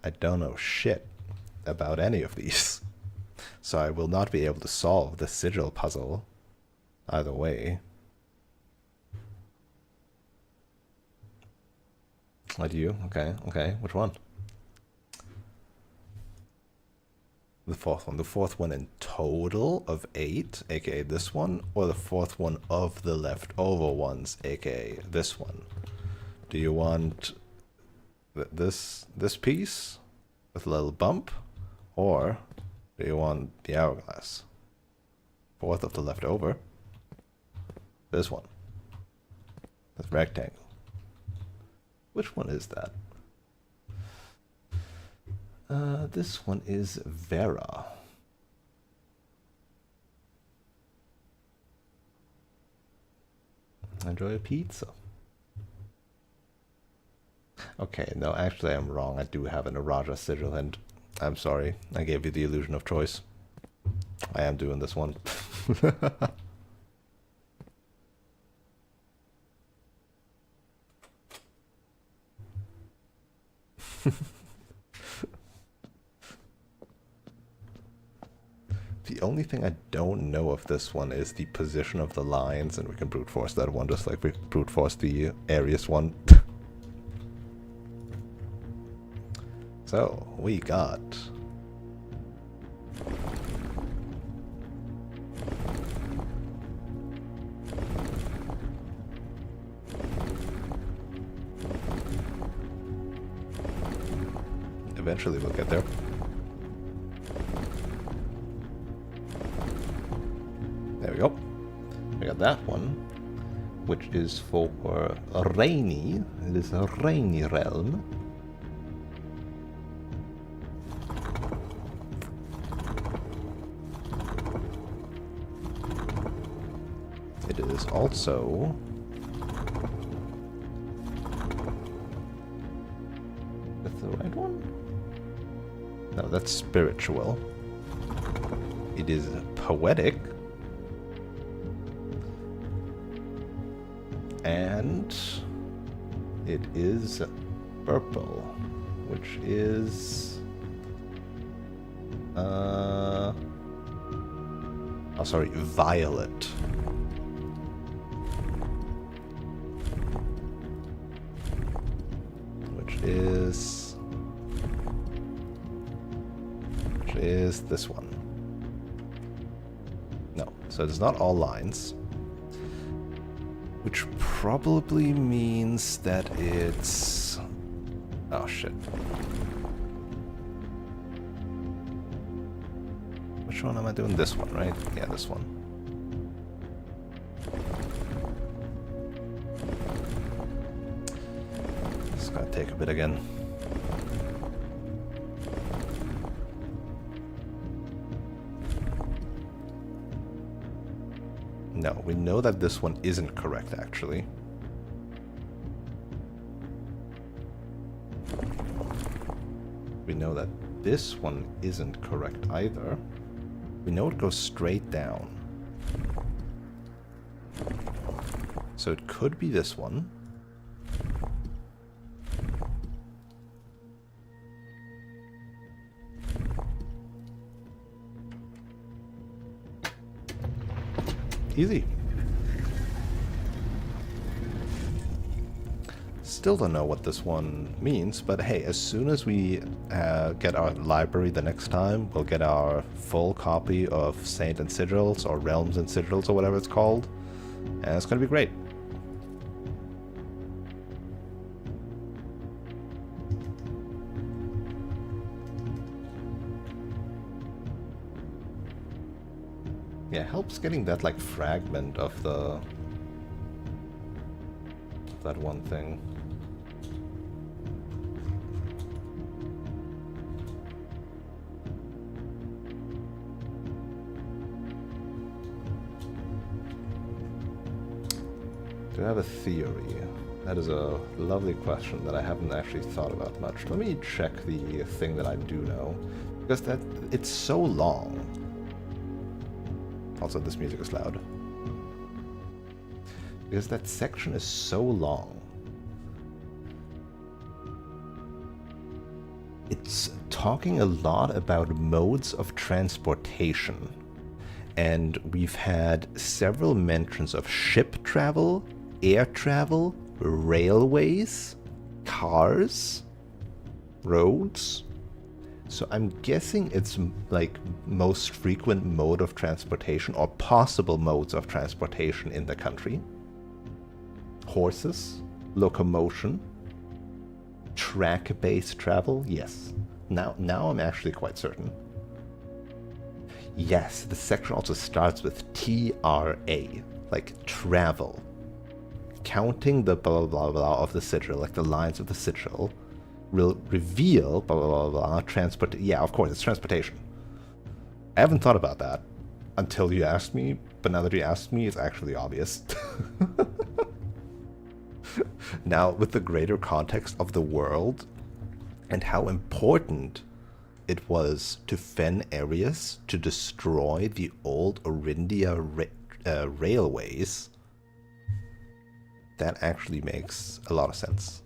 I don't know shit about any of these, so I will not be able to solve the sigil puzzle either way. What do you? Okay, okay. Which one? The fourth one. The fourth one in total of 8, aka this one, or the fourth one of the leftover ones, aka this one? Do you want this piece with a little bump, or do you want the hourglass? Fourth of the leftover. This one. This rectangle. Which one is that? This one is Vera. Enjoy a pizza. Okay, no, actually I'm wrong. I do have an Araja sigil, and I'm sorry. I gave you the illusion of choice. I am doing this one. The only thing I don't know of this one is the position of the lines, and we can brute force that one just like we brute force the Arius one. So, we got... Eventually we'll get there. There we go. We got that one, which is for a rainy. It is a rainy realm. is also... That's the right one? No, that's spiritual. It is poetic. And it is purple, which is... oh, sorry, violet. Which is this one. No, so it's not all lines. Which probably means that it's... Oh, shit. Which one am I doing? This one, right? Yeah, this one. It's gonna take a bit again. No, we know that this one isn't correct, actually. We know that this one isn't correct either. We know it goes straight down. So it could be this one. Easy. Still don't know what this one means, but hey, as soon as we get our library the next time, we'll get our full copy of Saint and Sigils, or Realms and Sigils, or whatever it's called, and it's gonna be great. Yeah, it helps getting that, like, fragment of the... that one thing. Do I have a theory? That is a lovely question that I haven't actually thought about much. Let me check the thing that I do know, because it's so long. Also, this music is loud. Because that section is so long. It's talking a lot about modes of transportation. And we've had several mentions of ship travel, air travel, railways, cars, roads. So I'm guessing it's like most frequent mode of transportation or possible modes of transportation in the country. Horses, locomotion, track-based travel, yes. Now I'm actually quite certain. Yes, the section also starts with TRA, like travel. Counting the blah blah blah blah of the sigil, like the lines of the sigil, will reveal blah blah blah blah transport. Yeah, of course, it's transportation. I haven't thought about that until you asked me, but now that you asked me, it's actually obvious. Now, with the greater context of the world and how important it was to fen areas to destroy the old Orindia railways, that actually makes a lot of sense.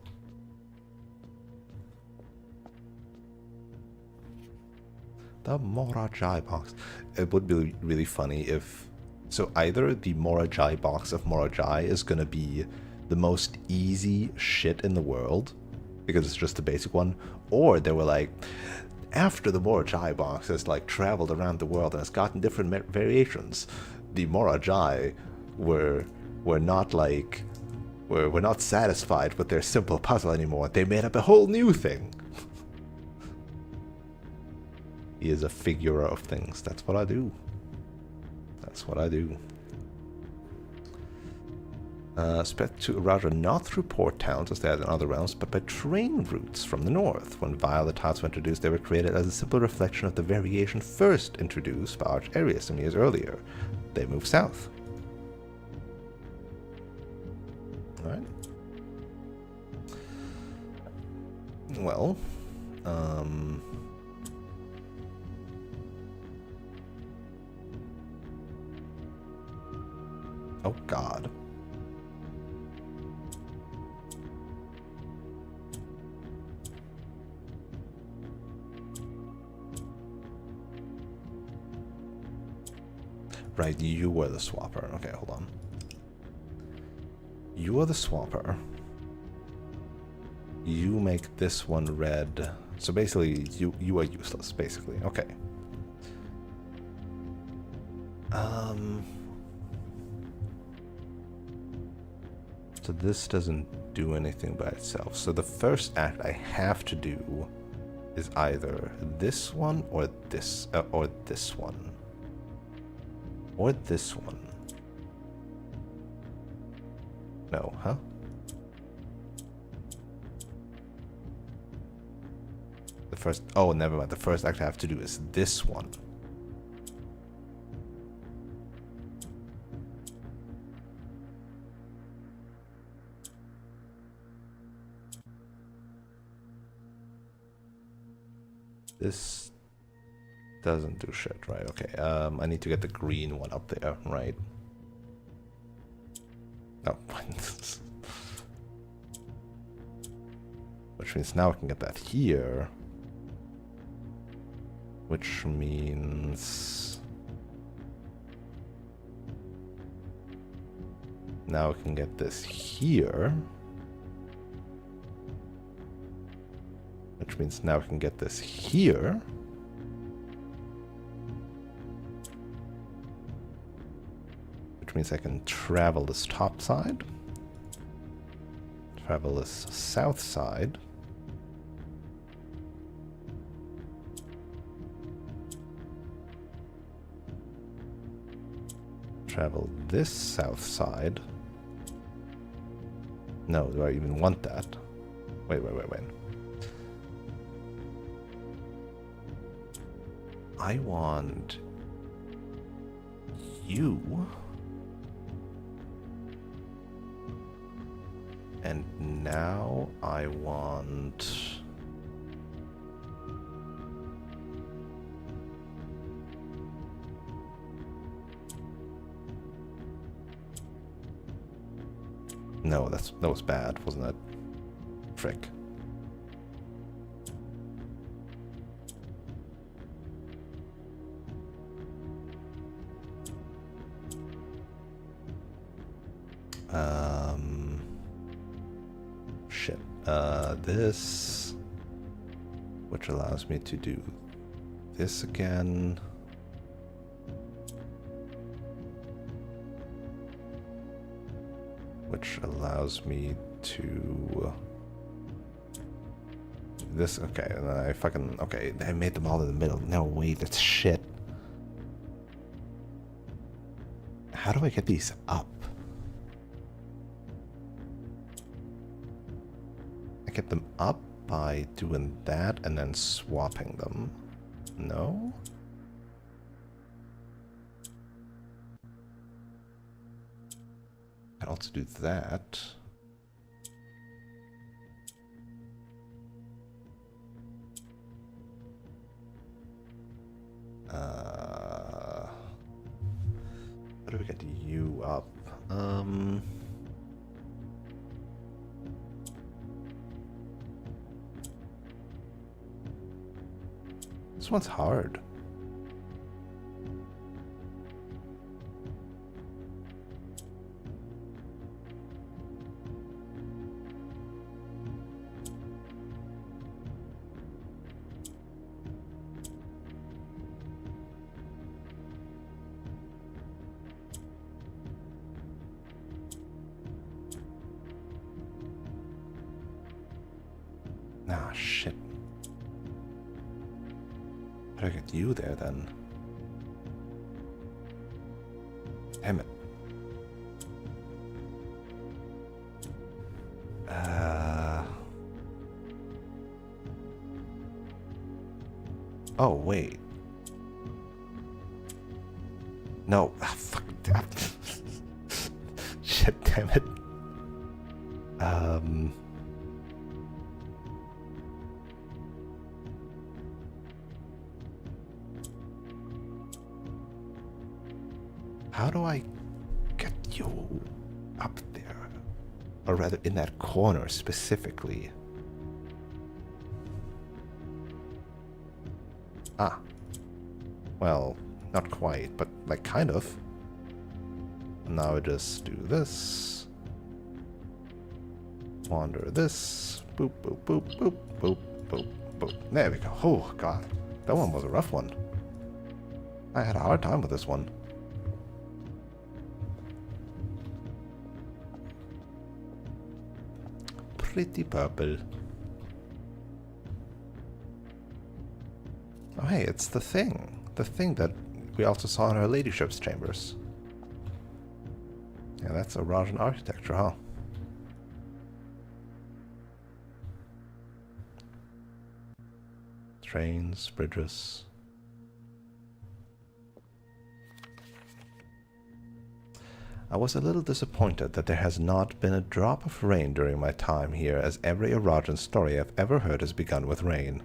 The Morajai box. It would be really funny if... So either the Morajai box of Morajai is going to be the most easy shit in the world, because it's just the basic one, or they were like, after the Morajai box has like traveled around the world and has gotten different variations, the Morajai were not like... We're not satisfied with their simple puzzle anymore. They made up a whole new thing. He is a figure of things. That's what I do. That's what I do. Spread to Raja not through port towns as they had in other realms, but by train routes from the north. When violet hearts were introduced, they were created as a simple reflection of the variation first introduced by Arch Arius some years earlier. They moved south. Alright. Well, oh god. Right, you were the swapper. Okay, hold on. You are the swapper. You make this one red. So basically, you are useless, basically. Okay. So this doesn't do anything by itself. So the first act I have to do is either this one or this one. Or this one. No, huh? The first... Oh, never mind. The first act I have to do is this one. This doesn't do shit, right? Okay, I need to get the green one up there, right? No. Which means now I can get that here. Which means... now I can get this here. Which means now I can get this here. Which means I can travel this top side. Travel this south side. Travel this south side. No, do I even want that? Wait. I want you. And now I want... No, that was bad, wasn't it? Frick. Shit. This, which allows me to do this again. Which allows me to... this, okay, and then I fucking... okay, I made them all in the middle. No, wait, that's shit. How do I get these up? I get them up by doing that and then swapping them. No? I can also do that. How do we get you up? This one's hard. Ah, shit. How do I get you there, then? Damn it. Oh, wait. No. Ah, fuck. Shit, damn it. Um... How do I get you up there? Or rather, in that corner specifically. Ah. Well, not quite, but like kind of. Now I just do this. Wander this. Boop, boop, boop, boop, boop, boop, boop. There we go. Oh, God. That one was a rough one. I had a hard time with this one. Pretty purple. Oh, hey, it's the thing. The thing that we also saw in her ladyship's chambers. Yeah, that's Arajan architecture, huh? Trains, bridges. I was a little disappointed that there has not been a drop of rain during my time here, as every Arajan story I've ever heard has begun with rain.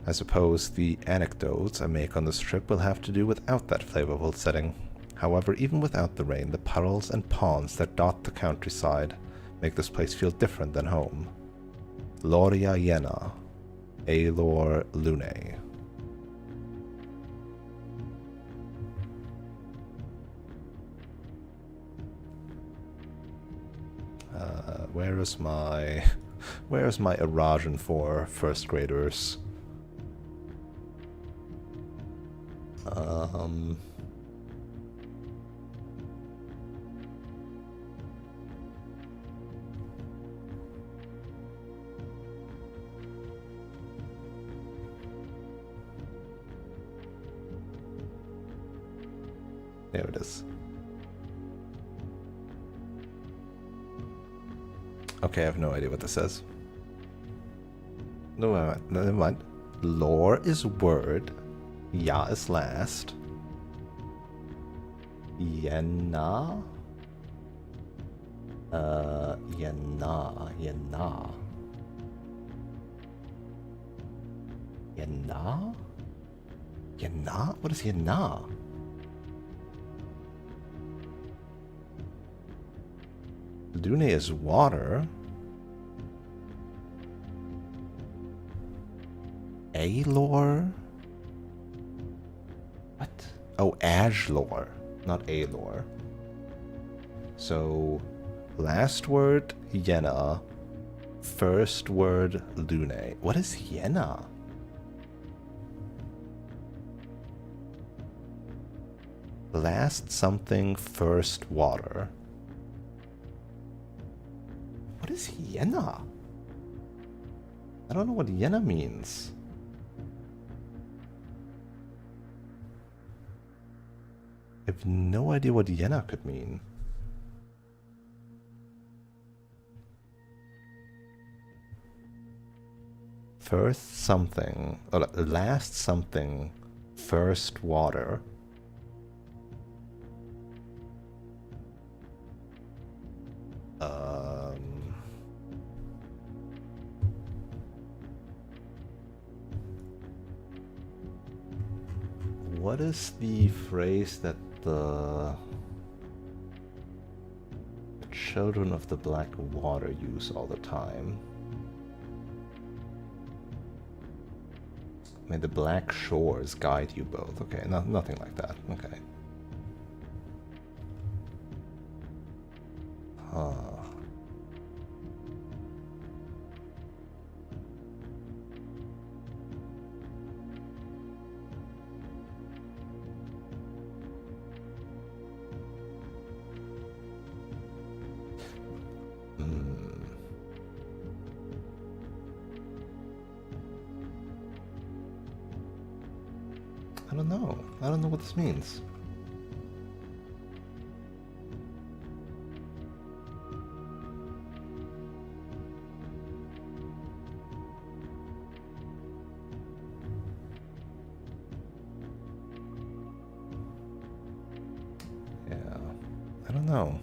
I suppose the anecdotes I make on this trip will have to do without that flavorful setting. However, even without the rain, the puddles and ponds that dot the countryside make this place feel different than home. Loria Yena, Aelor Lune. Where's my Arajan for first graders? There it is. Okay, I have no idea what this says. No, never mind. Lore is word. Ya is last. Yena? Yena. Yena? Yena? Yena? What is Yena? Lune is water. Aelor? What? Oh, Ajlor, not Aelor. So, last word, Yena. First word, Lune. What is Yena? Last something, first water. What is Yena? I don't know what Yena means. I have no idea what Yena could mean. First something, or last something, first water. What is the phrase that the children of the black water use all the time? May the black shores guide you both. Okay, nothing like that. Okay. Huh. I don't know. I don't know what this means. Yeah, I don't know.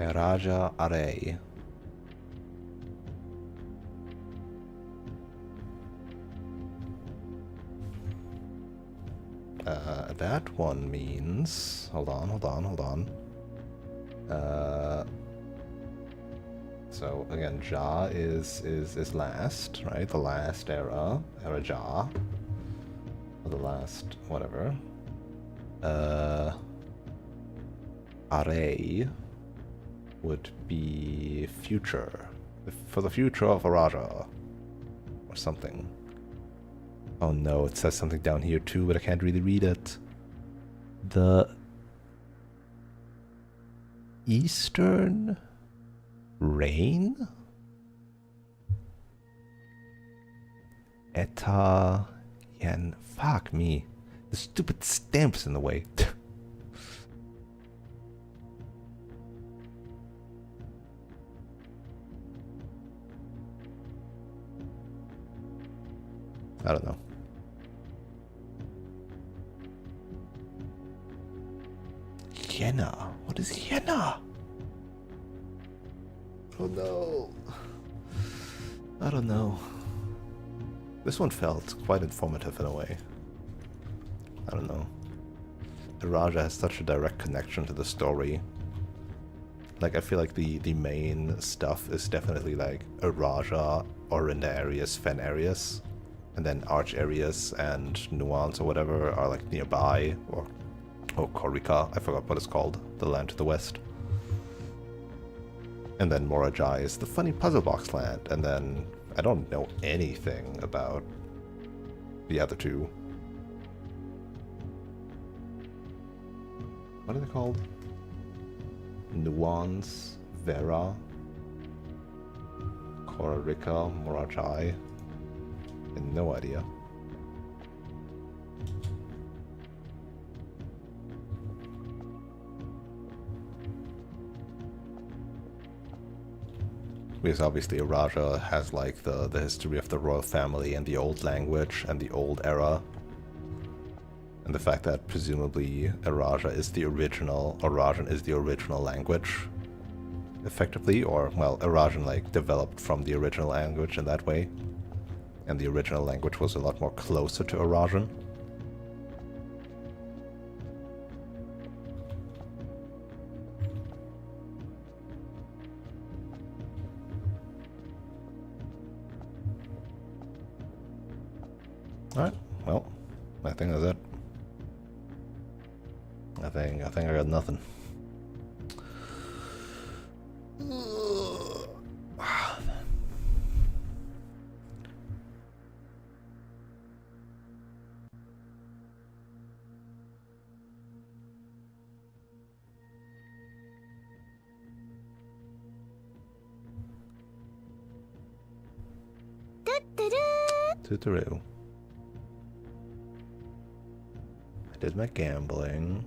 Raja Array. That one means... Hold on. So again, Ja is last, right? The last era Ja. Or the last, whatever. Array would be future. For the future of Araja. Or something. Oh no, it says something down here too, but I can't really read it. The Eastern Rain? Eta Yen. Fuck me. The stupid stamp's in the way. I don't know. Jena. What is Jena? Oh no. I don't know. This one felt quite informative in a way. I don't know. Raja has such a direct connection to the story. Like, I feel like the main stuff is definitely like Raja, Orinda Arius, Fen Arius. And then Arch Arius and Nuance or whatever are like nearby. Or Korika, I forgot what it's called. The land to the west. And then Morajai is the funny puzzle box land. And then I don't know anything about the other two. What are they called? Nuance, Vera, Korika, Morajai. And no idea. Because obviously Raja has like the history of the royal family and the old language and the old era. And the fact that presumably Araja is the original, Arajan is the original language, effectively, or, well, Arajan like developed from the original language in that way. And the original language was a lot more closer to Arajan. Alright, well, I think that's it. I think I got nothing. Tutoroo. I did my gambling.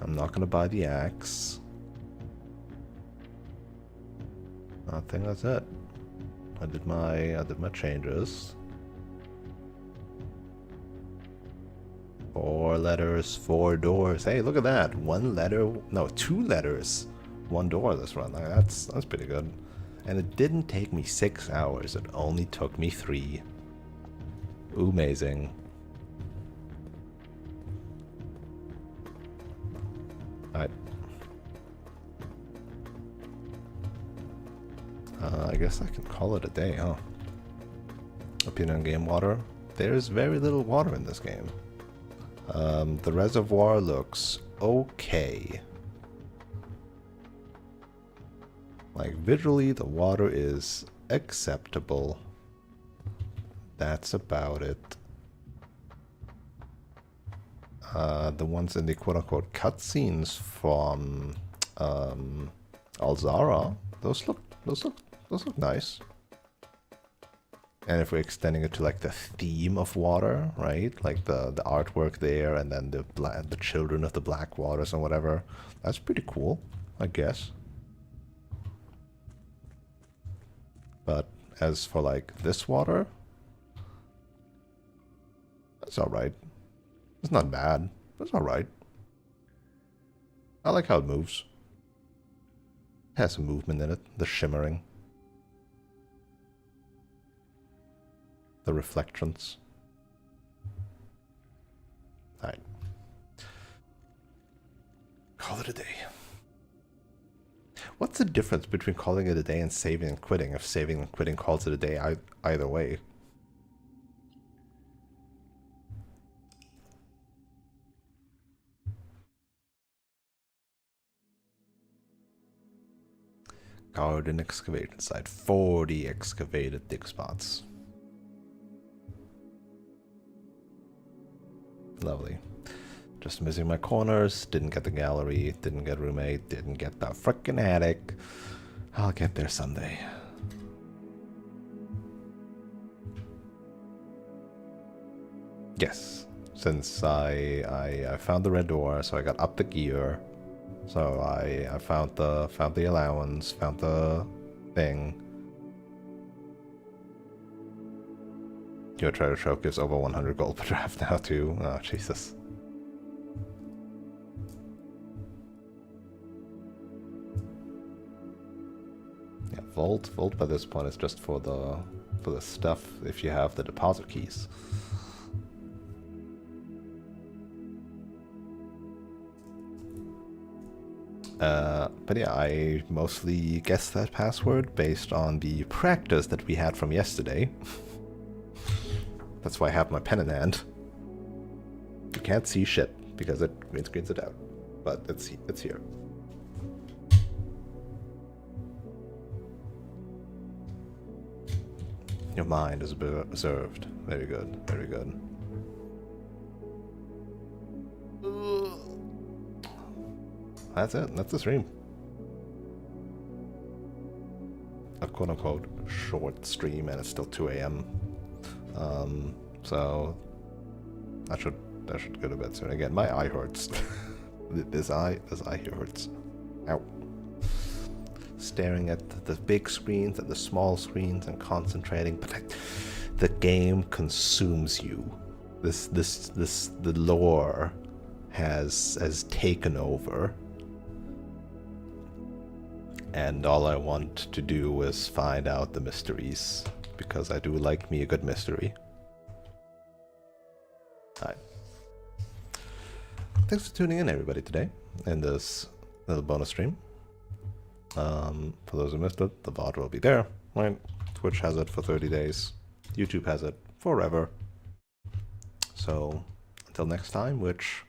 I'm not gonna buy the axe. I think that's it. I did my changes. 4 letters, 4 doors. Hey, look at that. 1 letter, no, 2 letters, 1 door this run. That's pretty good. And it didn't take me 6 hours. It only took me 3. Amazing. Alright. I guess I can call it a day, huh? Opinion on game water. There's very little water in this game. The reservoir looks okay. Like, visually, the water is acceptable. That's about it. The ones in the quote-unquote cutscenes from Alzara, those look nice. And if we're extending it to like the theme of water, right? Like the artwork there, and then the children of the black waters and whatever, that's pretty cool, I guess. But as for like this water, that's alright. It's not bad, but it's alright. I like how it moves. Has some movement in it. The shimmering. The reflections. Alright. Call it a day. What's the difference between calling it a day and saving and quitting if saving and quitting calls it a day either way? Garden excavation site. 40 excavated dig spots. Lovely. Just missing my corners, didn't get the gallery, didn't get roommate, didn't get the frickin' attic. I'll get there someday. Yes, since I found the red door, so I got up the gear. So I found the allowance, found the thing. Your treasure trove gives over 100 gold per draft now too. Oh Jesus. Yeah, vault by this point is just for the stuff if you have the deposit keys. But yeah, I mostly guessed that password based on the practice that we had from yesterday. That's why I have my pen in hand. You can't see shit because it green screens it out, but it's here. Your mind is observed. Very good, very good. That's it. That's the stream. A quote-unquote short stream, and it's still 2 a.m. So I should go to bed soon. Again, my eye hurts. this eye here hurts. Ow. Staring at the big screens and the small screens and concentrating, but the game consumes you. The lore has taken over. And all I want to do is find out the mysteries, because I do like me a good mystery. Alright. Thanks for tuning in, everybody, today, in this little bonus stream. For those who missed it, the VOD will be there, right? Twitch has it for 30 days. YouTube has it forever. So, until next time, which...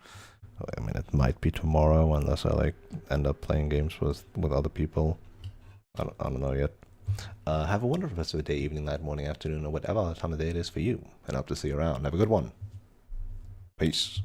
I mean, it might be tomorrow unless I end up playing games with other people. I don't know yet. Have a wonderful rest of the day, evening, night, morning, afternoon, or whatever time of day it is for you. And I hope to see you around. Have a good one. Peace.